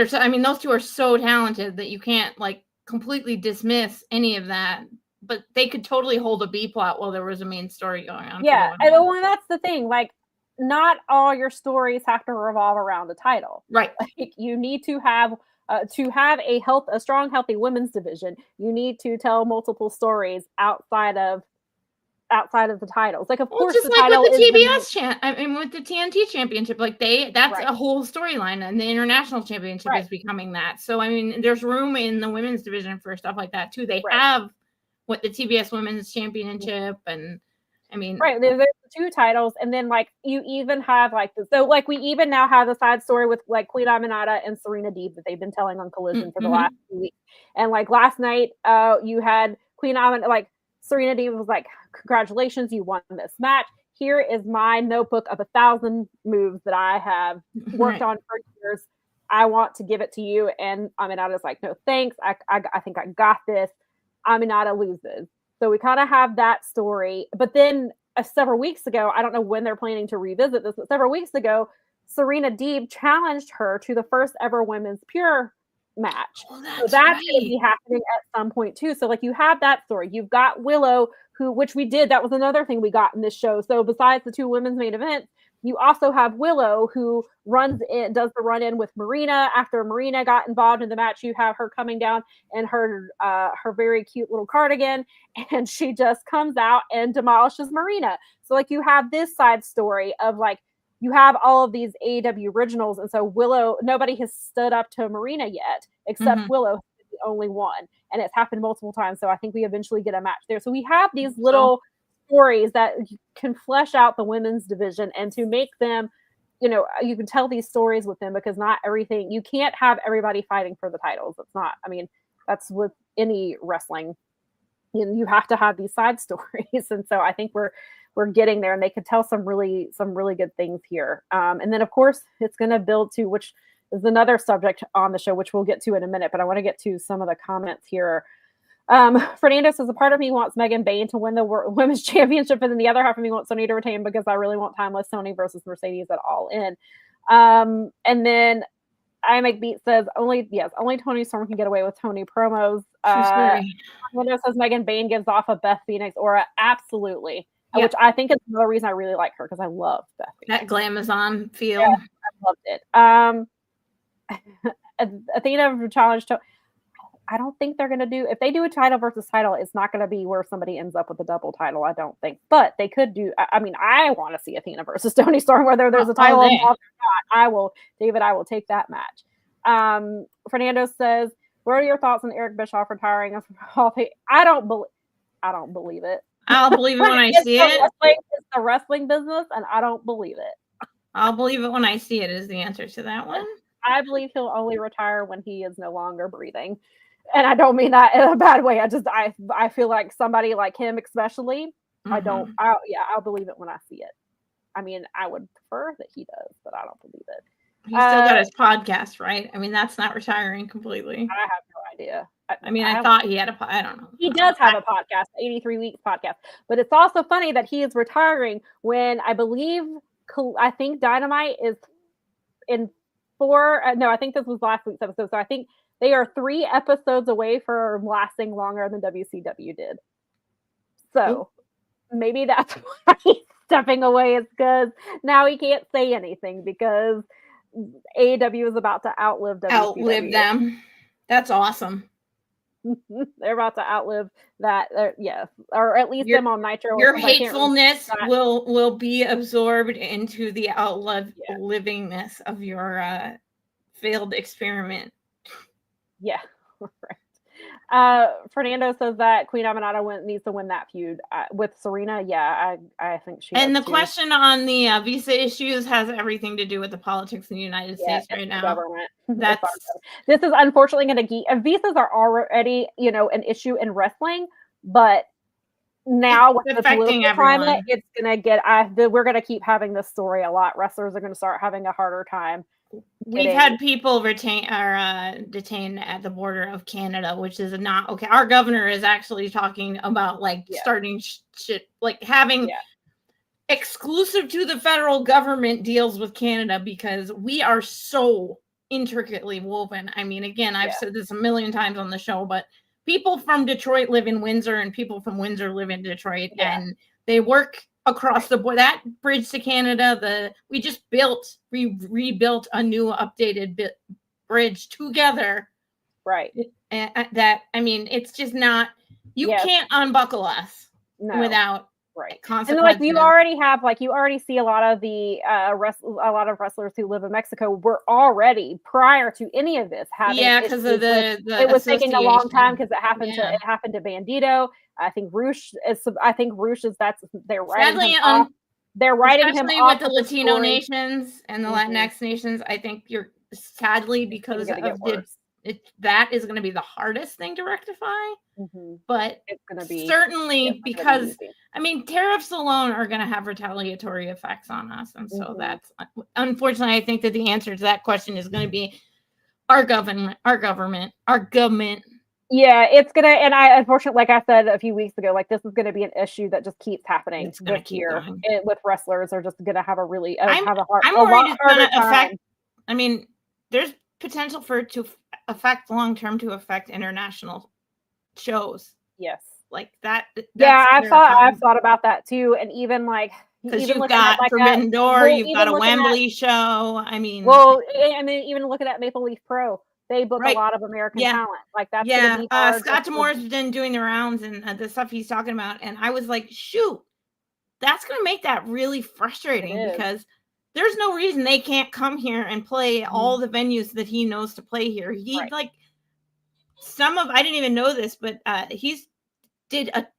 those two are so talented that you can't like completely dismiss any of that. But they could totally hold a B plot while there was a main story going on. Yeah, and that's the thing. Like, not all your stories have to revolve around the title. Right. Like, you need to have a strong, healthy women's division. You need to tell multiple stories outside of the titles. Like, of course, just the like title with the TBS with the TNT championship, like that's a whole storyline, and the international championship is becoming that. So I mean, there's room in the women's division for stuff like that too. They have the TBS women's championship, and I mean, there's two titles, and then like you even have we even now have the side story with like Queen Aminata and Serena Deeb that they've been telling on Collision for the last 2 weeks. And like last night, you had Queen Aminata, like Serena Deeb was like, congratulations, you won this match. Here is my notebook of 1,000 moves that I have worked on for years. I want to give it to you. And Aminata's like, no, thanks. I think I got this. Aminata loses. So we kind of have that story. But then several weeks ago, I don't know when they're planning to revisit this, but several weeks ago, Serena Deeb challenged her to the first ever women's pure match. Oh, that's so that's right. going to be happening at some point too. So like you have that story. You've got Willow, which we did. That was another thing we got in this show. So besides the two women's main events, you also have Willow, who does the run in with Marina. After Marina got involved in the match, you have her coming down in her very cute little cardigan, and she just comes out and demolishes Marina. So like you have this side story of like, you have all of these AEW originals, and so Willow, nobody has stood up to Marina yet, except Willow is the only one, and it's happened multiple times. So I think we eventually get a match there. So we have these little stories that can flesh out the women's division and to make them, you can tell these stories with them, because not everything, you can't have everybody fighting for the titles. It's not, that's with any wrestling. You have to have these side stories. And so I think we're getting there, and they could tell some really good things here. And then of course it's going to build to, which is another subject on the show, which we'll get to in a minute, but I want to get to some of the comments here. Fernando says, a part of me wants Megan Bayne to win the women's championship, and then the other half of me wants Sony to retain, because I really want timeless Sony versus Mercedes at All In. And then I Make Beat says, only Tony Storm can get away with Tony promos. Fernando says Megan Bayne gives off a Beth Phoenix aura. Absolutely. Yep. Which I think is another reason I really like her, because I love Beth Phoenix. That glamazon feel. Yeah, I loved it. Athena challenged to, I don't think they're going to do, if they do a title versus title, it's not going to be where somebody ends up with a double title, I don't think. But they could do, I want to see Athena versus Toni Storm, whether there's a title involved or not. I will take that match. Fernando says, what are your thoughts on Eric Bischoff retiring? I don't believe it. I'll believe it when I see it. It's the wrestling business, and I don't believe it. I'll believe it when I see it is the answer to that one. I believe he'll only retire when he is no longer breathing. And I don't mean that in a bad way. I feel like somebody like him, especially, I'll believe it when I see it. I would prefer that he does, but I don't believe it. He's still got his podcast, right? That's not retiring completely. I have no idea. I thought he had I don't know. He does have a podcast, 83 Weeks podcast. But it's also funny that he is retiring when I think Dynamite is in 4. No, I think this was last week's episode. So I think they are 3 episodes away from lasting longer than WCW did. So maybe that's why he's stepping away, is because now he can't say anything, because AEW is about to outlive WCW. Outlive them. That's awesome. They're about to outlive that. Or at least them on Nitro. Your hatefulness will be absorbed into the outlivingness of your failed experiment. Yeah, right. Fernando says that Queen Aminata needs to win that feud with Serena. Yeah, I think she. And the question on the visa issues has everything to do with the politics in the United States right now. Government. This is unfortunately going to visas are already an issue in wrestling, but now with the political climate, it's going to get. We're going to keep having this story a lot. Wrestlers are going to start having a harder time. We've had people detained at the border of Canada, which is not okay. Our governor is actually talking about starting shit, having exclusive to the federal government deals with Canada, because we are so intricately woven. Again, I've said this a million times on the show, but people from Detroit live in Windsor, and people from Windsor live in Detroit, and they work across the board. That bridge to Canada, we rebuilt a new updated bridge together, right? It's just not, can't unbuckle us without consequences. And you already see a lot of the wrestlers who live in Mexico were already, prior to any of this, having because of the it was taking a long time, because it happened to Bandito. I think Roosh is they're writing sadly, him off. They're writing him off with the Latino nations and the Latinx nations. I think you're sadly, because of that is going to be the hardest thing to rectify. But it's going to be certainly because tariffs alone are going to have retaliatory effects on us, and so that's unfortunately. I think that the answer to that question is going to be our government. Yeah, it's gonna, and I unfortunately, like I said a few weeks ago, like this is gonna be an issue that just keeps happening It's gonna this keep year. going. With wrestlers are just gonna have a really I'm have a worried lot it's harder gonna affect. time. I mean, there's potential for it to affect long term to affect international shows. Yes, like that. Yeah, I've thought about that too, and even like because even you've looking got at like Forbidden Door, you've got a looking at, Wembley show. I mean, well, I mean, even looking at Maple Leaf Pro, they book Right. a lot of American Yeah. talent. Like that's gonna be hard. Scott D'Amore's been doing the rounds and the stuff he's talking about, and I was like, shoot, that's gonna make that really frustrating because there's no reason they can't come here and play all the venues that he knows to play here. He like some of, I didn't even know this, but he's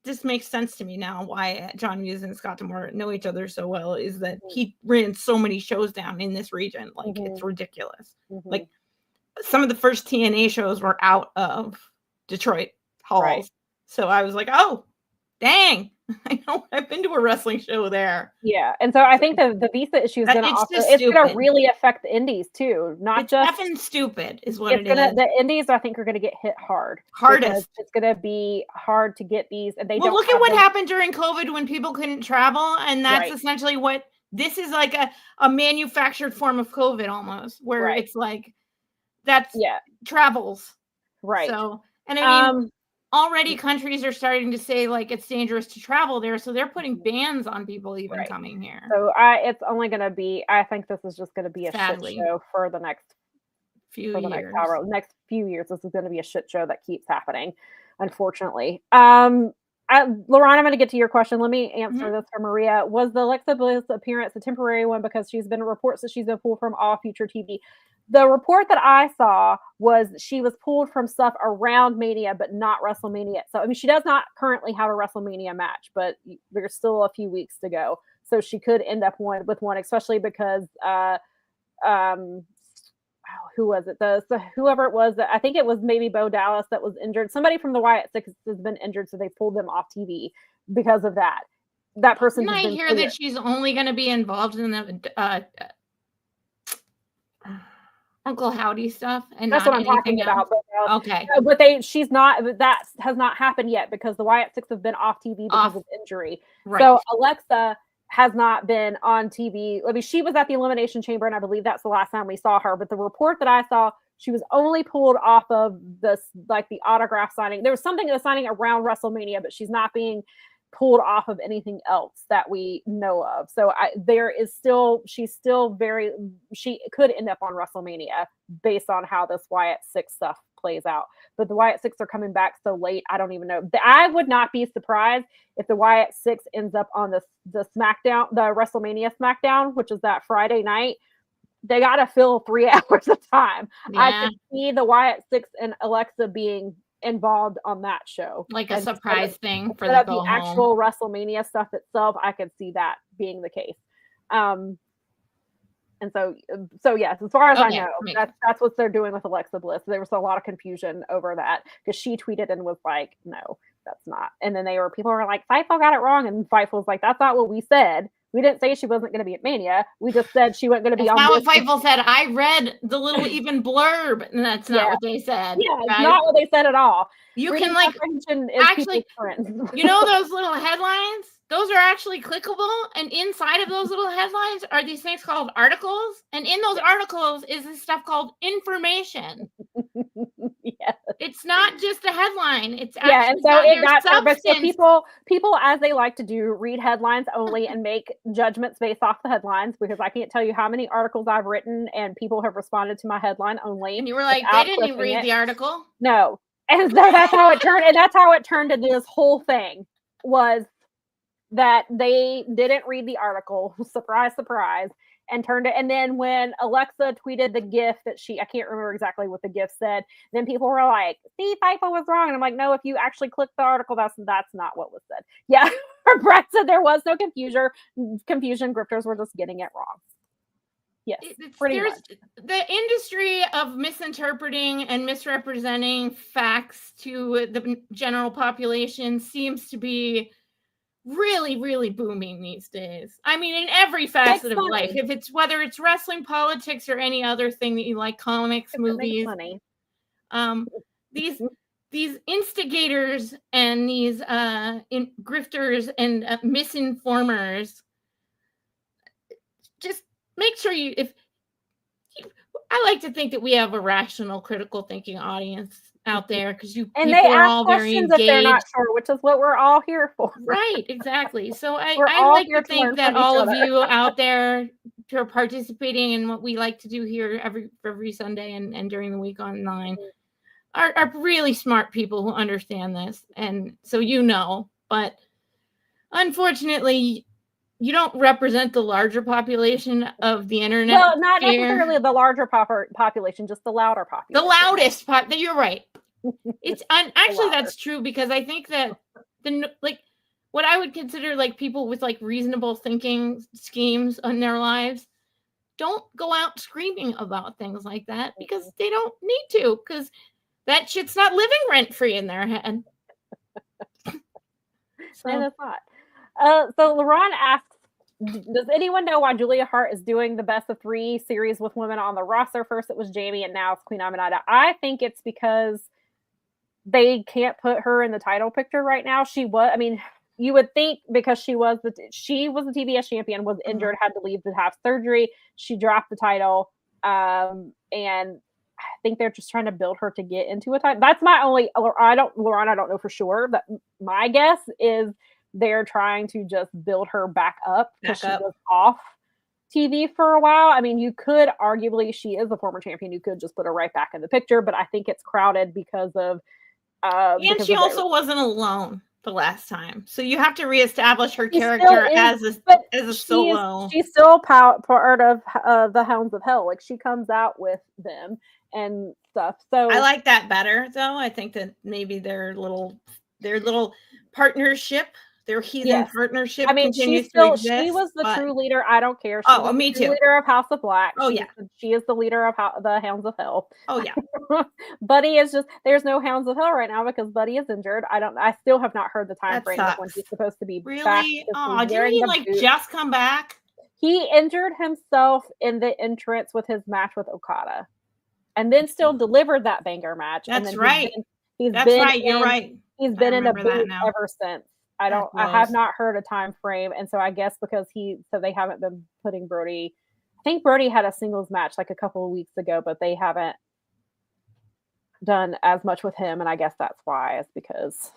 this makes sense to me now why John Muse and Scott D'Amore know each other so well, is that he ran so many shows down in this region. Like it's ridiculous. Like some of the first TNA shows were out of Detroit halls. So I was like, oh, dang. I know I've been to a wrestling show there. Yeah. And so I think the visa issue is going to really affect the indies too. Not just effing stupid is what it is. The indies, I think, are going to get hit hardest. It's going to be hard to get these. And they don't look at what happened during COVID when people couldn't travel. And that's essentially what this is, like a manufactured form of COVID almost, where it's like, that's travels. Right. So, and I mean, already countries are starting to say like it's dangerous to travel there, so they're putting bans on people even coming here. So it's only going to be, I think this is just going to be a shit show for the next few years. This is going to be a shit show that keeps happening, unfortunately. Lauren, I'm going to get to your question. Let me answer this for Maria. Was the Alexa Bliss appearance a temporary one because she's been reports that she's been pulled from all future TV? The report that I saw was she was pulled from stuff around Mania, but not WrestleMania. So, I mean, she does not currently have a WrestleMania match, but there's still a few weeks to go. So she could end up with one, especially because who was it? Whoever it was, I think it was maybe Bo Dallas that was injured. Somebody from the Wyatt Six has been injured, so they pulled them off TV because of that. That person. Didn't I hear that she's only going to be involved in the Uncle Howdy stuff, and that's what I'm talking about. But she's not. That has not happened yet because the Wyatt Six have been off TV because of injury. Right. So Alexa has not been on TV. I mean, she was at the Elimination Chamber, and I believe that's the last time we saw her. But the report that I saw, she was only pulled off of this, like the autograph signing. There was something that was signing around WrestleMania, but she's not being pulled off of anything else that we know of. So she could end up on WrestleMania based on how this Wyatt Six stuff plays out. But the Wyatt Six are coming back so late, I don't even know. I would not be surprised if the Wyatt Six ends up on the SmackDown, the WrestleMania SmackDown, which is that Friday night. They got to fill 3 hours of time. Yeah. I could see the Wyatt Six and Alexa being involved on that show, like a surprise thing for the actual WrestleMania stuff itself. I could see that being the case. And so yes, as far as I know, that's what they're doing with Alexa Bliss. There was a lot of confusion over that because she tweeted and was like, "No, that's not." And then people were like, "Fightful got it wrong," and Fightful's like, "That's not what we said. We didn't say she wasn't going to be at Mania. We just said she wasn't going to be on." That's not what Fightful said. I read the little even blurb, and that's not what they said. Yeah, it's not what they said at all. You can actually, you know, those little headlines. Those are actually clickable, and inside of those little headlines are these things called articles, and in those articles is this stuff called information. Yes. It's not just a headline. It's and so it got so people, as they like to do, read headlines only and make judgments based off the headlines, because I can't tell you how many articles I've written and people have responded to my headline only. And you were like, they didn't even read the article. No. And so that's how it turned. And that's how it turned into this whole thing, was that they didn't read the article. Surprise, surprise. And turned it. And then when Alexa tweeted the GIF that I can't remember exactly what the GIF said, then people were like, "See, Fightful was wrong." And I'm like, no, if you actually click the article, that's not what was said. Yeah. Brett said there was no confusion. Grifters were just getting it wrong. Yes, pretty much. The industry of misinterpreting and misrepresenting facts to the general population seems to be really, really booming these days. I mean, in every facet of life, whether it's wrestling, politics, or any other thing that you like, comics, movies. these instigators and these grifters and misinformers, just make sure I like to think that we have a rational, critical thinking audience out there, because and people they are ask all very questions engaged. if they're not sure, which is what we're all here for. Right, exactly. So I all like here to to learn think that from each all of other. you out there who are participating in what we like to do here every Sunday and during the week online are really smart people who understand this. And so but unfortunately, you don't represent the larger population of the internet. Well, not necessarily the larger population, just the louder population. The loudest you're right. It's actually that's true, because I think that what I would consider like people with like reasonable thinking schemes in their lives don't go out screaming about things like that, because they don't need to, because that shit's not living rent free in their head. So it's not. So LaRon asks, does anyone know why Julia Hart is doing the best of 3 series with women on the roster? First it was Jamie, and now it's Queen Aminata. I think it's because they can't put her in the title picture right now. You would think because she was the TBS champion, was injured, had to leave to have surgery. She dropped the title, and I think they're just trying to build her to get into a title. That's my only. I don't know for sure, but my guess is they're trying to just build her back up because she was off TV for a while. I mean, you could arguably, she is a former champion. You could just put her right back in the picture, but I think it's crowded because of. And she also wasn't alone the last time, so you have to reestablish her character as a solo. She's still part of the Hounds of Hell. Like, she comes out with them and stuff. So I like that better, though. I think that maybe their little partnership, their heathen partnership. I mean, she was the true leader. I don't care. She was me the too. Leader of House of Black. Oh, she is the leader of the Hounds of Hell. Oh yeah. Buddy is there's no Hounds of Hell right now because Buddy is injured. I still have not heard the time frame of when he's supposed to be back. Oh, didn't he just come back? He injured himself in the entrance with his match with Okada, and then still delivered that banger match. That's right. You're right. He's been in a boot ever since. I have not heard a time frame, and so I guess because they haven't been putting Brody. I think Brody had a singles match like a couple of weeks ago, but they haven't done as much with him, and I guess that's why. It's because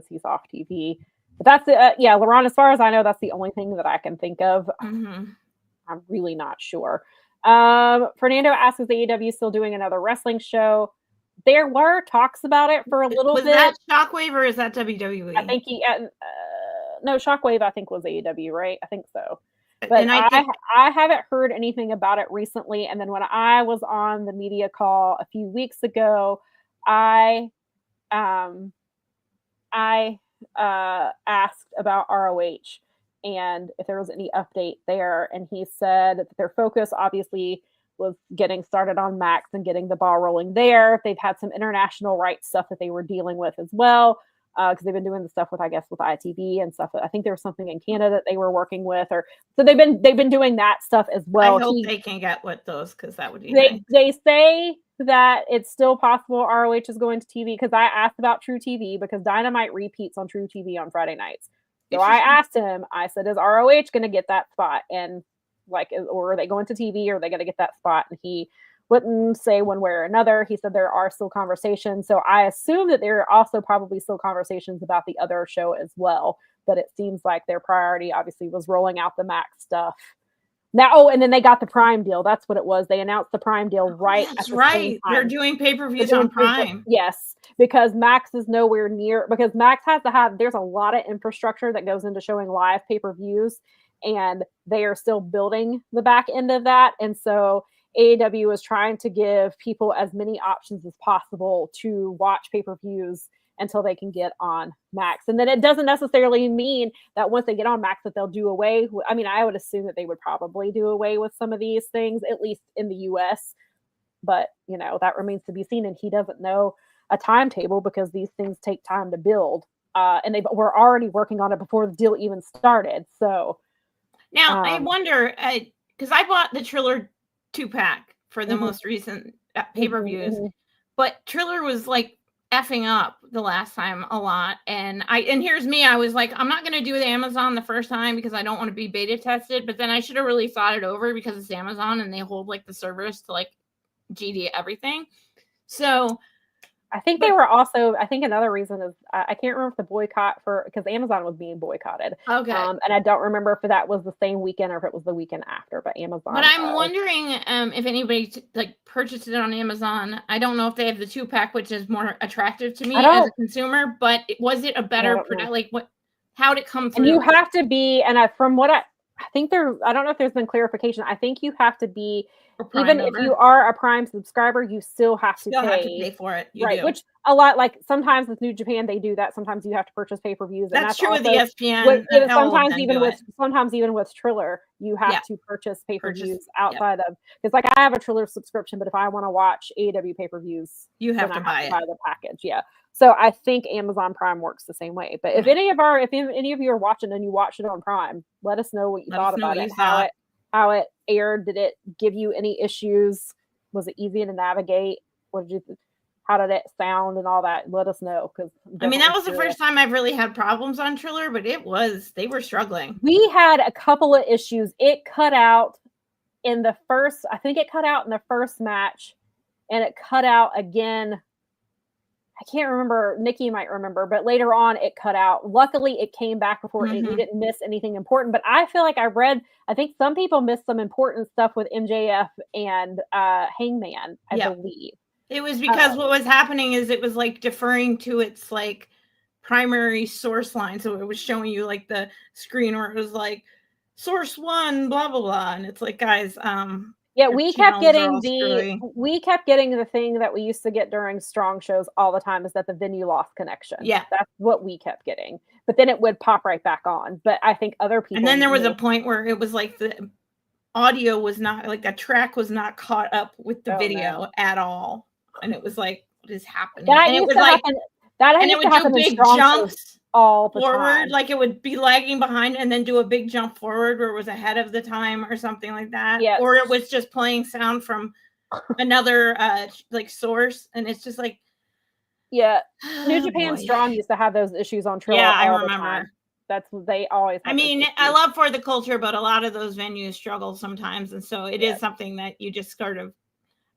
he's off TV. But that's LaRon. As far as I know, that's the only thing that I can think of. Mm-hmm. I'm really not sure. Fernando asks, is AEW still doing another wrestling show? There were talks about it for a little bit. Was that Shockwave or is that WWE? I think no, Shockwave I think was AEW, right? I think so. But I haven't heard anything about it recently. And then when I was on the media call a few weeks ago, I asked about ROH and if there was any update there. And he said that their focus obviously was getting started on Max and getting the ball rolling there. They've had some international rights stuff that they were dealing with as well, because they've been doing the stuff with ITV and stuff. I think there was something in Canada that they were working with, so they've been doing that stuff as well. I hope they can get with those, because that would be nice. They say that it's still possible ROH is going to TV, because I asked about True TV because Dynamite repeats on True TV on Friday nights. So I asked him, I said, is ROH going to get that spot? And or are they going to TV, or are they going to get that spot? And he wouldn't say one way or another. He said there are still conversations. So I assume that there are also probably still conversations about the other show as well. But it seems like their priority obviously was rolling out the Max stuff. Now, and then they got the Prime deal. That's what it was. They announced the Prime deal right. That's right. They're doing pay-per-views on Prime. Yes, because Max is nowhere near. Because Max has to have. There's a lot of infrastructure that goes into showing live pay-per-views, and they are still building the back end of that. And so AEW is trying to give people as many options as possible to watch pay-per-views until they can get on Max. And then it doesn't necessarily mean that once they get on Max that they'll do away. I mean, I would assume that they would probably do away with some of these things, at least in the US. But, that remains to be seen. And he doesn't know a timetable because these things take time to build. And they were already working on it before the deal even started. So now I wonder, because I bought the Triller 2-pack for the most recent pay-per-views. but Triller was like effing up the last time a lot. And here's me. I was like, I'm not going to do the Amazon the first time because I don't want to be beta tested. But then I should have really thought it over because it's Amazon and they hold like the servers to like GD everything. So I think they were also, I think another reason is, I can't remember if the boycott because Amazon was being boycotted. Okay. And I don't remember if that was the same weekend or if it was the weekend after, but Amazon. But I'm wondering if anybody like purchased it on Amazon. I don't know if they have the 2-pack, which is more attractive to me as a consumer, but was it a better product? Like how did it come through? And you have to be, and from what I think I don't know if there's been clarification. I think you have to be, even if you are a Prime subscriber, you still have to pay for it. Right. Which a lot, like sometimes with New Japan, they do that. Sometimes you have to purchase pay-per-views. That's true with ESPN. Sometimes even with Triller, you have to purchase pay-per-views outside of, because like I have a Triller subscription, but if I want to watch AEW pay-per-views, you have to buy the package. Yeah. So I think Amazon Prime works the same way. But if any of you are watching and you watched it on Prime, let us know what you thought about it. How it aired. Did it give you any issues? Was it easy to navigate? How did it sound and all that? Let us know. Because I mean, that was the first time I've really had problems on Triller, but they were struggling. We had a couple of issues. It cut out in the first match, and it cut out again. I can't remember. Nikki might remember, but later on it cut out. Luckily, it came back before you didn't miss anything important. But I feel like I think some people missed some important stuff with MJF and Hangman, I believe. It was because what was happening is it was like deferring to its like primary source line. So it was showing you like the screen where it was like source 1, blah, blah, blah. And it's like, guys, we kept getting the thing that we used to get during strong shows all the time, is that the venue lost connection. Yeah. That's what we kept getting. But then it would pop right back on. But I think other people. And then there was a point where it was like the audio was not, like the track was not caught up with the video at all. And it was like, what is happening? And it would do big jumps all the forward time. Like it would be lagging behind and then do a big jump forward where it was ahead of the time or something like that. Yes. Or it was just playing sound from another like source, and it's just like New Japan Strong used to have those issues on Triller. I remember. That's what they always I mean, I love for the culture, but a lot of those venues struggle sometimes, and so it is something that you just sort of,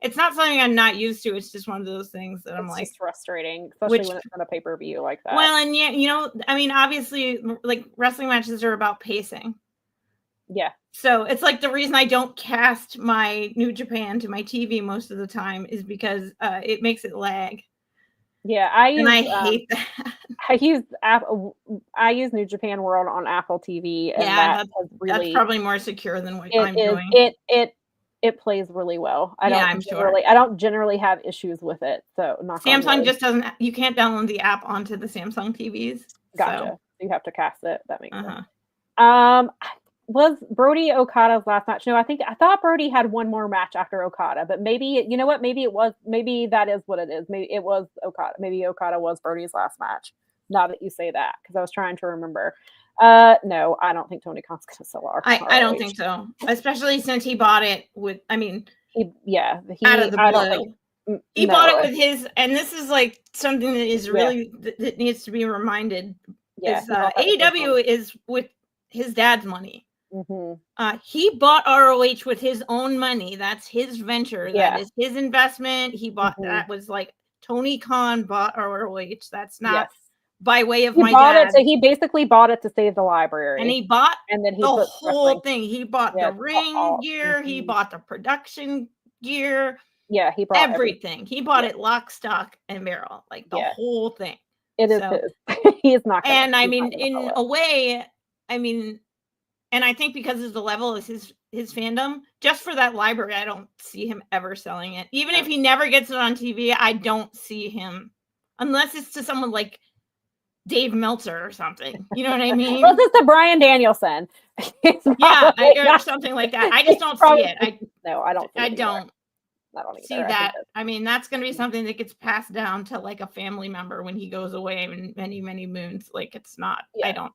it's not something I'm not used to. It's just one of those things that I'm like, just frustrating, especially when it's on a pay-per-view like that. Well, and I mean, obviously, like wrestling matches are about pacing. Yeah. So it's like the reason I don't cast my New Japan to my TV most of the time is because it makes it lag. Yeah, I hate that. I use New Japan World on Apple TV, and that's probably more secure than what I'm doing. It plays really well. I don't generally have issues with it. So Samsung just doesn't. You can't download the app onto the Samsung TVs. Gotcha. So you have to cast it. That makes sense. Was Brody Okada's last match? No, I thought Brody had one more match after Okada, but maybe maybe that is what it is. Maybe it was Okada. Maybe Okada was Brody's last match. Now that you say that, because I was trying to remember. No, I don't think Tony Khan's gonna sell our. I don't think so, especially since he bought it with. I mean, out of the blue. He bought it with his, and this is like something that is really that needs to be reminded. Yeah, AEW is with his dad's money. Mm-hmm. He bought ROH with his own money. That's his venture. Yeah. That is his investment. He bought that was like Tony Khan bought ROH. That's not by way of my dad. So he basically bought it to save the library. And he bought he the whole thing. He bought the ring gear. Mm-hmm. He bought the production gear. Yeah, he bought everything. He bought it lock, stock, and barrel. Like the whole thing. It is his. He is not gonna, and I mean, in a way, I mean, and I think because of the level of his fandom, just for that library, I don't see him ever selling it. Even if he never gets it on TV, I don't see him, unless it's to someone like Dave Meltzer or something. You know what I mean? Unless it's to Bryan Danielson. Or something like that. I just don't see it. I don't. I don't see that. I mean, that's going to be something that gets passed down to like a family member when he goes away in many, many moons. Like it's not. I don't.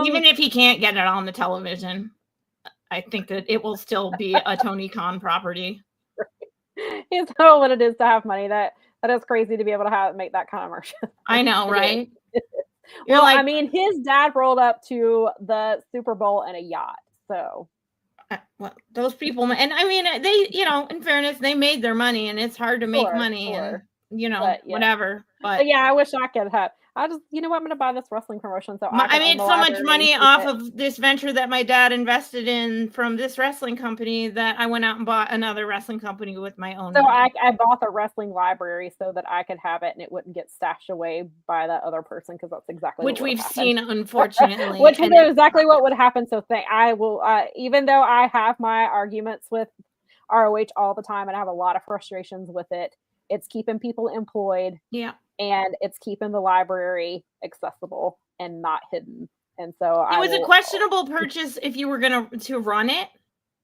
Even if he can't get it on the television, I think that it will still be a Tony Khan property. He's know what it is to have money. That is crazy to be able to make that kind of merch. I know, right? Well, like, I mean, his dad rolled up to the Super Bowl in a yacht, so. Well, those people, and I mean, they, in fairness, they made their money, and it's hard to make money, and whatever. But yeah, I wish I could have. I just, you know what, I'm going to buy this wrestling promotion. So I made so much money off of this venture that my dad invested in from this wrestling company that I went out and bought another wrestling company with my own. So I bought the wrestling library so that I could have it and it wouldn't get stashed away by that other person, because that's exactly what we've seen, unfortunately. Which is exactly what would happen. So I will, even though I have my arguments with ROH all the time and I have a lot of frustrations with it, it's keeping people employed. Yeah. And it's keeping the library accessible and not hidden. And so it was a questionable purchase if you were going to run it.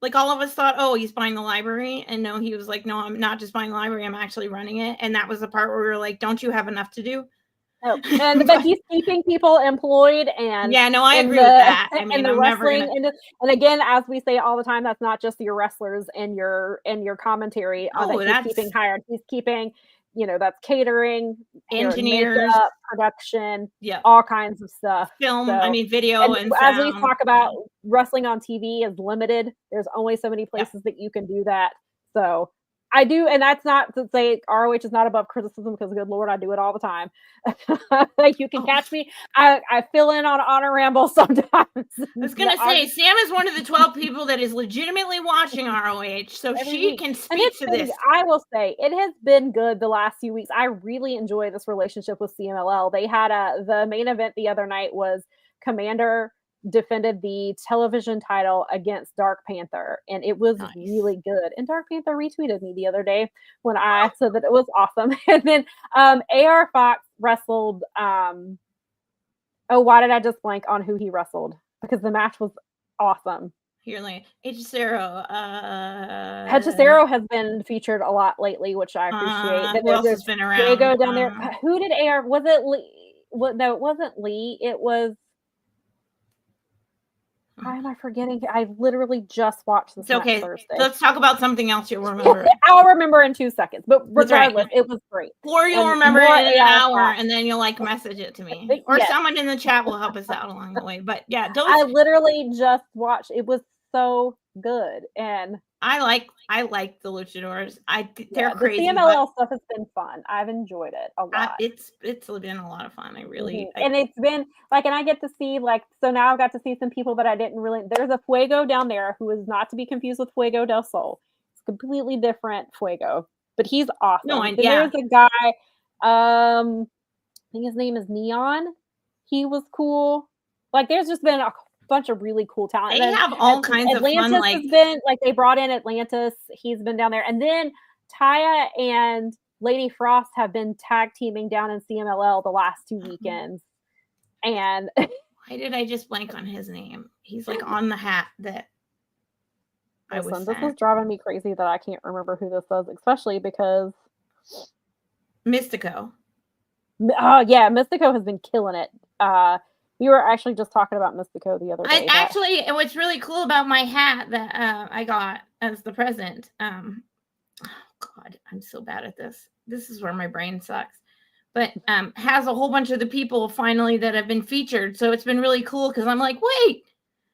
Like, all of us thought, oh, he's buying the library. And no, he was like, no, I'm not just buying the library. I'm actually running it. And that was the part where we were like, don't you have enough to do? Oh, but he's keeping people employed. And yeah, no, I agree with that. I mean, and the wrestling, and again, as we say all the time, that's not just your wrestlers and your commentary that he's keeping hired. He's keeping, that's catering, engineers, makeup, production, all kinds of stuff. Film, video, and as we talk about, wrestling on TV is limited. There's only so many places that you can do that. So I do, and that's not to say ROH is not above criticism, because good Lord, I do it all the time. Like, you can catch me. I fill in on Honor Ramble sometimes. I was gonna say, Sam is one of the 12 people that is legitimately watching ROH, so she can speak to this. I will say it has been good the last few weeks. I really enjoy this relationship with CMLL. They had the main event the other night was Commander defended the television title against Dark Panther, and it was really good. And Dark Panther retweeted me the other day when I said that it was awesome. And then AR Fox wrestled why did I just blank on who he wrestled? Because the match was awesome. Here, like Hechicero. Hechicero has been featured a lot lately, which I appreciate. Who else has been around? Diego down there. Who did AR? Was it Lee? No, it wasn't Lee. It was. Why am I forgetting? I literally just watched this match Thursday. Let's talk about something else you'll remember. I'll remember in 2 seconds. But regardless, it was great. Or you'll remember it in an hour, and then you'll message it to me. Or someone in the chat will help us out along the way. But yeah, I literally just watched. It was so good. And I like the luchadors. They're crazy. The CMLL stuff has been fun. I've enjoyed it a lot. It's been a lot of fun. I really and it's been and I get to see so now I've got to see some people that I didn't really. There's a Fuego down there who is not to be confused with Fuego del Sol. It's completely different Fuego, but he's awesome. There's a guy. I think his name is Neon. He was cool. There's just been a bunch of really cool talent. They have all kinds Atlantis of fun. Has been they brought in Atlantis. He's been down there, and then Taya and Lady Frost have been tag teaming down in CMLL the last 2 weekends. And why did I just blank on his name? He's on the hat that I was. This is driving me crazy that I can't remember who this was, especially because Mystico. Oh yeah, Mystico has been killing it. We were actually just talking about Mystico the other day. And what's really cool about my hat that I got as the present, oh God, I'm so bad at this. This is where my brain sucks. But has a whole bunch of the people finally that have been featured. So it's been really cool because I'm like, wait,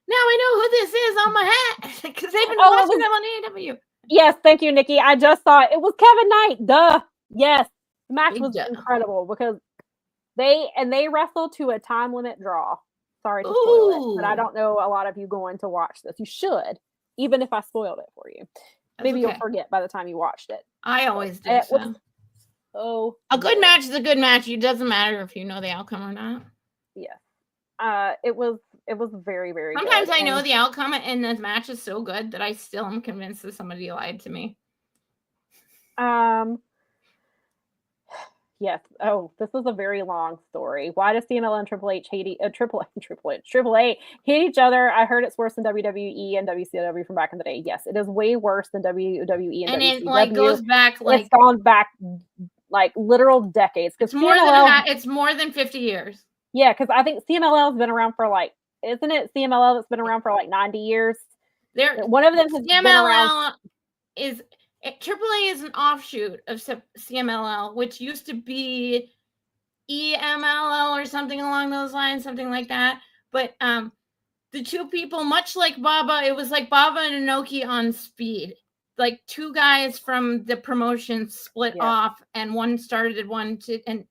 now I know who this is on my hat because they've been watching them on AEW. Yes, thank you, Nikki. I just saw it. It was Kevin Knight. Duh. Yes, the match was incredible because they wrestled to a time limit draw. Sorry to spoil it, but I don't know a lot of you going to watch this. You should, even if I spoiled it for you. Maybe you'll forget by the time you watched it. I always do. A good match is a good match. It doesn't matter if you know the outcome or not. Yeah. It was very, very Sometimes good. I know the outcome and the match is so good that I still am convinced that somebody lied to me. Yes. Oh, this is a very long story. Why does CMLL and Triple H hate AAA hate each other? I heard it's worse than WWE and WCW from back in the day. Yes, it is way worse than WWE and WCW. It goes back it's gone back literal decades. Because it's more than 50 years. Yeah, because I think CMLL has been around for isn't it CMLL that's been around for 90 years? One of them has been around. AAA is an offshoot of CMLL, which used to be EMLL or something along those lines, something like that. But the two people, much like Baba, it was like Baba and Inoki on speed. Like two guys from the promotion split off, and one started and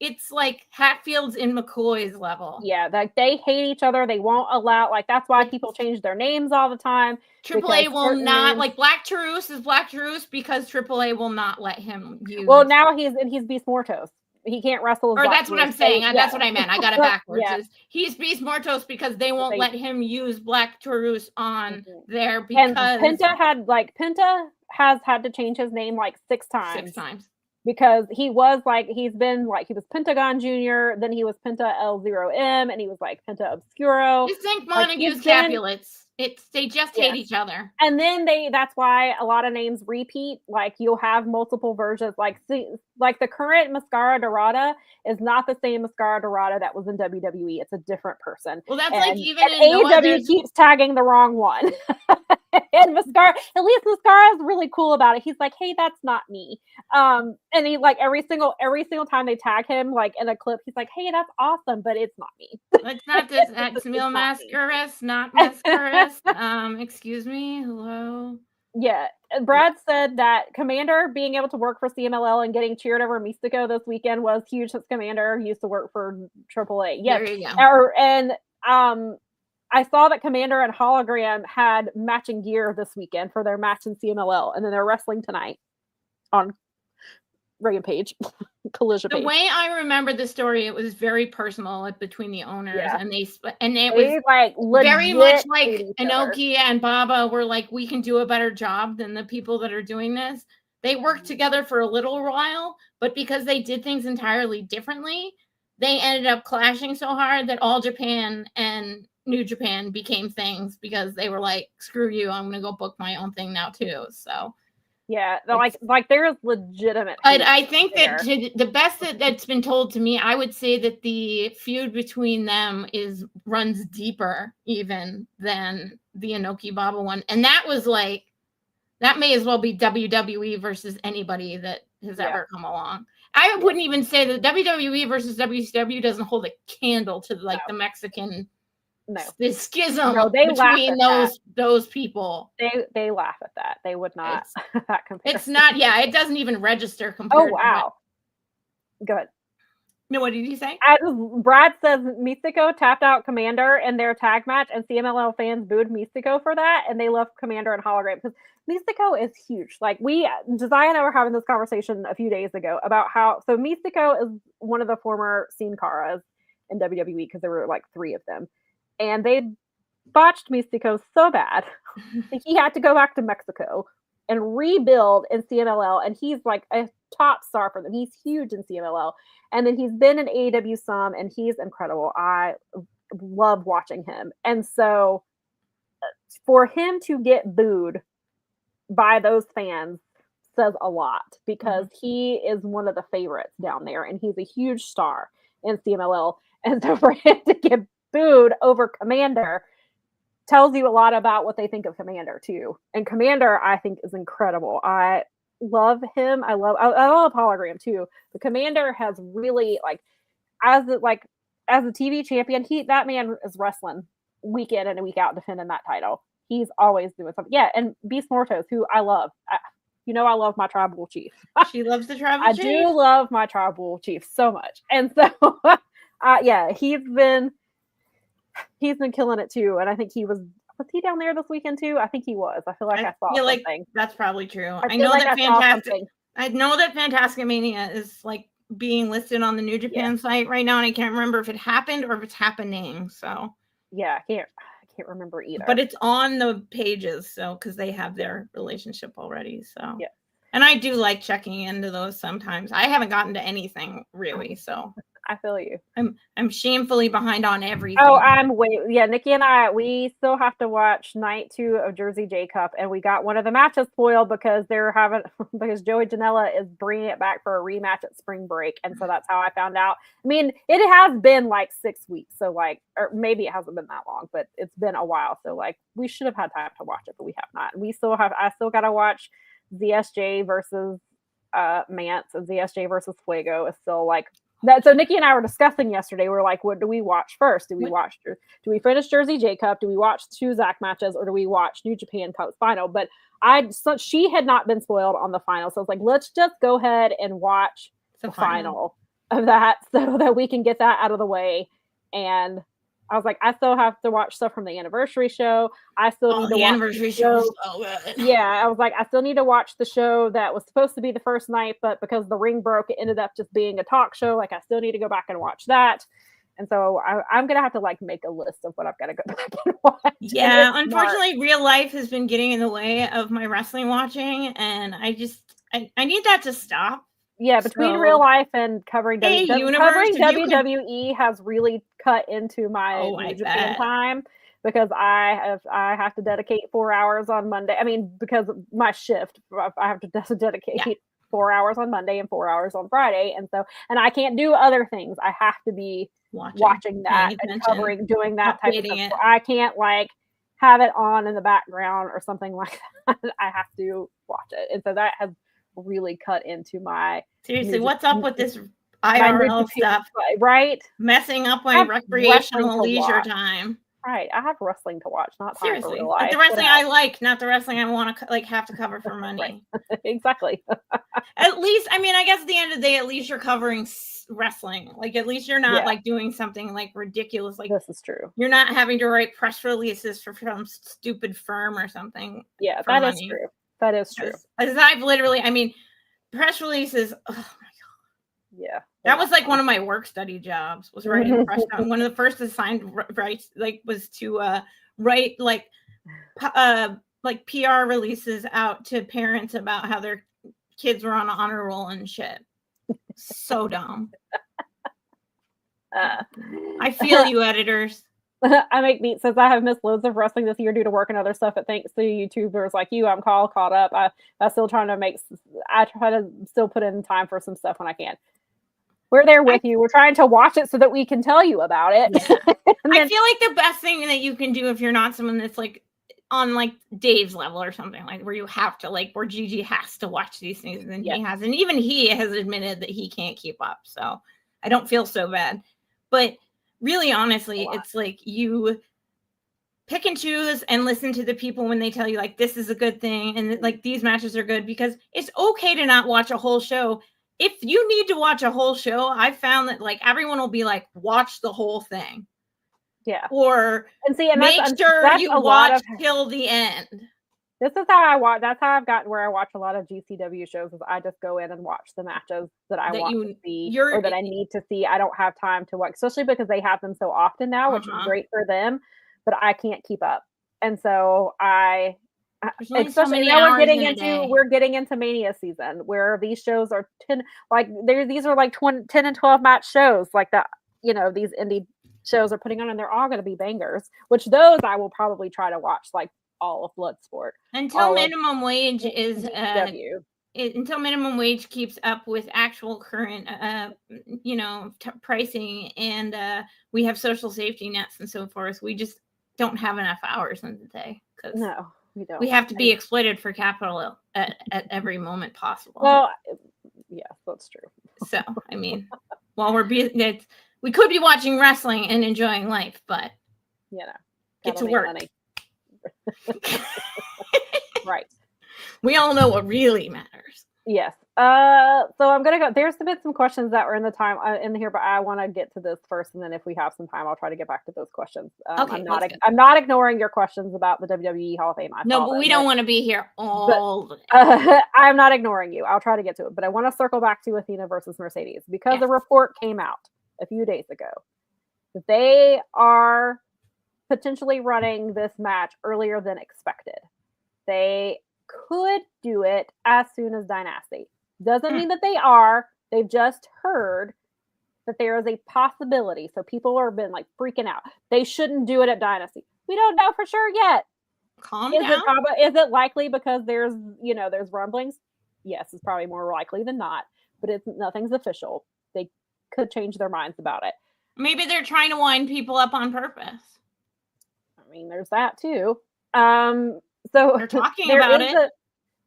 it's like Hatfields in McCoy's level. Yeah, like they hate each other. They won't allow, like, that's why people change their names all the time. AAA will not, like, Black Taurus is Black Taurus because AAA will not let him use. Well, now he's Beast Mortos. He can't wrestle. Or that's what I'm saying. That's what I meant. I got it backwards. He's Beast Mortos because they won't let him use Black Taurus on there because and Penta has had to change his name like 6 times. 6 times. Because he was Pentagon Jr., then he was Penta L0M, and he was like Penta Obscuro. Just think Montague's Capulets. They just hate each other. And then that's why a lot of names repeat. Like you'll have multiple versions. Like the current Mascara Dorada is not the same Mascara Dorada that was in WWE. It's a different person. Well, that's like even in AEW keeps tagging the wrong one. And Mascara, at least Mascara is really cool about it. He's like, hey, that's not me. And he like every single time they tag him, like in a clip, he's like, hey, that's awesome, but it's not me. It's not this. It's Mil Mascaras, not Mascaras. Excuse me. Hello. Yeah. Brad said that Commander being able to work for CMLL and getting cheered over Mystico this weekend was huge since Commander used to work for AAA. Yeah. There you go. I saw that Commander and Hologram had matching gear this weekend for their match in CMLL, and then they're wrestling tonight on Rampage, Collision Page. The way I remember the story, it was very personal between the owners, and it was like very much like Inoki and Baba were like, we can do a better job than the people that are doing this. They worked together for a little while, but because they did things entirely differently, they ended up clashing so hard that All Japan and New Japan became things because they were like, screw you, I'm gonna go book my own thing now too. So yeah, like there is legitimate. I think that the best that's been told to me, I would say that the feud between them runs deeper even than the Inoki Baba one, and that may as well be WWE versus anybody that has ever come along. I wouldn't even say that WWE versus WCW doesn't hold a candle to the Mexican. No, the schism between those people. They laugh at that. They would not. That comparison. It's not. Yeah, it doesn't even register compared. Oh wow. Good. No, what did you say? Brad says Mystico tapped out Commander in their tag match, and CMLL fans booed Mystico for that, and they love Commander and Hologram because Mystico is huge. Like Josiah and I were having this conversation a few days ago about how Mystico is one of the former Sin Caras in WWE because there were like 3 of them. And they botched Mystico so bad that he had to go back to Mexico and rebuild in CMLL. And he's like a top star for them. He's huge in CMLL. And then he's been in AEW some, and he's incredible. I love watching him. And so for him to get booed by those fans says a lot because he is one of the favorites down there. And he's a huge star in CMLL. And so for him to get booed over Commander tells you a lot about what they think of Commander too. And Commander, I think, is incredible. I love him. I love Hologram too. The Commander has really as a TV champion, that man is wrestling week in and week out defending that title. He's always doing something. Yeah, and Beast Mortos, who I love. I love my tribal chief. She loves the tribal chief. I do love my tribal chief so much. And so he's been killing it too, and I think was he down there this weekend too? I think he was. I feel like I saw something. Like that's probably true. I know that Fantastic Mania is like being listed on the New Japan site right now, and I can't remember if it happened or if it's happening. So yeah, I can't remember either. But it's on the pages, so because they have their relationship already. So yeah. And I do like checking into those sometimes. I haven't gotten to anything really, so I feel you. I'm shamefully behind on everything. Oh, Nikki and I, we still have to watch night 2 of Jersey J Cup, and we got one of the matches spoiled because because Joey Janela is bringing it back for a rematch at spring break, and so that's how I found out. I mean, it has been like 6 weeks, so or maybe it hasn't been that long, but it's been a while. So we should have had time to watch it, but we have not. I still got to watch ZSJ versus Mance and ZSJ versus Fuego is still like that. So Nikki and I were discussing yesterday. We're like, what do we watch first? Do we finish Jersey J Cup? Do we watch 2 Zach matches, or do we watch New Japan Cup final? But she had not been spoiled on the final, so I was like, let's just go ahead and watch the final of that so that we can get that out of the way. And I was like, I still have to watch stuff from the anniversary show. I still need to watch the anniversary show. So good. Yeah, I was like, I still need to watch the show that was supposed to be the first night, but because the ring broke, it ended up just being a talk show. Like, I still need to go back and watch that. And so I'm gonna have to like make a list of what I've got to go back and watch. Yeah, unfortunately, real life has been getting in the way of my wrestling watching, and I need that to stop. Yeah, between real life and covering WWE has really cut into my Japan time, because I have to dedicate 4 hours on Monday. I mean, because of my shift, I have to dedicate 4 hours on Monday and 4 hours on Friday, and I can't do other things. I have to be watching that and covering, doing that type of stuff. I can't like have it on in the background or something like that. I have to watch it, and so that has really cut into my what's up with this IRL stuff, right? Messing up my recreational leisure time. Right, I have wrestling to watch, not time for real life. Like the wrestling I like, not the wrestling I want to like have to cover for money. Exactly. At least, I mean, I guess at the end of the day, at least you're covering wrestling. Like, at least you're not like doing something like ridiculous. Like, this is true. You're not having to write press releases for some stupid firm or something. Yeah, that is true. That is true. As I've literally, I mean, press releases. Oh my god. Yeah. That was like one of my work study jobs, was writing press. One of the first assigned was to write like PR releases out to parents about how their kids were on honor roll and shit. So dumb. I feel you, editors. I make meat says I have missed loads of wrestling this year due to work and other stuff, but thanks to YouTubers like you, I'm caught up. I'm still trying to I try to still put in time for some stuff when I can. We're there with you. We're trying to watch it so that we can tell you about it. Yeah. I feel like the best thing that you can do if you're not someone that's like on like Dave's level or something, like where you have to where Gigi has to watch these things, and he has, and even he has admitted that he can't keep up. So I don't feel so bad, but really, honestly, it's like you pick and choose and listen to the people when they tell you like this is a good thing and like these matches are good, because it's okay to not watch a whole show. If you need to watch a whole show, I found that like everyone will be like, watch the whole thing. Yeah. Or make sure you watch till the end. This is how I watch. That's how I've gotten where I watch a lot of GCW shows. Is I just go in and watch the matches that I want to see or that I need to see. I don't have time to watch, especially because they have them so often now, which is great for them. But I can't keep up, and so especially now we're getting into Mania season where these shows are 10. Like these are like 10 and 12 match shows, like that. These indie shows are putting on, and they're all going to be bangers. Which those I will probably try to watch like all of Bloodsport until minimum wage is until minimum wage keeps up with actual current pricing, and we have social safety nets and so forth. We just don't have enough hours in the day, because we don't. We have to be exploited for capital at every moment possible. Well, yeah, that's true. So I mean, while we could be watching wrestling and enjoying life, but get to work. Money. Right. We all know what really matters. Yes. So I'm gonna go. There's been some questions that were in the time in here, but I want to get to this first, and then if we have some time, I'll try to get back to those questions. Okay, I'm not ignoring your questions about the WWE Hall of Fame. But we don't want to be here all the day. I'm not ignoring you. I'll try to get to it, but I want to circle back to Athena versus Mercedes, because a report came out a few days ago that they are potentially running this match earlier than expected. They could do it as soon as Dynasty. Doesn't mean that they are. They've just heard that there is a possibility. So people have been like freaking out. They shouldn't do it at Dynasty. We don't know for sure yet. Calm down. Is it likely because there's rumblings? Yes, it's probably more likely than not. But nothing's official. They could change their minds about it. Maybe they're trying to wind people up on purpose. I mean, there's that too. So they're talking about it.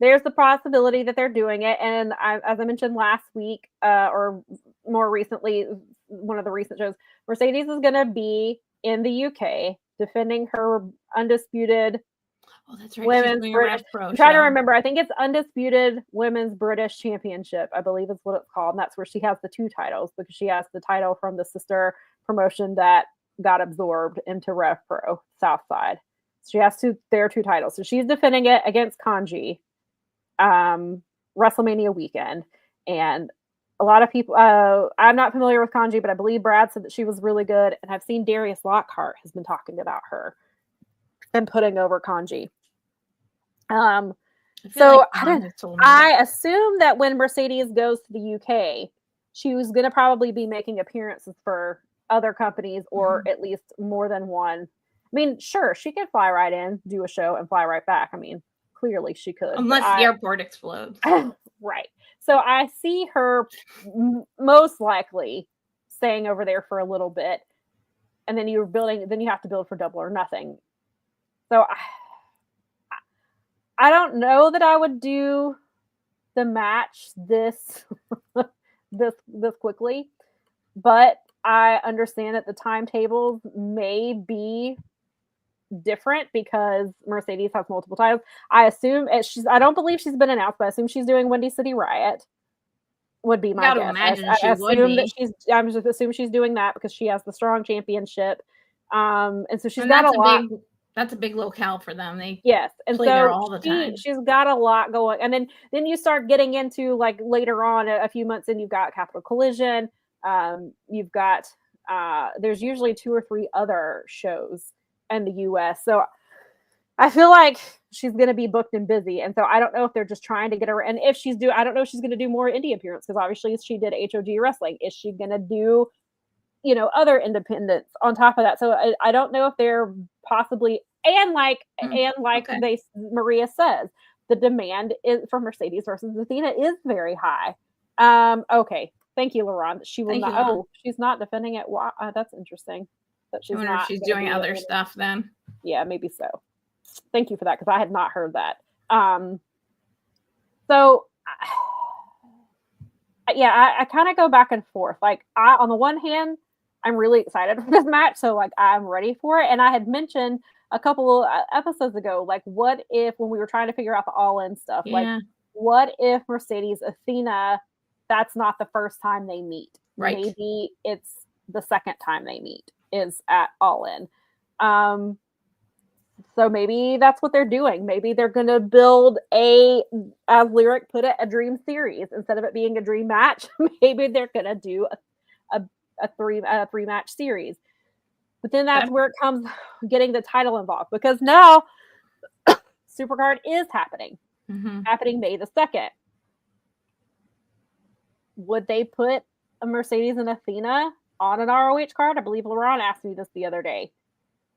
there's the possibility that they're doing it. And as I mentioned last week, or more recently, one of the recent shows, Mercedes is going to be in the UK defending her undisputed that's right. women's British. I'm trying to remember. I think it's undisputed women's British championship, I believe is what it's called. And that's where she has the 2 titles, because she has the title from the sister promotion that got absorbed into Rev Pro Southside. She has their 2 titles. So she's defending it against Kanji WrestleMania weekend. And a lot of people, I'm not familiar with Kanji, but I believe Brad said that she was really good. And I've seen Darius Lockhart has been talking about her and putting over Kanji. So I assume that when Mercedes goes to the UK, she was going to probably be making appearances for other companies, or at least more than one. I mean, sure, she could fly right in, do a show, and fly right back. I mean, clearly she could. Unless the airport explodes. Right. So I see her most likely staying over there for a little bit. And then you have to build for Double or Nothing. So I don't know that I would do the match this quickly, but I understand that the timetables may be different because Mercedes has multiple titles. I assume I don't believe she's been announced, but I assume she's doing Windy City Riot. Would be my guess. I'm just assuming she's doing that because she has the strong championship. And so she's got a lot. That's a big locale for them. They and play so there all the time. She's got a lot going, and then you start getting into like later on a few months, and you've got Capital Collision. You've got there's usually 2 or 3 other shows in the U.S. So I feel like she's going to be booked and busy, and so I don't know if they're just trying to get her. And if I don't know if she's going to do more indie appearance, because obviously she did HOG wrestling. Is she going to do other independents on top of that? So I don't know if they're possibly, Maria says, the demand is for Mercedes versus Athena is very high. Okay. Thank you, Lauren. She will not. Oh, she's not defending it. Wow, that's interesting. That she's not. She's doing other stuff then. Yeah, maybe so. Thank you for that, because I had not heard that. So I kind of go back and forth. Like, on the one hand, I'm really excited for this match, so like I'm ready for it. And I had mentioned a couple episodes ago, like, what if, when we were trying to figure out the all-in stuff, like, what if Mercedes Athena, that's not the first time they meet? Right. Maybe it's the second time they meet is at all-in. So maybe that's what they're doing. Maybe they're going to build as Lyric put it, a dream series instead of it being a dream match. Maybe they're going to do a 3-match series. But then that's where it comes getting the title involved, because now Supercard is happening May the 2nd. Would they put a Mercedes and Athena on an ROH card? I believe LaRon asked me this the other day.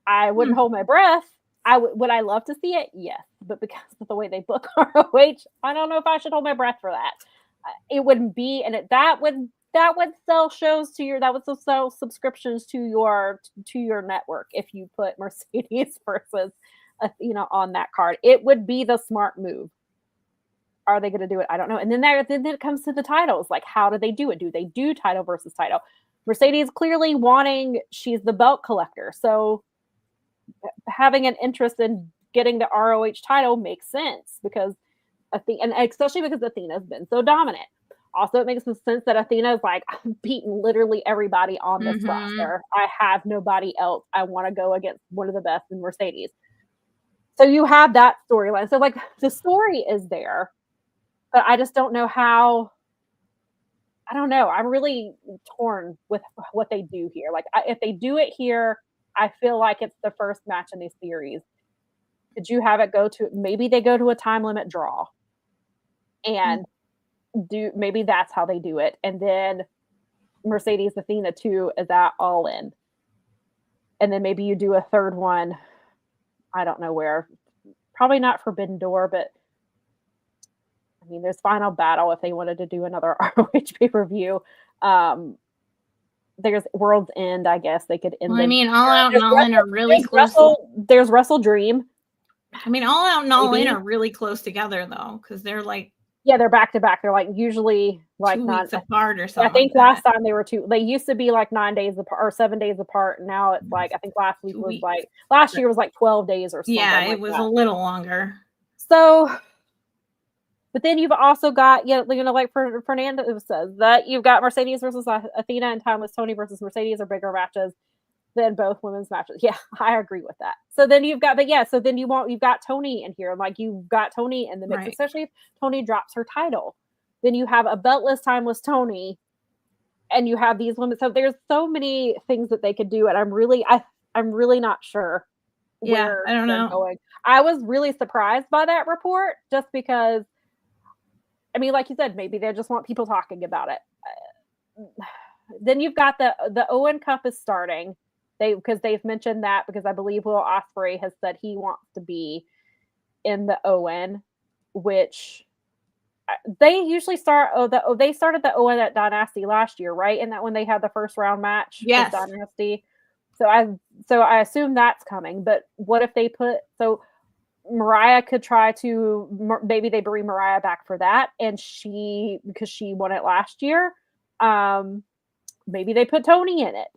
I wouldn't hold my breath. Would I love to see it? Yes. But because of the way they book ROH, I don't know if I should hold my breath for that. It wouldn't be, and that would sell shows that would sell subscriptions to your network if you put Mercedes versus Athena on that card. It would be the smart move. Are they going to do it? I don't know. And then it comes to the titles. Like, how do they do it? Do they do title versus title? Mercedes clearly she's the belt collector. So having an interest in getting the ROH title makes sense, because and especially because Athena's been so dominant. Also, it makes sense that Athena is like, I'm beating literally everybody on this roster. I have nobody else. I want to go against one of the best in Mercedes. So you have that storyline. So like, the story is there, but I just don't know how. I don't know. I'm really torn with what they do here. Like, if they do it here, I feel like it's the first match in the series. Did you have it maybe they go to a time limit draw, and maybe that's how they do it. And then Mercedes Athena 2 is at all in. And then maybe you do a third one. I don't know where. Probably not Forbidden Door, but I mean, there's Final Battle if they wanted to do another ROH pay-per-view. There's World's End, I guess they could end. Well, I mean, All Out and All In are really close. There's Wrestle Dream. I mean, All Out and All In are really close together though, because they're like they're back to back. They're like usually like 2 weeks apart or something. I think last time they were they used to be like 9 days apart or 7 days apart. And now it's like I think last year was like 12 days or something. Yeah, it was a little longer. So, but then you've also got like Fernando says that you've got Mercedes versus Athena and Timeless Tony versus Mercedes are bigger matches than both women's matches. Yeah, I agree with that. So then you've got, you've got Tony in here. Like you've got Tony in the mix, especially if Tony drops her title. Then you have a beltless Timeless Tony, and you have these women. So there's so many things that they could do, and I'm really not sure. Where I don't know. Going. I was really surprised by that report, just because. I mean, like you said, maybe they just want people talking about it. Then you've got the Owen Cup is starting. Because they've mentioned that, because I believe Will Ospreay has said he wants to be in the Owen, which they usually start. They started the Owen at Dynasty last year, right? And that when they had the first round match, yes, with Dynasty. So I assume that's coming. But what if they Mariah could try to, maybe they bring Mariah back for that, and because she won it last year. Maybe they put Tony in it.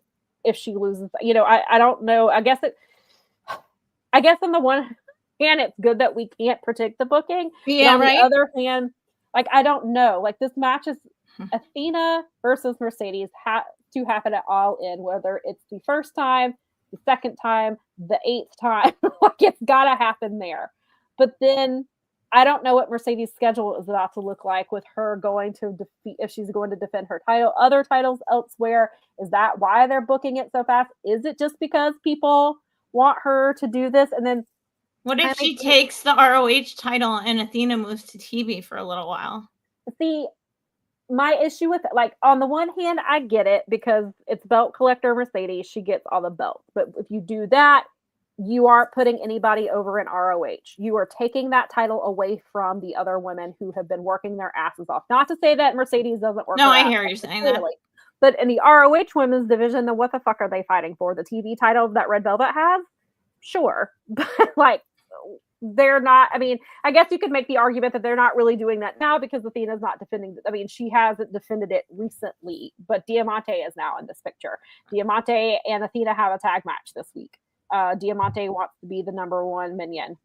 If she loses, I don't know. I guess on the one hand, it's good that we can't predict the booking. Yeah, on the other hand, like, I don't know. Like, this match is Athena versus Mercedes to happen at All In, whether it's the first time, the second time, the 8th time. Like, it's gotta happen there. But then I don't know what Mercedes' schedule is about to look like with her going to if she's going to defend her title, other titles elsewhere. Is that why they're booking it so fast? Is it just because people want her to do this? And then what if she takes the ROH title and Athena moves to TV for a little while? See, my issue with it, like, on the one hand, I get it because it's belt collector Mercedes. She gets all the belts. But if you do that, you aren't putting anybody over in ROH. You are taking that title away from the other women who have been working their asses off. Not to say that Mercedes doesn't work. No, I hear you saying that. But in the ROH women's division, then what the fuck are they fighting for? The TV title that Red Velvet has? Sure. But like, they're not, I mean, I guess you could make the argument that they're not really doing that now because Athena's not defending. I mean, she hasn't defended it recently, but Diamante is now in this picture. Diamante and Athena have a tag match this week. Diamante wants to be the number one minion.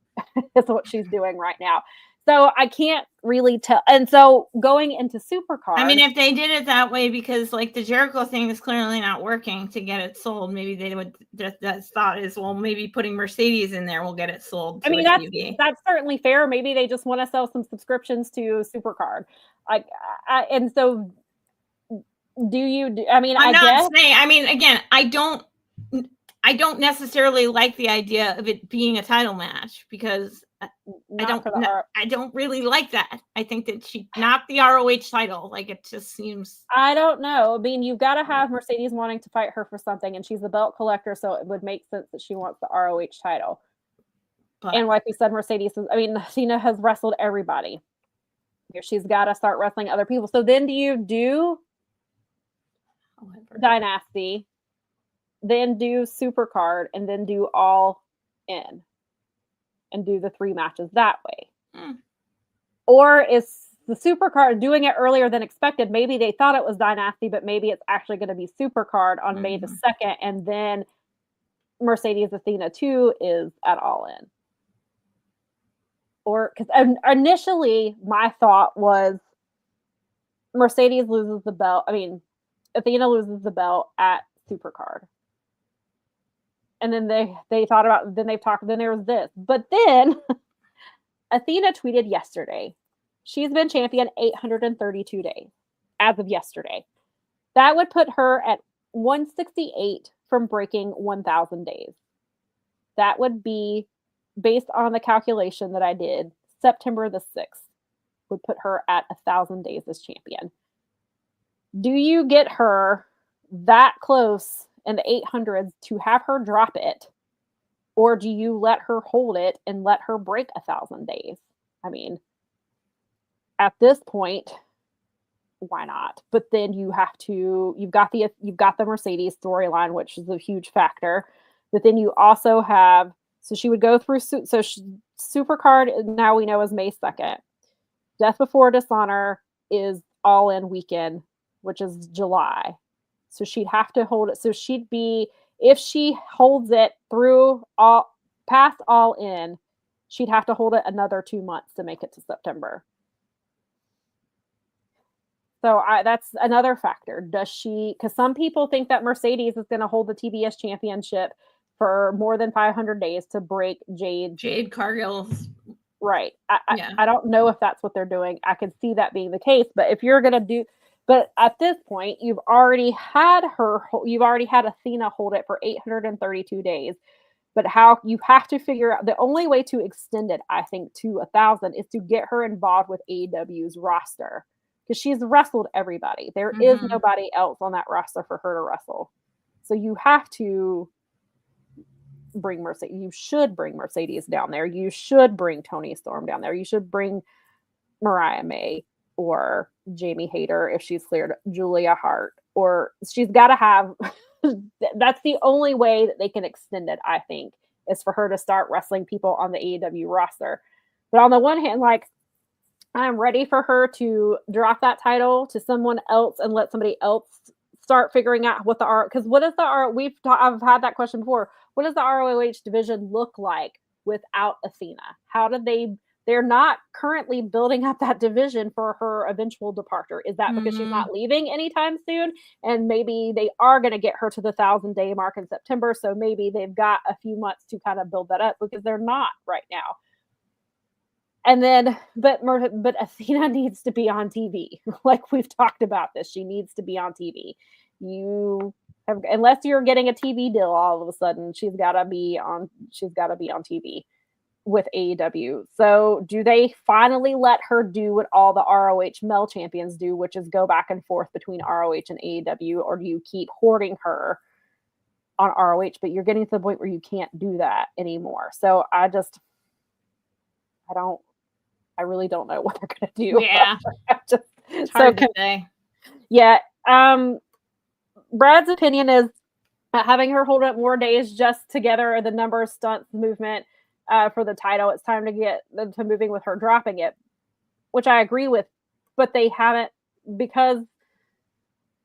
That's what she's doing right now. So I can't really tell. And so going into Supercard, I mean, if they did it that way, because like the Jericho thing is clearly not working to get it sold, maybe they would. That thought is, well, maybe putting Mercedes in there will get it sold. I mean, that's certainly fair. Maybe they just want to sell some subscriptions to Supercard. Like, and so do you? I mean, I'm not saying. I mean, again, I don't necessarily like the idea of it being a title match because I don't really like that. I think that she knocked the ROH title. Like, it just seems. I don't know. I mean, you've got to have Mercedes wanting to fight her for something, and she's the belt collector, so it would make sense that she wants the ROH title. But, and like we said, Mercedes, Athena has wrestled everybody. She's got to start wrestling other people. So then do you do Dynasty, then do Supercard, and then do All In, and do the 3 matches that way? Or is the Supercard doing it earlier than expected? Maybe they thought it was Dynasty, but maybe it's actually going to be Supercard on May the 2nd, and then Mercedes Athena 2 is at All In. Or because initially my thought was Mercedes loses the belt. I mean, Athena loses the belt at Supercard. And then they thought about, then they've talked, then there was this. But then Athena tweeted yesterday, she's been champion 832 days as of yesterday. That would put her at 168 from breaking 1,000 days. That would be, based on the calculation that I did, September the 6th would put her at 1,000 days as champion. Do you get her that close in the 800s to have her drop it, or do you let her hold it and let her break 1,000 days? I mean, at this point, why not? But then you've got the Mercedes storyline, which is a huge factor. But then you also have, so she would go through, Supercard now we know is May 2nd. Death Before Dishonor is All In weekend, which is July. So she'd have to hold it. So she'd be, if she holds it through past All In, she'd have to hold it another 2 months to make it to September. So that's another factor. Does she, because some people think that Mercedes is going to hold the TBS championship for more than 500 days to break Jade Cargill's. Right. I don't know if that's what they're doing. I can see that being the case, but if you're going to do, but at this point, you've already had Athena hold it for 832 days. But how you have to figure out the only way to extend it, I think, to 1,000 is to get her involved with AEW's roster. Because she's wrestled everybody. There is nobody else on that roster for her to wrestle. So you have to bring Mercedes. You should bring Mercedes down there. You should bring Toni Storm down there. You should bring Mariah May or Jamie Hayter if she's cleared, Julia Hart. Or she's got to have... That's the only way that they can extend it, I think, is for her to start wrestling people on the AEW roster. But on the one hand, like, I'm ready for her to drop that title to someone else and let somebody else start figuring out what because what is I've had that question before. What does the ROH division look like without Athena? How do they're not currently building up that division for her eventual departure. Is that because she's not leaving anytime soon? And maybe they are going to get her to the 1,000-day mark in September. So maybe they've got a few months to kind of build that up because they're not right now. And then, but Athena needs to be on TV. Like we've talked about this. She needs to be on TV. Unless you're getting a TV deal all of a sudden, she's got to be on TV with AEW. So do they finally let her do what all the ROH male champions do, which is go back and forth between ROH and AEW, or do you keep hoarding her on ROH, but you're getting to the point where you can't do that anymore? So I really don't know what they're going to do. Yeah. It's hard to say. Yeah. Brad's opinion is having her hold up more days just together the number of stunts movement for the title. It's time to get to moving with her dropping it, which I agree with, but they haven't, because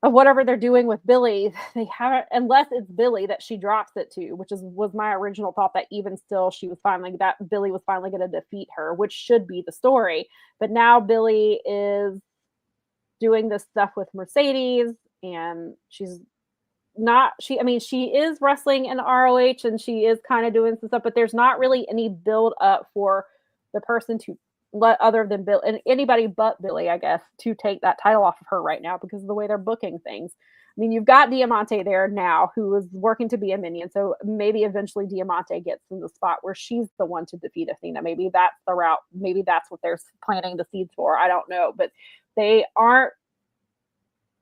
of whatever they're doing with Billy, they haven't, unless it's Billy that she drops it to, which was my original thought, that even still Billy was finally going to defeat her, which should be the story. But now Billy is doing this stuff with Mercedes, and she is wrestling in ROH and she is kind of doing some stuff, but there's not really any build up for the person to let, other than Bill and anybody but Billy, I guess, to take that title off of her right now because of the way they're booking things. I mean, you've got Diamante there now who is working to be a minion. So maybe eventually Diamante gets in the spot where she's the one to defeat Athena. Maybe that's the route. Maybe that's what they're planting the seeds for. I don't know, but they aren't.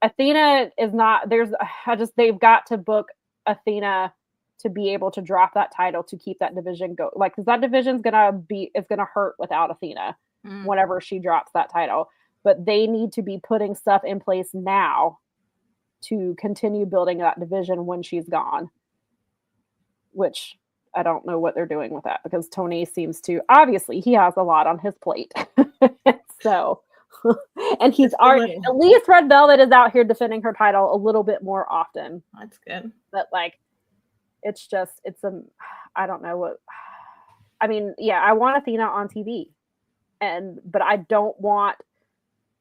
Athena is not, they've got to book Athena to be able to drop that title to keep that division go. Like, because that division's it's gonna hurt without Athena whenever she drops that title. But they need to be putting stuff in place now to continue building that division when she's gone. Which I don't know what they're doing with that, because Tony seems to, obviously he has a lot on his plate. So and he's already, at least Red Velvet is out here defending her title a little bit more often. That's good. But like, I don't know what, I mean, yeah, I want Athena on TV, but I don't want,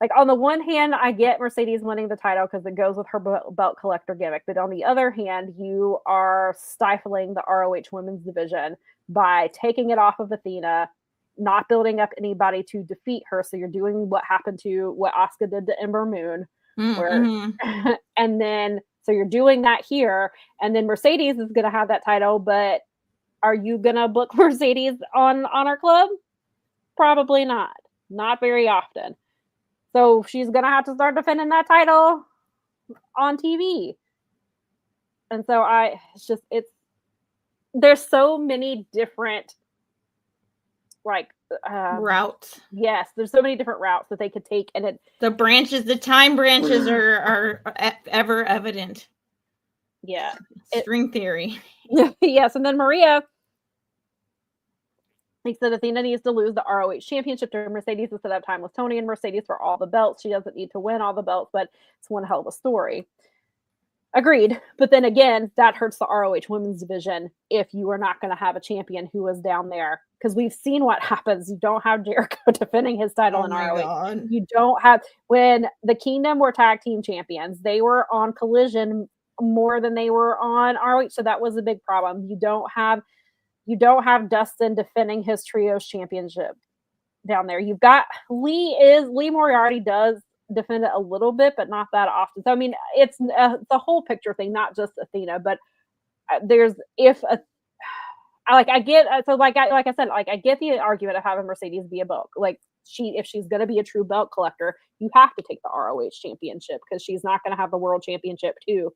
like, on the one hand, I get Mercedes winning the title because it goes with her belt collector gimmick. But on the other hand, you are stifling the ROH women's division by taking it off of Athena, not building up anybody to defeat her. So you're doing what happened to what Asuka did to Ember Moon. And then, so you're doing that here. And then Mercedes is going to have that title, but are you going to book Mercedes on Honor Club? Probably not. Not very often. So she's going to have to start defending that title on TV. And so there's so many different routes. Yes, there's so many different routes that they could take, and the time branches are ever evident. Yeah, string theory. Yes, and then Maria, He said Athena needs to lose the ROH championship to Mercedes instead of time with Tony and Mercedes for all the belts. She doesn't need to win all the belts, but it's one hell of a story. Agreed. But then again, that hurts the ROH women's division if you are not going to have a champion who is down there. Because we've seen what happens. You don't have Jericho defending his title in ROH. God. You don't have, when the Kingdom were tag team champions, they were on Collision more than they were on ROH. So that was a big problem. You don't have Dustin defending his trios championship down there. You've got Lee Moriarty does defend it a little bit, but not that often. So I mean, it's the whole picture thing, not just Athena, but I get the argument of having Mercedes be a belt. Like if she's going to be a true belt collector, you have to take the ROH championship because she's not going to have the world championship too.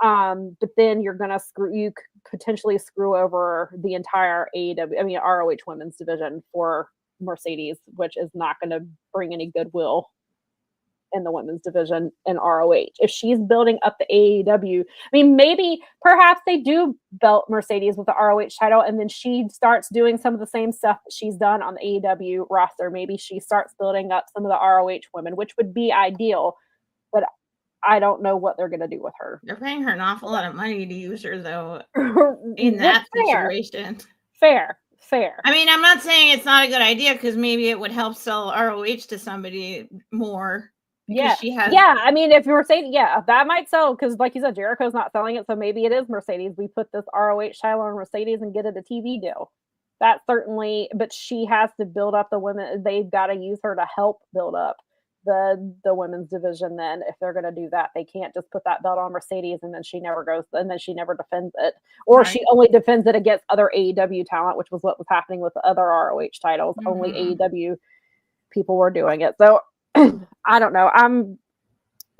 But then you're going to potentially screw over the entire ROH women's division for Mercedes, which is not going to bring any goodwill in the women's division in ROH. If she's building up the AEW, maybe perhaps they do belt Mercedes with the ROH title and then she starts doing some of the same stuff that she's done on the AEW roster. Maybe she starts building up some of the ROH women, which would be ideal, but I don't know what they're going to do with her. They're paying her an awful lot of money to use her, though, in that situation. Fair. I'm not saying it's not a good idea because maybe it would help sell ROH to somebody more. Yeah. If Mercedes, that might sell because, like you said, Jericho's not selling it, so maybe it is Mercedes. We put this ROH title on Mercedes and get it a TV deal. That certainly, but she has to build up the women. They've got to use her to help build up the women's division. Then, if they're going to do that, they can't just put that belt on Mercedes and then she never defends it, or she only defends it against other AEW talent, which was what was happening with the other ROH titles. Mm-hmm. Only AEW people were doing it, so. I don't know. I'm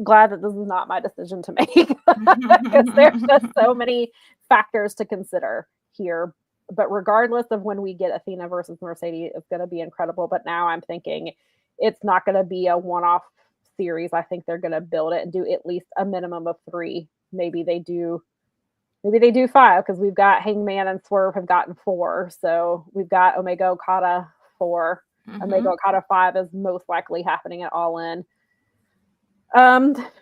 glad that this is not my decision to make because there's just so many factors to consider here. But regardless of when we get Athena versus Mercedes, it's going to be incredible. But now I'm thinking it's not going to be a one-off series. I think they're going to build it and do at least a minimum of 3. Maybe they do 5 because we've got Hangman and Swerve have gotten 4. So we've got Omega Okada 4. Mm-hmm. Omega Okada 5 is most likely happening at All In.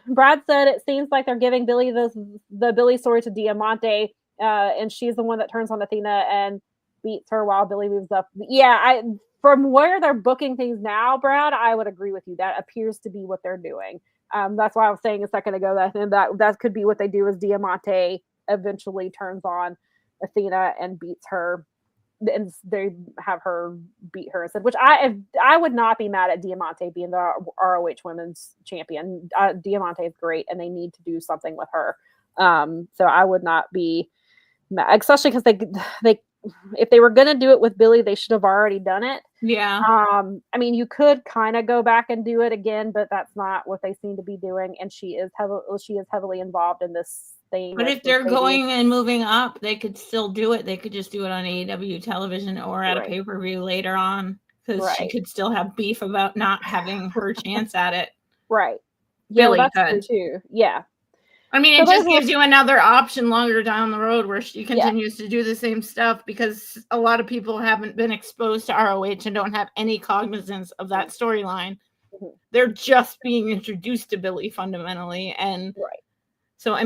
Brad said it seems like they're giving Billy the Billy story to Diamante, and she's the one that turns on Athena and beats her while Billy moves up. Yeah, from where they're booking things now, Brad, I would agree with you. That appears to be what they're doing. That's why I was saying a second ago that could be what they do is Diamante eventually turns on Athena and beats her. And they have her beat her instead, which I would not be mad at Diamante being the ROH women's champion. Diamante is great, and they need to do something with her. So I would not be mad, especially because they if they were going to do it with Billy, they should have already done it. Yeah. You could kind of go back and do it again, but that's not what they seem to be doing. And she is heavily involved in this thing. But if they're going and moving up, they could still do it. They could just do it on AEW television or at a pay-per-view later on because she could still have beef about not having her chance at it. Right. Billy that's true too. Yeah. It just gives you another option longer down the road where she continues to do the same stuff because a lot of people haven't been exposed to ROH and don't have any cognizance of that storyline. Mm-hmm. They're just being introduced to Billy fundamentally. And so,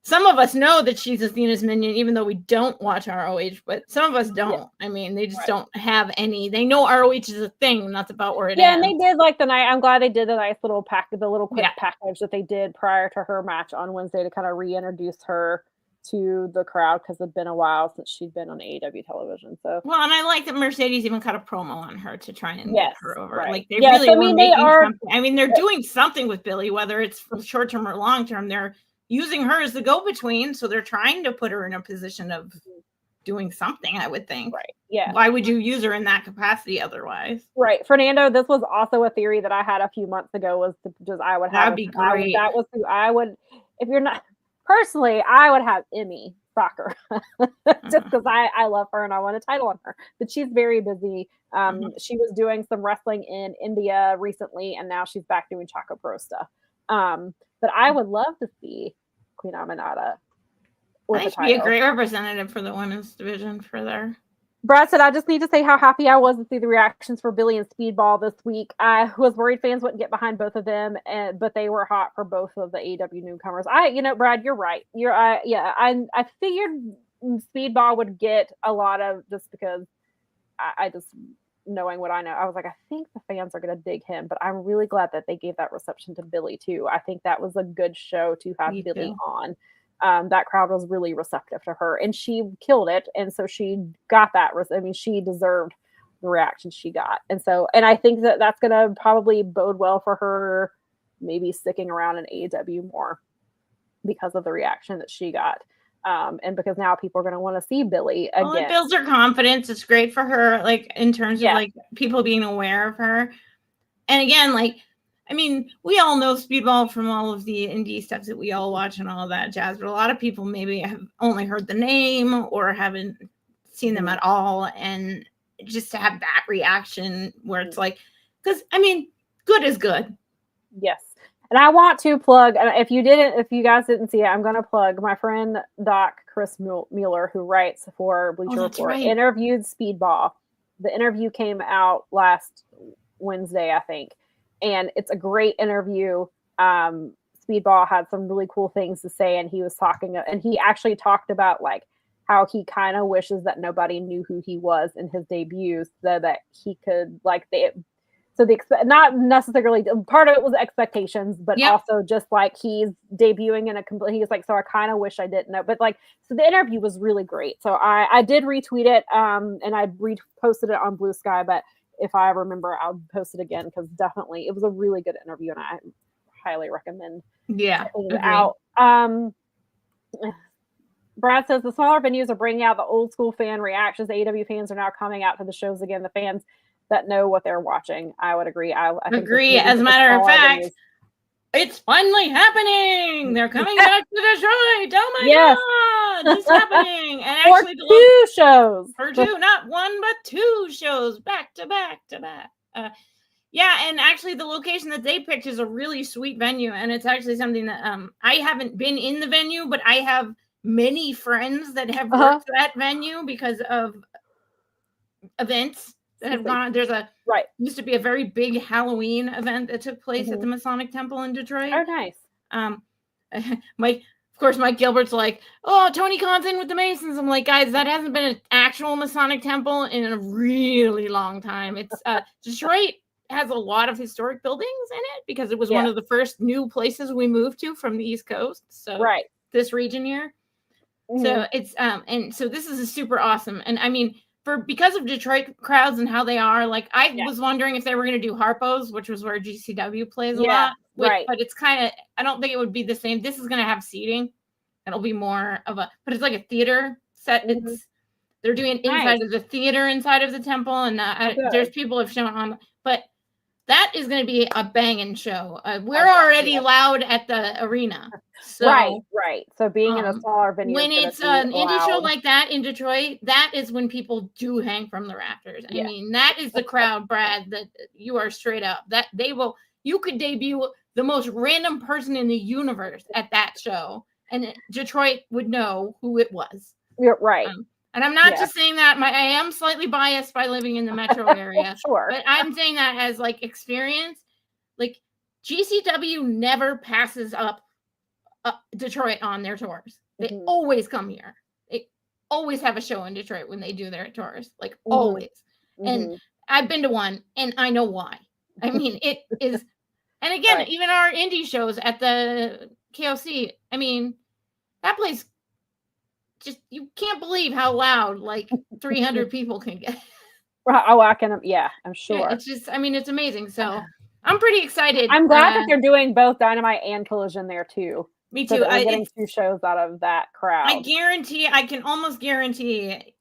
some of us know that she's Athena's minion, even though we don't watch ROH, but some of us don't. Yeah. They just don't have any. They know ROH is a thing, and that's about where it is. Yeah, and they did I'm glad they did the nice little package that they did prior to her match on Wednesday to kind of reintroduce her to the crowd because it's been a while since she'd been on AEW television. So well, and I like that Mercedes even cut a promo on her to try and get her over. Right. Like they really were making something. They're doing something with Billy, whether it's short term or long term. They're using her as the go-between, so they're trying to put her in a position of doing something, I would think. Right. Yeah. Why would you use her in that capacity otherwise? Right. Fernando, this was also a theory that I had a few months ago was I would have. That'd be great. That was who I would, if you're not, personally, I would have Emmy Soccer just because I love her and I want a title on her. But she's very busy. She was doing some wrestling in India recently, and now she's back doing Chaco Pro stuff. But I would love to see Queen Aminata. I think she'd be a great representative for the women's division for there. Brad said, I just need to say how happy I was to see the reactions for Billy and Speedball this week. I was worried fans wouldn't get behind both of them, but they were hot for both of the AEW newcomers. Brad, you're right. I figured Speedball would get a lot of, just because I just, knowing what I know, I was like, I think the fans are going to dig him, but I'm really glad that they gave that reception to Billy too. I think that was a good show to have Billy on. That crowd was really receptive to her, and she killed it. And so she got that. She deserved the reaction she got. And I think that that's going to probably bode well for her maybe sticking around in AEW more because of the reaction that she got. And because now people are going to want to see Billy again. Well, it builds her confidence. It's great for her, like, in terms of like people being aware of her. And again, like, we all know Speedball from all of the indie stuff that we all watch and all of that jazz, but a lot of people maybe have only heard the name or haven't seen them at all. And just to have that reaction where it's like, because good is good. Yes. And I want to plug, if you guys didn't see it, I'm going to plug my friend Doc Chris Mueller, who writes for Bleacher Report, interviewed Speedball. The interview came out last Wednesday, I think. And it's a great interview. Speedball had some really cool things to say, and he was he actually talked about like how he kind of wishes that nobody knew who he was in his debut, so that he could not necessarily, part of it was expectations, but also just like he's debuting in he's like, so I kind of wish I didn't know, but like, so the interview was really great. So I did retweet it, and I reposted it on Blue Sky, but if I remember, I'll post it again, because definitely it was a really good interview, and I highly recommend checking it out. Brad says the smaller venues are bringing out the old school fan reactions. The AEW fans are now coming out to the shows again. The fans that know what they're watching. I would agree. I agree. As a matter of fact, it's finally happening. They're coming back to Detroit. Oh my God, it's happening. And actually, two shows. For two, not one, but two shows back to back to back. And actually the location that they picked is a really sweet venue. And it's actually something that I haven't been in the venue, but I have many friends that have worked that venue because of events that have gone. There's used to be a very big Halloween event that took place at the Masonic Temple in Detroit. Oh, nice. Mike Gilbert's like, oh, Tony Khan's in with the Masons. I'm like, guys, that hasn't been an actual Masonic temple in a really long time. It's Detroit has a lot of historic buildings in it because it was one of the first new places we moved to from the East Coast. So this region here. So it's and so this is super awesome. And because of Detroit crowds and how they are, like I was wondering if they were going to do Harpo's, which was where GCW plays a lot. But it's kind of, I don't think it would be the same. This is going to have seating. It'll be more of but it's like a theater set. They're doing inside of the theater, inside of the temple. And there's people have shown on, but that is going to be a banging show. We're already loud at the arena. So, right. So being in a smaller venue. When it's an indie show like that in Detroit, that is when people do hang from the rafters. That is the crowd, Brad, that you are straight up. That you could debut the most random person in the universe at that show, and Detroit would know who it was. You're right. And I'm not just saying that. I am slightly biased by living in the metro area. But I'm saying that as like experience. Like GCW never passes up Detroit on their tours. They always come here. They always have a show in Detroit when they do their tours. Like always. And I've been to one, and I know why. It is. And again, even our indie shows at the KOC. That place. Just you can't believe how loud like 300 people can get. I can. Yeah, I'm sure. It's just, it's amazing. So I'm pretty excited. I'm glad that they're doing both Dynamite and Collision there too. Me too. I'm getting two shows out of that crowd. I can almost guarantee,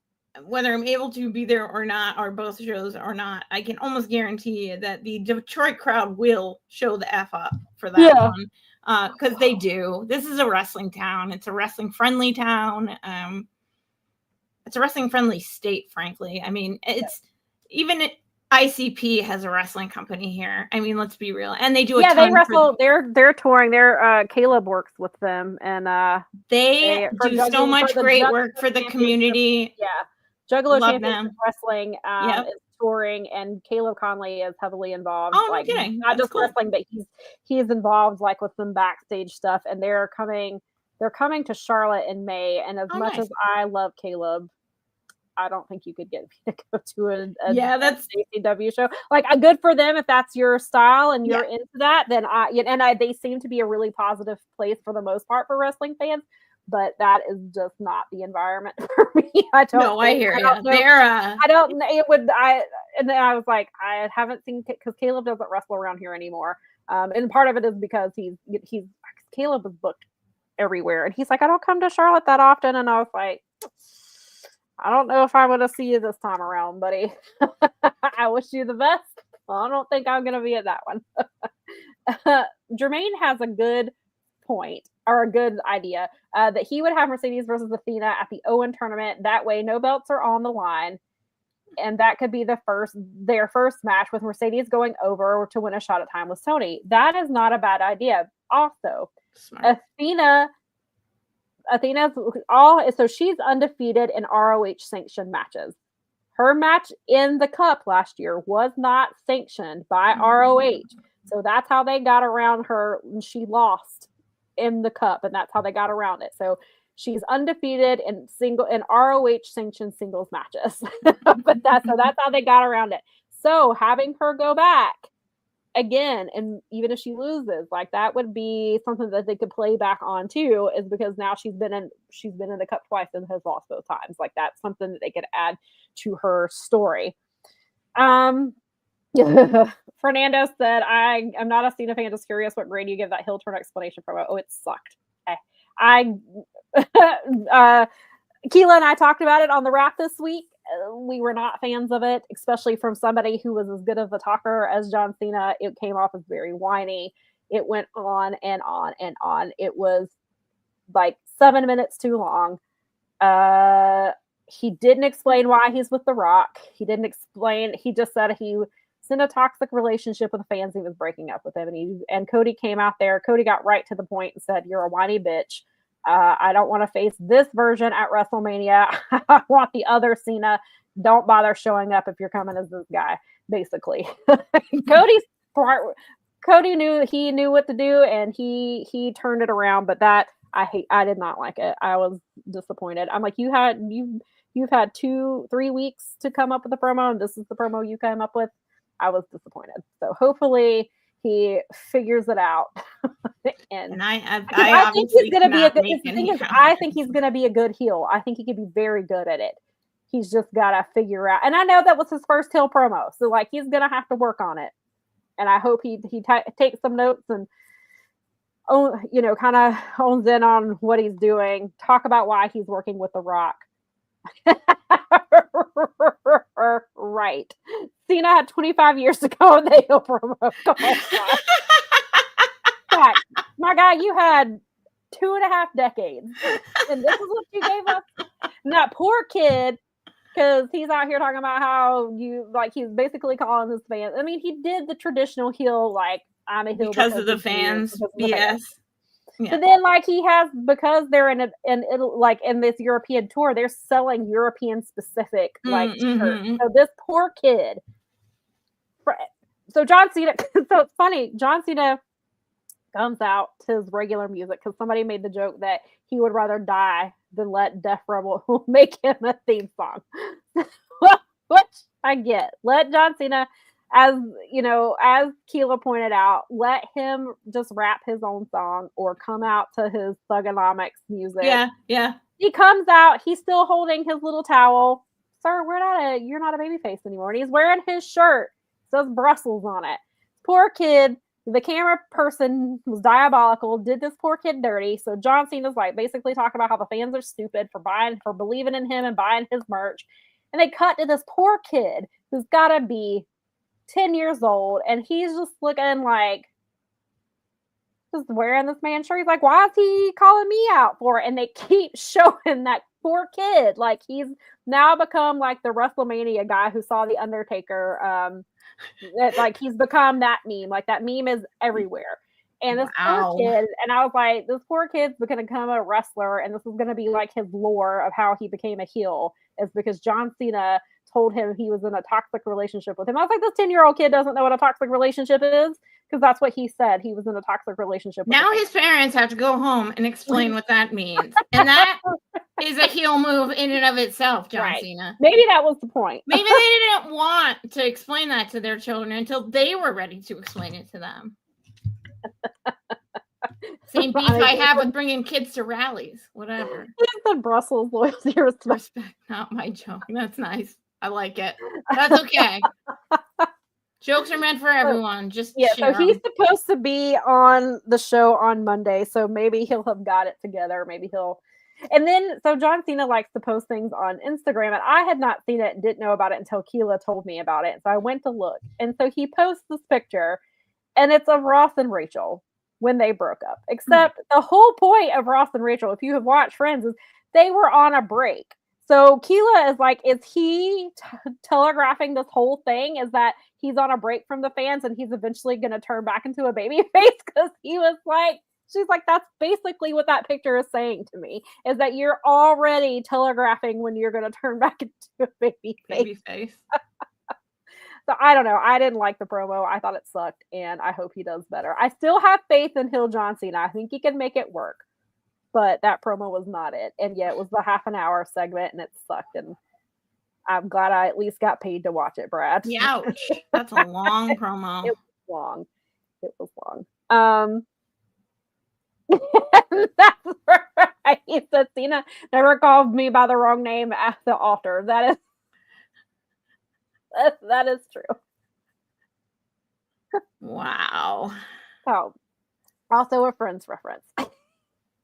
whether I'm able to be there or not, or both shows or not, I can almost guarantee that the Detroit crowd will show the F up for that one. Because they do. This is a wrestling town. It's a wrestling friendly town. It's a wrestling friendly state, frankly. It's even ICP has a wrestling company here. Let's be real. And they do a ton. They wrestle. They're touring. Caleb works with them, and they do so much great work for the community. Juggalo Love Championship them. Wrestling is touring, and Caleb Conley is heavily involved. Oh, like, no kidding. Not That's just cool. wrestling, but he's involved like with some backstage stuff, and they're coming to Charlotte in May. And as much nice. as I love Caleb, I don't think you could get me to go to a that's AEW show. Like, good for them if that's your style and you're into that. Then they seem to be a really positive place for the most part for wrestling fans. But that is just not the environment for me. I hear you. I don't. It would. And then I was like, I haven't seen, because Caleb doesn't wrestle around here anymore. And part of it is because Caleb is booked everywhere, and he's like, I don't come to Charlotte that often. And I was like, I don't know if I'm going to see you this time around, buddy. I wish you the best. Well, I don't think I'm going to be at that one. Jermaine has a good point, or a good idea, that he would have Mercedes versus Athena at the Owen tournament. That way, no belts are on the line. And that could be their first match, with Mercedes going over to win a shot at time with Tony. That is not a bad idea. Also, smart. Athena's so she's undefeated in ROH sanctioned matches. Her match in the Cup last year was not sanctioned by ROH. So that's how they got around her. She lost in the Cup, and that's how they got around it. So she's undefeated in ROH sanctioned singles matches. But that's how they got around it. So having her go back again, and even if she loses, like, that would be something that they could play back on too, is because now she's been in the Cup twice and has lost both times. Like, that's something that they could add to her story. Fernando said, I'm not a Cena fan, just curious what grade you give that heel turn explanation promo. Oh, it sucked. Keela and I talked about it on the wrap this week. We were not fans of it, especially from somebody who was as good of a talker as John Cena. It came off as very whiny. It went on and on and on. It was like 7 minutes too long. He didn't explain why he's with The Rock. He just said he was in a toxic relationship with the fans. He was breaking up with him. And Cody came out there. Cody got right to the point and said, "You're a whiny bitch. I don't want to face this version at WrestleMania. I want the other Cena. Don't bother showing up if you're coming as this guy," basically. Cody knew what to do, and he turned it around, but that I did not like it. I was disappointed. I'm like, you've had 2-3 weeks to come up with a promo, and this is the promo you came up with. I was disappointed. So hopefully he figures it out. and I think he's going to be a good. The thing is, I think he's going to be a good heel. I think he could be very good at it. He's just got to figure out. And I know that was his first heel promo, so like, he's going to have to work on it. And I hope he takes some notes and kind of hones in on what he's doing. Talk about why he's working with The Rock. Right. Cena had 25 years to go in the heel promo. Fact, my guy, you had 2.5 decades, and this is what you gave us. And that poor kid, because he's out here talking about how he's basically calling his fans. I mean, he did the traditional heel, like, I'm a heel because of the fans. Yes. Yeah. So then, like, he has, because they're in this European tour, they're selling European specific shirts. So this poor kid. So John Cena. So it's funny. John Cena comes out to his regular music because somebody made the joke that he would rather die than let Def Rebel make him a theme song. Which I get. Let John Cena, as Keela pointed out, let him just rap his own song or come out to his Thugonomics music. Yeah. He comes out, he's still holding his little towel. Sir, you're not a babyface anymore. And he's wearing his shirt. It says Brussels on it. Poor kid. The camera person was diabolical, did this poor kid dirty. So John Cena's like basically talking about how the fans are stupid for believing in him and buying his merch. And they cut to this poor kid who's got to be 10 years old, and he's just looking like, just wearing this man's shirt. He's like, why is he calling me out for it? And they keep showing that poor kid. Like, he's now become like the WrestleMania guy who saw The Undertaker. Like, he's become that meme. Like, that meme is everywhere. And this poor kid, and I was like, this poor kid's going to become a wrestler, and this is going to be like his lore of how he became a heel, is because John Cena told him he was in a toxic relationship with him. I was like, this 10-year-old kid doesn't know what a toxic relationship is, because that's what he said. He was in a toxic relationship with now his parents have to go home and explain what that means. And that is a heel move in and of itself, John Cena. Maybe that was the point. Maybe they didn't want to explain that to their children until they were ready to explain it to them. Same beef I have with bringing kids to rallies. Whatever. The Brussels loyalty respect. Not my joke. That's nice. I like it. That's okay. Jokes are meant for everyone. Just so he's supposed to be on the show on Monday, so maybe he'll have got it together. Maybe he'll. And then, so John Cena likes to post things on Instagram, and I had not seen it and didn't know about it until Keela told me about it. So I went to look, and so he posts this picture, and it's of Ross and Rachel when they broke up. Except the whole point of Ross and Rachel, if you have watched Friends, is they were on a break. So Keela is like, is he telegraphing this whole thing? Is that he's on a break from the fans and he's eventually going to turn back into a baby face? Because he was like, she's like, that's basically what that picture is saying to me, is that you're already telegraphing when you're going to turn back into a baby face. So I don't know. I didn't like the promo. I thought it sucked, and I hope he does better. I still have faith in Hill John Cena. I think he can make it work. But that promo was not it. And yeah, it was the half an hour segment, and it sucked. And I'm glad I at least got paid to watch it, Brad. Ouch. That's a long promo. It was long. That's right. He said Cena never called me by the wrong name at the altar. That is true. Wow. So, also a Friends reference.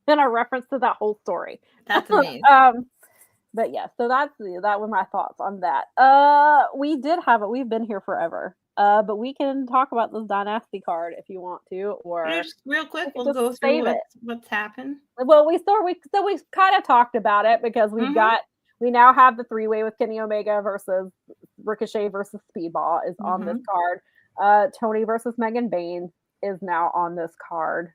And a reference to that whole story. That's amazing. But yeah, so that were my thoughts on that. We did have it. We've been here forever. But we can talk about this Dynasty card if you want to, or just real quick, we'll go through what's happened. Well, we kind of talked about it because we now have the 3-way with Kenny Omega versus Ricochet versus Speedball is on this card. Tony versus Megan Bayne is now on this card.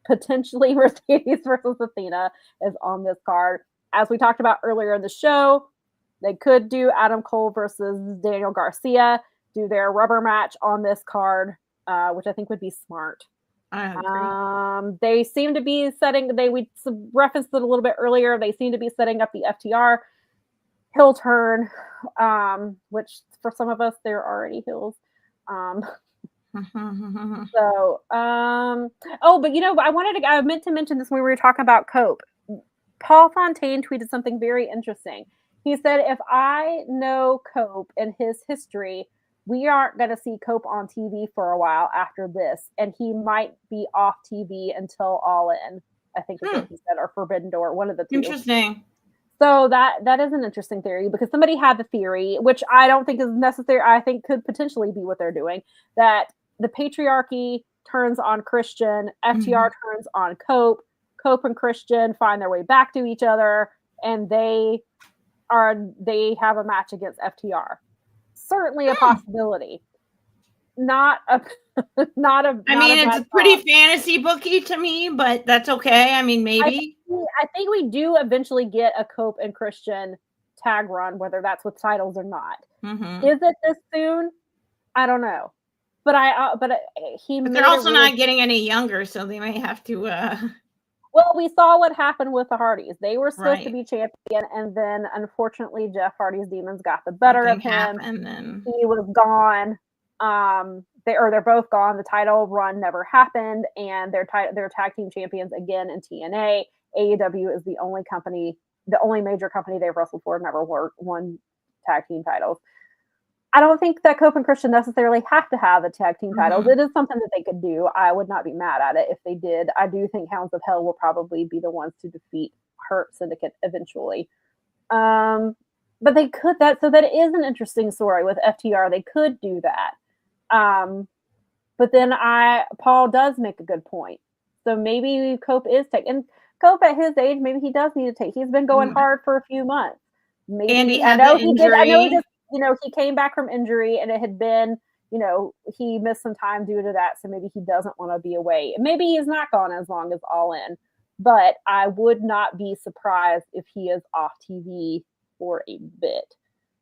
Potentially Mercedes versus Athena is on this card. As we talked about earlier in the show, they could do Adam Cole versus Daniel Garcia, do their rubber match on this card, which I think would be smart. I agree. They seem to be we referenced it a little bit earlier. They seem to be setting up the FTR heel turn, which for some of us, they're already heels. So, but I meant to mention this when we were talking about Cope. Paul Fontaine tweeted something very interesting. He said, if I know Cope and his history, we aren't going to see Cope on TV for a while after this, and he might be off TV until All In. I think is what he said, or Forbidden Door, one of the two. Interesting. So that is an interesting theory, because somebody had the theory, which I don't think is necessary. I think could potentially be what they're doing, that the patriarchy turns on Christian, FTR turns on Cope. Cope and Christian find their way back to each other, and they have a match against FTR. Certainly a possibility. Not a. It's pretty fantasy booky to me, but that's okay. I mean, maybe. I think we do eventually get a Cope and Christian tag run, whether that's with titles or not. Is it this soon? I don't know. But they're also not getting any younger, so they may have to. Well, we saw what happened with the Hardys. They were supposed to be champion, and then unfortunately, Jeff Hardy's demons got the better of him. And then he was gone. They're both gone. The title run never happened, and they're tag team champions again in TNA. AEW is the only major company they've wrestled for, never won tag team titles. I don't think that Cope and Christian necessarily have to have the tag team titles. It is something that they could do. I would not be mad at it if they did. I do think Hounds of Hell will probably be the ones to defeat Hurt Syndicate eventually. But they could that. So that is an interesting story with FTR. They could do that. But then Paul does make a good point. So maybe Cope is taking. Cope at his age, maybe he does need to take. He's been going hard for a few months. Maybe and he had the injury. He came back from injury, and it had been, he missed some time due to that. So maybe he doesn't want to be away. Maybe he's not gone as long as All In, but I would not be surprised if he is off TV for a bit.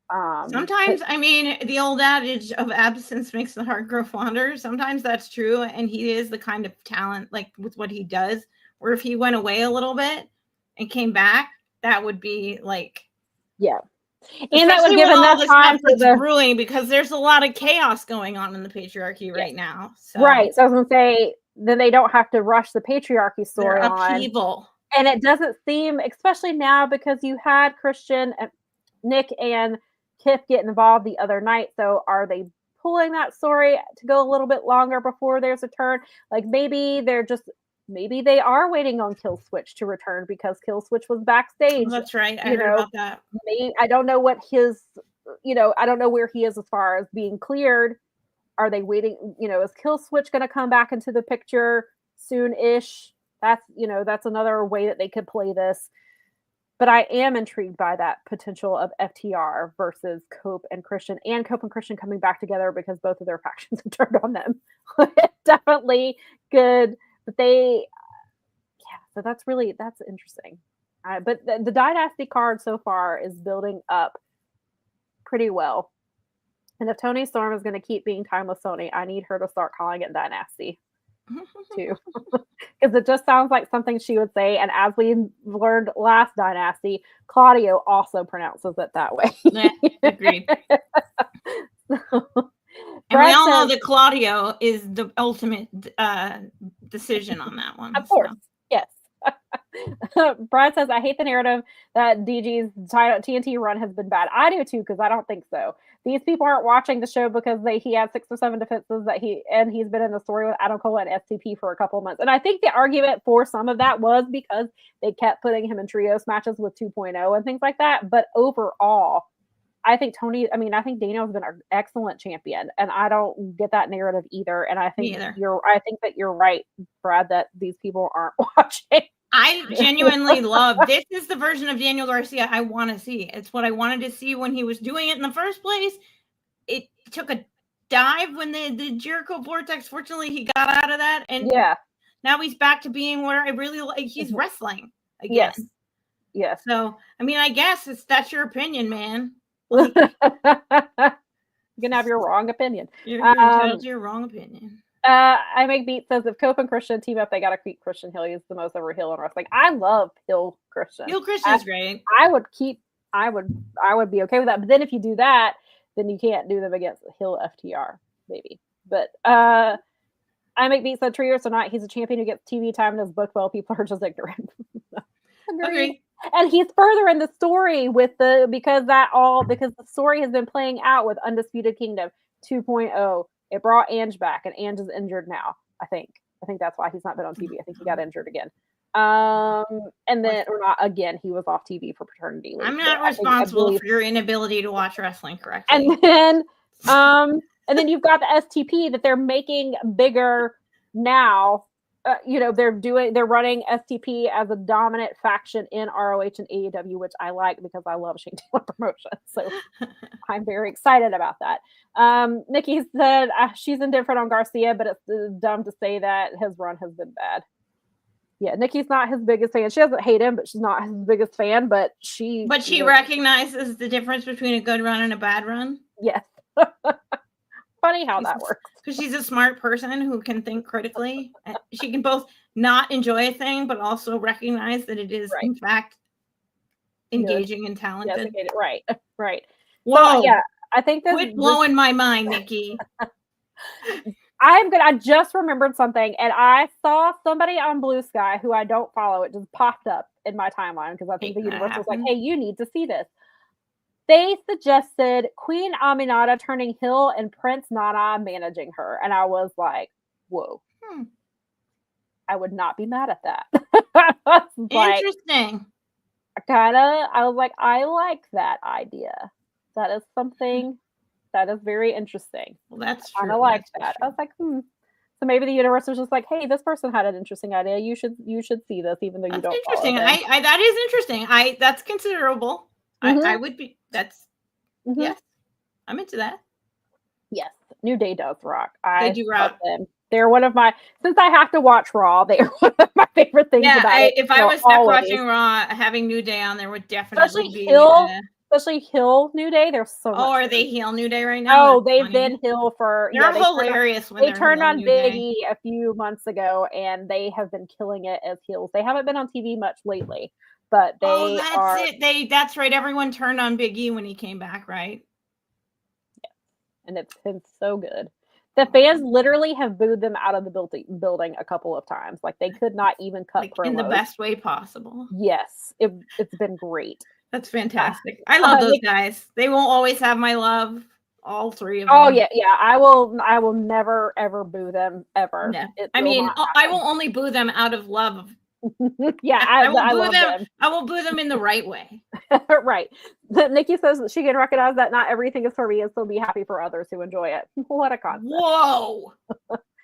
Sometimes, I mean, the old adage of absence makes the heart grow fonder. Sometimes that's true, and he is the kind of talent, like with what he does, where if he went away a little bit and came back, that would be like, yeah. And that would give enough time for the brewing, because there's a lot of chaos going on in the patriarchy right now. So. Right. So I was going to say, then they don't have to rush the patriarchy storyline. Upheaval. And it doesn't seem, especially now, because you had Christian, Nick, and Kip get involved the other night. So are they pulling that story to go a little bit longer before there's a turn? Like maybe they are waiting on Killswitch to return because Killswitch was backstage. Oh, that's right. I heard about that. Maybe, I don't know what his, I don't know where he is as far as being cleared. Are they waiting? Is Killswitch going to come back into the picture soon-ish? That's another way that they could play this. But I am intrigued by that potential of FTR versus Cope and Christian coming back together because both of their factions have turned on them. Definitely good. But so that's interesting. But the Dynasty card so far is building up pretty well. And if Toni Storm is going to keep being Timeless Toni, I need her to start calling it Dynasty too. Because it just sounds like something she would say. And as we learned last Dynasty, Claudio also pronounces it that way. Yeah, agreed. And we all know that Claudio is the ultimate decision on that one. Of course, yes. Brad says, I hate the narrative that DG's TNT run has been bad. I do too, because I don't think so. These people aren't watching the show because he had 6 or 7 defenses he's been in the story with Adam Cole and STP for a couple of months. And I think the argument for some of that was because they kept putting him in trios matches with 2.0 and things like that. But overall, I think Daniel's been an excellent champion, and I don't get that narrative either. And I think that you're right, Brad, that these people aren't watching. I genuinely love this. Is the version of Daniel Garcia I want to see. It's what I wanted to see when he was doing it in the first place. It took a dive when the Jericho Vortex. Fortunately, he got out of that, and now he's back to being where I really like. He's wrestling again. Yes. So I mean, I guess that's your opinion, man. Like, you can have your wrong opinion. You're entitled to your wrong opinion. I Make Beat says if Cope and Christian team up, they got to keep Christian Hill. He's the most over heel in wrestling. I love Hill Christian. Hill Christian's great. I would be okay with that. But then if you do that, then you can't do them against Hill FTR, maybe. But I Make Beat said trios or not, he's a champion who gets TV time and is booked well. People are just ignorant. Agree. And he's further in the story because the story has been playing out with Undisputed Kingdom 2.0. It brought Ange back, and Ange is injured now. I think that's why he's not been on TV. I think he got injured again. And then, or not again, he was off TV for paternity leave. I'm not responsible for your inability to watch wrestling correctly. And then you've got the STP that they're making bigger now. They're running STP as a dominant faction in ROH and AEW, which I like because I love Shane Taylor promotion. So I'm very excited about that. Nikki said she's indifferent on Garcia, but it's dumb to say that his run has been bad. Yeah, Nikki's not his biggest fan. She doesn't hate him, but she's not his biggest fan. But she recognizes the difference between a good run and a bad run. Yes. Funny how that works. Because she's a smart person who can think critically. She can both not enjoy a thing, but also recognize that it is, in fact, engaging and talented. Yes, right. Whoa. So, I think quit blowing my mind, Nikki. I just remembered something, and I saw somebody on Blue Sky who I don't follow. It just popped up in my timeline because I think the universe was like, hey, you need to see this. They suggested Queen Aminata turning Hill and Prince Nana managing her. And I was like, whoa. I would not be mad at that. Interesting. I was like, I like that idea. That is something that is very interesting. Well, that's true. I like that. I was like, So maybe the universe was just like, hey, this person had an interesting idea. You should see this, even though you don't. Interesting. That is interesting. That's considerable. Mm-hmm. I would be. That's yes. I'm into that. Yes, New Day does rock. They do rock. Them. They're one of my. Since I have to watch Raw, they are one of my favorite things about it. If I was stuck watching Raw, having New Day on there would definitely Especially be. Hill especially heel New Day. There's so much. Oh, are they heel New Day right now? Oh, they've been heel for. They're hilarious when they turned on New Big Day. E a few months ago, and they have been killing it as heels. They haven't been on TV much lately, but they are. It. That's right. Everyone turned on Big E when he came back, right? Yeah, and it's been so good. The fans literally have booed them out of the building a couple of times. Like they could not even cut promos. In the best way possible. Yes, it's been great. That's fantastic. I love those guys. They won't always have my love. All three of them. Oh yeah. I will never ever boo them ever. No. I mean, I will only boo them out of love. Yeah, I will boo them. I will boo them in the right way. Right. Nikki says that she can recognize that not everything is for me and still be happy for others who enjoy it. What a concept. Whoa.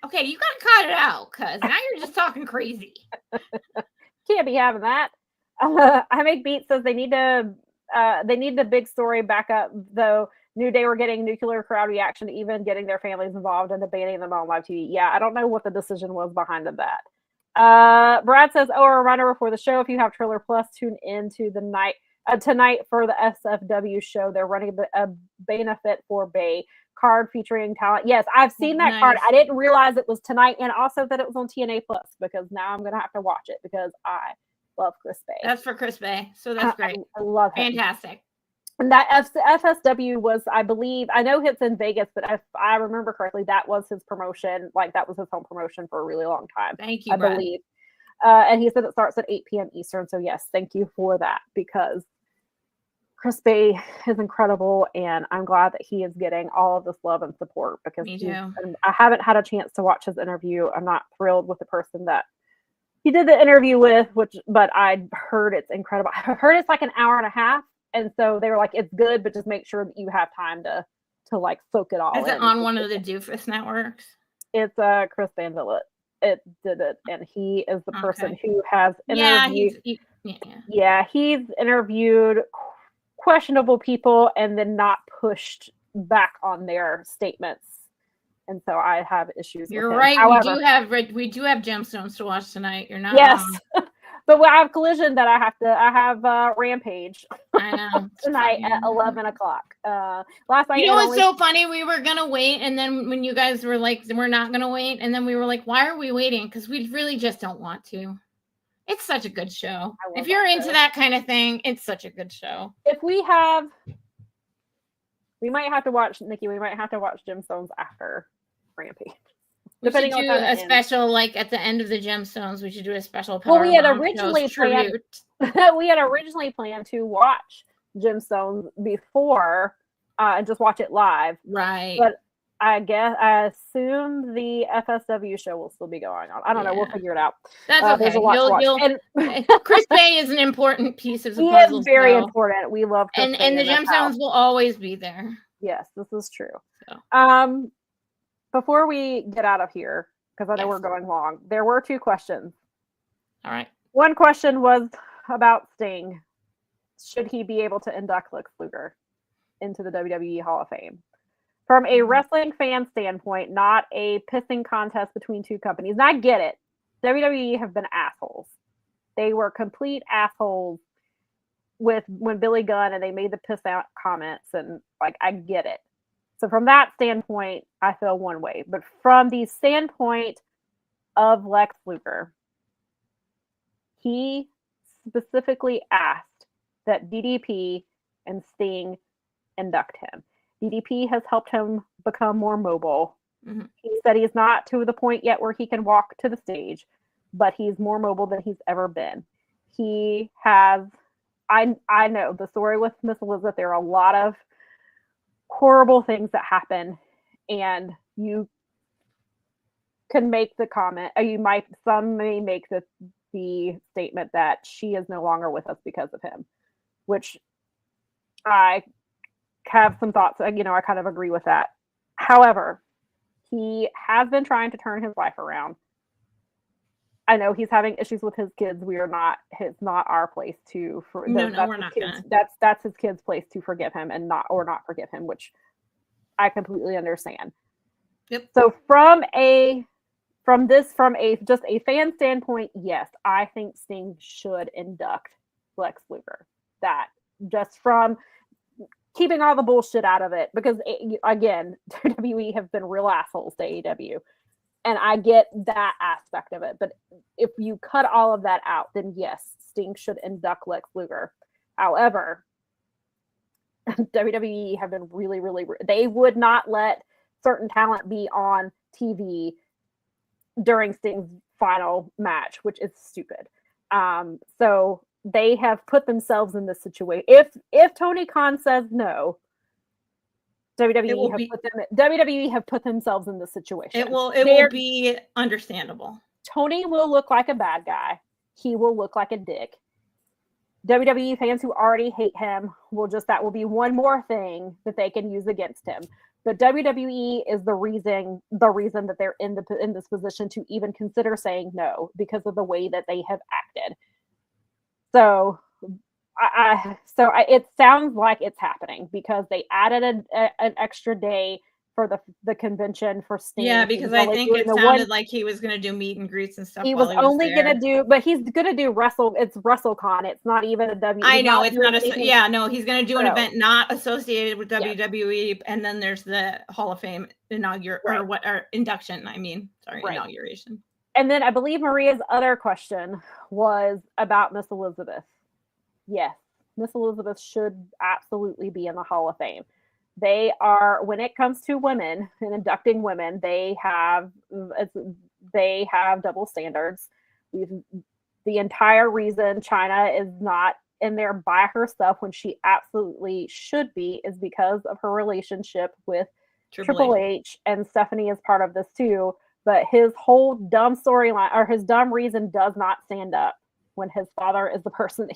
Okay, you gotta cut it out because now you're just talking crazy. Can't be having that. I Make Beat says they need the big story back up though. New Day were getting nuclear crowd reaction, even getting their families involved and debating them on live TV. Yeah, I don't know what the decision was behind that. Brad says, a reminder before the show, if you have Trailer Plus, tune in to the tonight for the SFW show. They're running a benefit for Bay card featuring talent. Yes, I've seen that card. I didn't realize it was tonight, and also that it was on TNA Plus, because now I'm gonna have to watch it because I love Chris Bay. That's for Chris Bay, so that's great. I love him. Fantastic. And that FSW was, I believe, I know it's in Vegas, but if I remember correctly, that was his promotion. Like that was his home promotion for a really long time. Thank you, I Brad. believe. And he said it starts at 8 p.m. Eastern. So yes, thank you for that, because Chris Bay is incredible, and I'm glad that he is getting all of this love and support. Because me too. I haven't had a chance to watch his interview. I'm not thrilled with the person that he did the interview with, but I heard it's incredible. I heard it's like an hour and a half. And so they were like, it's good, but just make sure that you have time to like soak it all in. Is it on one of the Doofus networks? It's Chris Vanzilla. It did it, and he is the person who has interviewed. He's interviewed questionable people and then not pushed back on their statements. And so I have issues. You're with him. right. However, we do have gemstones to watch tonight. You're not wrong. But I have Collision that I have Rampage. I know. Tonight at 11 o'clock. Last night. You know what's so funny? We were going to wait. And then when you guys were like, we're not going to wait. And then we were like, why are we waiting? Because we really just don't want to. It's such a good show. If you're into that kind of thing, it's such a good show. If we might have to watch, Nikki, we might have to watch Gemstones after Rampage. We should do a special, like at the end of the Gemstones, we should do a special. Well, we had originally planned. We had originally planned to watch Gemstones before and just watch it live, right? But I assume the FSW show will still be going on. I don't know. We'll figure it out. That's okay. There's a lot to watch. Chris Bay is an important piece of the puzzle. He is very important. We love Chris Bay, and the Gemstones will always be there. Yes, this is true. So. Before we get out of here, because I know we're going long, there were 2 questions. All right. One question was about Sting. Should he be able to induct Lex Luger into the WWE Hall of Fame? From a wrestling fan standpoint, not a pissing contest between 2 companies. And I get it. WWE have been assholes. They were complete assholes when Billy Gunn and they made the piss out comments, and like I get it. So from that standpoint, I feel one way. But from the standpoint of Lex Luger, he specifically asked that DDP and Sting induct him. DDP has helped him become more mobile. Mm-hmm. He said he's not to the point yet where he can walk to the stage, but he's more mobile than he's ever been. He has, I know the story with Miss Elizabeth, there are a lot of horrible things that happen, and you can make the comment, some may make the statement that she is no longer with us because of him, which I have some thoughts, I kind of agree with that. However, he has been trying to turn his life around. I know he's having issues with his kids. It's not our place to. We're not gonna. That's his kid's place to forgive him and not forgive him, which I completely understand. Yep. So from just a fan standpoint, yes, I think Sting should induct Lex Luger. That just from keeping all the bullshit out of it, because again, WWE have been real assholes to AEW, and I get that aspect of it. But if you cut all of that out, then yes, Sting should induct Lex Luger. However, WWE have been really, really, they would not let certain talent be on TV during Sting's final match, which is stupid. So they have put themselves in this situation. If Tony Khan says no, WWE have put themselves in this situation. It will be understandable. Tony will look like a bad guy. He will look like a dick. WWE fans who already hate him that will be one more thing that they can use against him. But WWE is the reason that they're in this position to even consider saying no, because of the way that they have acted. So it sounds like it's happening, because they added an extra day for the convention for Sting. Yeah, because I think it sounded like he was going to do meet and greets and stuff. He was only going to do, but he's going to do It's WrestleCon. It's not even a WWE. I know it's not he's going to do an event not associated with WWE, and then there's the Hall of Fame induction. Inauguration. And then I believe Maria's other question was about Miss Elizabeth. Yes, Miss Elizabeth should absolutely be in the Hall of Fame. They are, when it comes to women and inducting women, they have double standards. The entire reason Chyna is not in there by herself when she absolutely should be is because of her relationship with Triple H, and Stephanie is part of this too. But his whole dumb storyline, or his dumb reason, does not stand up when his father-in-law is the person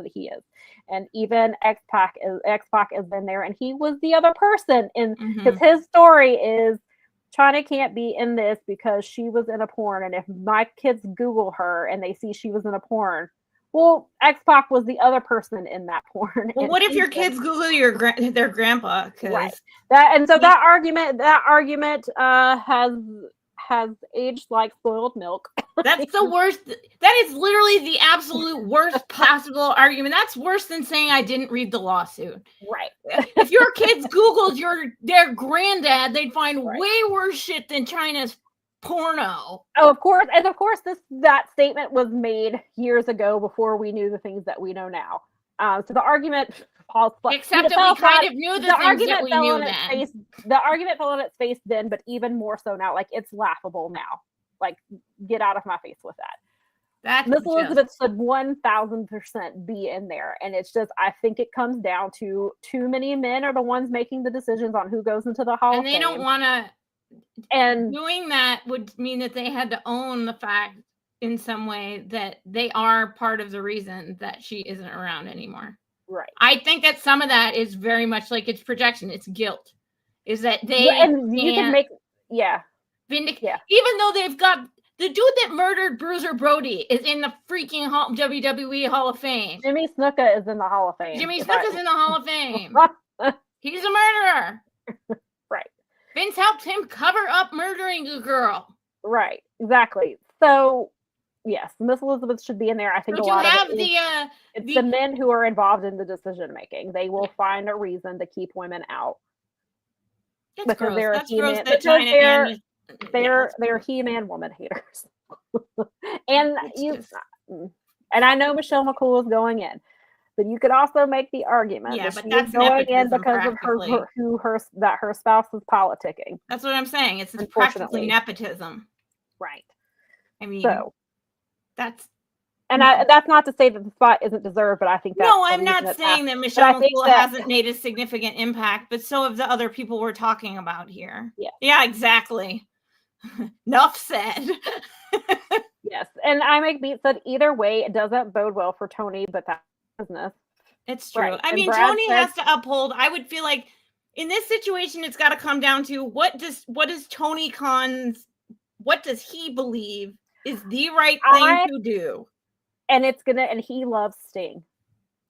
that he is. And even X-Pac has been there, and he was the other person because his story is Chyna can't be in this because she was in a porn, and if my kids Google her and they see she was in a porn, well, X-Pac was the other person in that porn. Well, what if your kids Google their grandpa? Right. That argument has aged like spoiled milk. That's the worst. That is literally the absolute worst possible argument. That's worse than saying I didn't read the lawsuit. Right. If your kids Googled their granddad, they'd find way worse shit than Chyna's porno. Oh, of course. And of course, that statement was made years ago before we knew the things that we know now. So the argument, except that we kind of knew the things that we knew then. The argument fell on its face then, but even more so now. Like, it's laughable now. Like, get out of my face with that. Miss Elizabeth should 1,000% be in there. And it's just, I think it comes down to too many men are the ones making the decisions on who goes into the Hall of Fame. And they don't want to. And doing that would mean that they had to own the fact in some way that they are part of the reason that she isn't around anymore. Right. I think that some of that is very much like it's projection. It's guilt. Is that they you can make even though they've got the dude that murdered Bruiser Brody is in the freaking WWE Hall of Fame. Jimmy Snuka is in the Hall of Fame. Jimmy Snuka's in the Hall of Fame. He's a murderer. Right. Vince helped him cover up murdering a girl. Right. Exactly. So yes, Miss Elizabeth should be in there. I think a lot of it's the men who are involved in the decision making. They will find a reason to keep women out. Because they're He-Man woman haters. And I know Michelle McCool is going in, but you could also make the argument that she is going in because of her spouse is politicking. That's what I'm saying. It's practically nepotism. Right. I mean, that's not to say that the spot isn't deserved, but I think that's I'm not saying that Michelle McCool hasn't made a significant impact, but so have the other people we're talking about here. Yeah, exactly. Enough said. Yes, and I make beat said either way, it doesn't bode well for Tony, but that's business. It's true. Right. I mean, Tony has to uphold. I would feel like in this situation, it's got to come down to what does Tony Khan's, what does he believe is the right thing to do? And he loves Sting.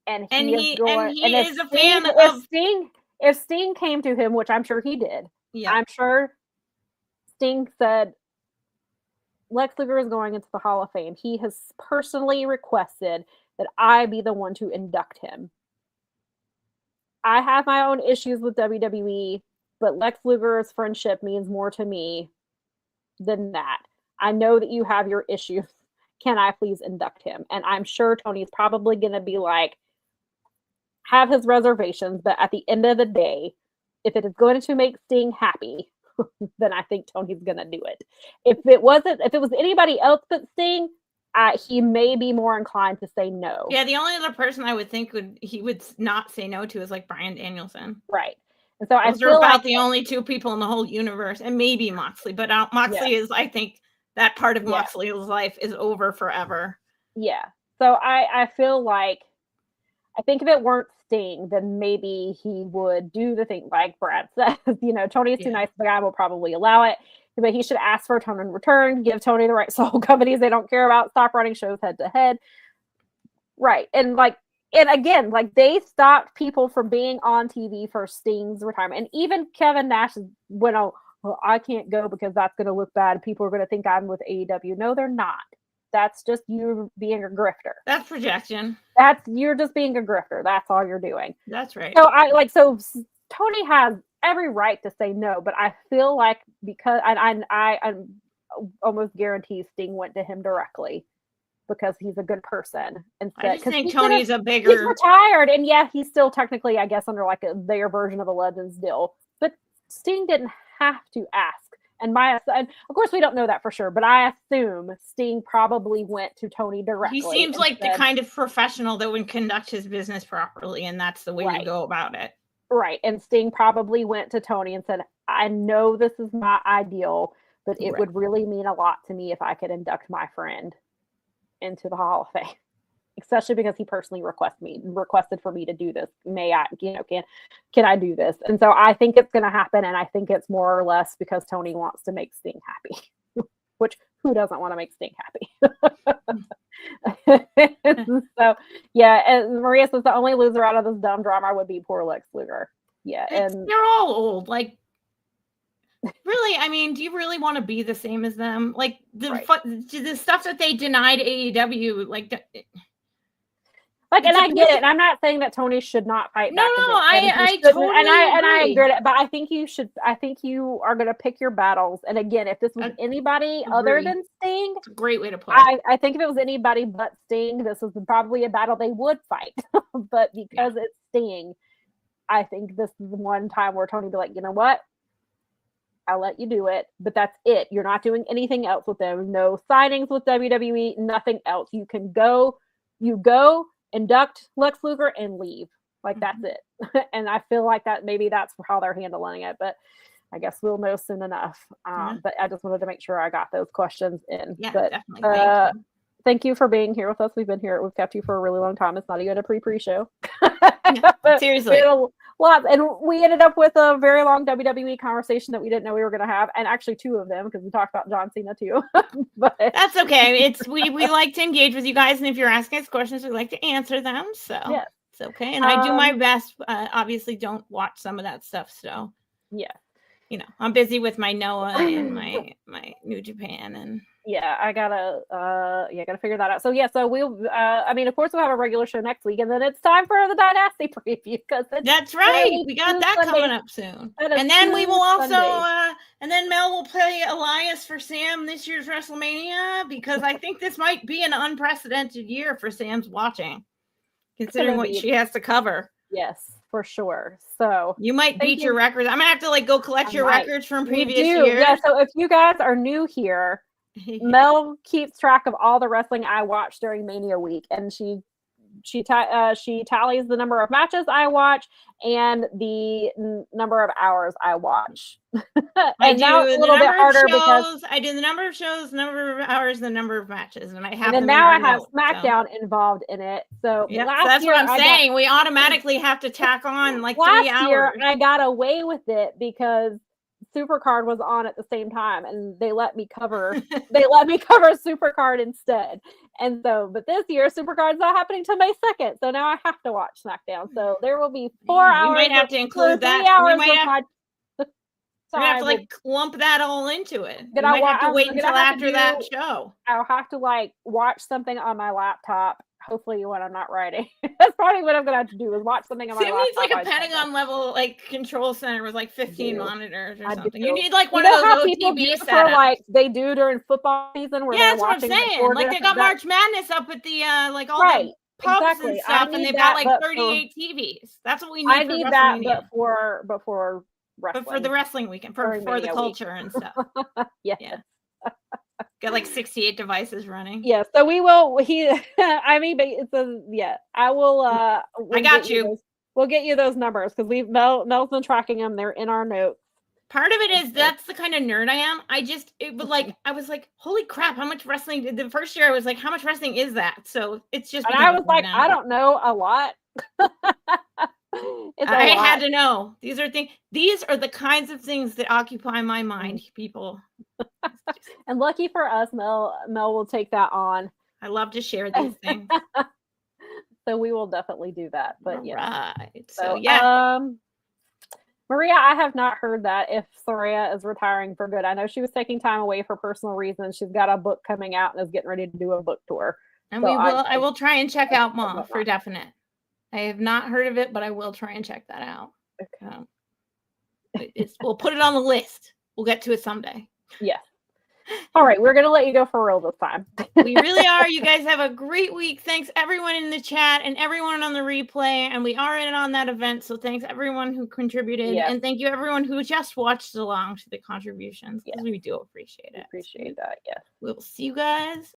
And he is a fan of Sting. If Sting came to him, which I'm sure he did, I'm sure Sting said, Lex Luger is going into the Hall of Fame. He has personally requested that I be the one to induct him. I have my own issues with WWE, but Lex Luger's friendship means more to me than that. I know that you have your issues. Can I please induct him? And I'm sure Tony's probably going to be like, have his reservations, but at the end of the day, if it is going to make Sting happy, then I think Tony's going to do it. If it was anybody else but Sting, he may be more inclined to say no. Yeah, the only other person I would think he would not say no to is like Bryan Danielson. Right. And so those are about the only two people in the whole universe, and maybe Moxley, but Moxley is, I think, that part of Moxley's life is over forever. Yeah. So I feel like, I think if it weren't Sting, then maybe he would do the thing like Brad says. Tony is too nice. The guy will probably allow it, but he should ask for a tone in return. Give Tony the right sole companies they don't care about. Stop running shows head to head. Right. And again, they stopped people from being on TV for Sting's retirement. And even Kevin Nash went, "Oh, well, I can't go because that's going to look bad. People are going to think I'm with AEW." No, they're not. That's just you being a grifter. That's projection. You're just being a grifter. That's all you're doing. That's right. So Tony has every right to say no, but I feel like because I almost guarantee Sting went to him directly because he's a good person. I just think Tony's he's retired, and he's still technically, I guess, under like their version of a Legends deal. But Sting didn't have to ask. And of course, we don't know that for sure, but I assume Sting probably went to Tony directly. He seems like the kind of professional that would conduct his business properly, and that's the way to go about it. Right. And Sting probably went to Tony and said, "I know this is not ideal, but it would really mean a lot to me if I could induct my friend into the Hall of Fame, especially because he personally requested for me to do this. May I, can I do this?" And so I think it's going to happen. And I think it's more or less because Tony wants to make Sting happy, which who doesn't want to make Sting happy? So, and Maria says the only loser out of this dumb drama would be poor Lex Luger. Yeah. And they're all old. Like, really, I mean, do you really want to be the same as them? Like the stuff that they denied AEW, and I get it. And I'm not saying that Tony should not fight back. No, I totally agree. I get it. But I think you should. I think you are going to pick your battles. And again, if this was anybody other than Sting, it's a great way to put it. I think if it was anybody but Sting, this was probably a battle they would fight. But because it's Sting, I think this is the one time where Tony would be like, "You know what? I'll let you do it, but that's it. You're not doing anything else with them. No signings with WWE, nothing else. You can go, induct Lex Luger and leave. That's it." And I feel like that maybe that's how they're handling it, but I guess we'll know soon enough. But I just wanted to make sure I got those questions in. Yeah, but, definitely. Thank you for being here with us. We've kept you for a really long time. It's not even a pre-show. Seriously. Lots, and we ended up with a very long WWE conversation that we didn't know we were going to have, and actually two of them because we talked about John Cena too. But that's okay. We like to engage with you guys, and if you're asking us questions, we like to answer them. So it's okay, and I do my best. Obviously, don't watch some of that stuff. So I'm busy with my Noah and my New Japan and. I gotta figure that out. So so we'll of course we'll have a regular show next week, and then it's time for the Dynasty preview because that's right. We got that Sunday. Coming up soon, and then we will also and then Mel will play Elias for Sam this year's WrestleMania because I think this might be an unprecedented year for Sam's watching, considering what she has to cover. Yes, for sure. So you might beat your records. I'm gonna have to go collect your records from previous years. Yeah. So if you guys are new here. Mel keeps track of all the wrestling I watch during Mania week, and she tallies the number of matches I watch and the number of hours I watch. And now it's a little bit harder because I do the number of shows, number of hours, the number of matches, and I have. And then now I have SmackDown involved in it. So so that's what I'm saying. We automatically have to tack on 3 hours. Last year I got away with it because Supercard was on at the same time, and they let me cover Supercard instead. And so, but this year Supercard's not happening till May 2nd, so now I have to watch SmackDown. So there will be 4 hours. We might have to include that. 3 hours. We have to lump that all into it. We might have to wait until after that show. I'll have to watch something on my laptop hopefully when I'm not writing. That's probably what I'm gonna have to do is watch something on my Sam laptop. needs like a while I check Pentagon it. level like control center with like 15 monitors or I something. do. You need like one You know of how those people do OTB for setups. like they do during football season where Yeah, they're that's what I'm watching saying. four Like they got different- March Madness up at the like all Right, the pubs exactly. and I stuff, and need they've that, got like but 38 TVs. That's what we need I for need that, WrestleMania. but for wrestling. But for the wrestling weekend, for During the Mania week. culture and stuff. Yes. Yeah. Got like 68 devices running. Yeah, so we will. I mean, but it's I will. I got you. We'll get you those numbers because Mel's been tracking them. They're in our notes. Part of it is that's the kind of nerd I am. I was like, holy crap, how much wrestling? The first year I was like, how much wrestling is that? So it's just. And I was like, I don't know a lot. I had to know. These are the kinds of things that occupy my mind, people. And lucky for us, Mel will take that on. I love to share these things. So we will definitely do that. But right. So yeah. Maria, I have not heard that if Soraya is retiring for good. I know she was taking time away for personal reasons. She's got a book coming out and is getting ready to do a book tour. And I will try and check out Ma for definite. I have not heard of it, but I will try and check that out. Okay. We'll put it on the list. We'll get to it someday. Yes. All right, we're going to let you go for real this time. We really are. You guys have a great week. Thanks everyone in the chat and everyone on the replay. And we are in on that event. So thanks everyone who contributed. Yes. And thank you everyone who just watched along to the contributions. Because we do appreciate it. Appreciate that. Yes. We'll see you guys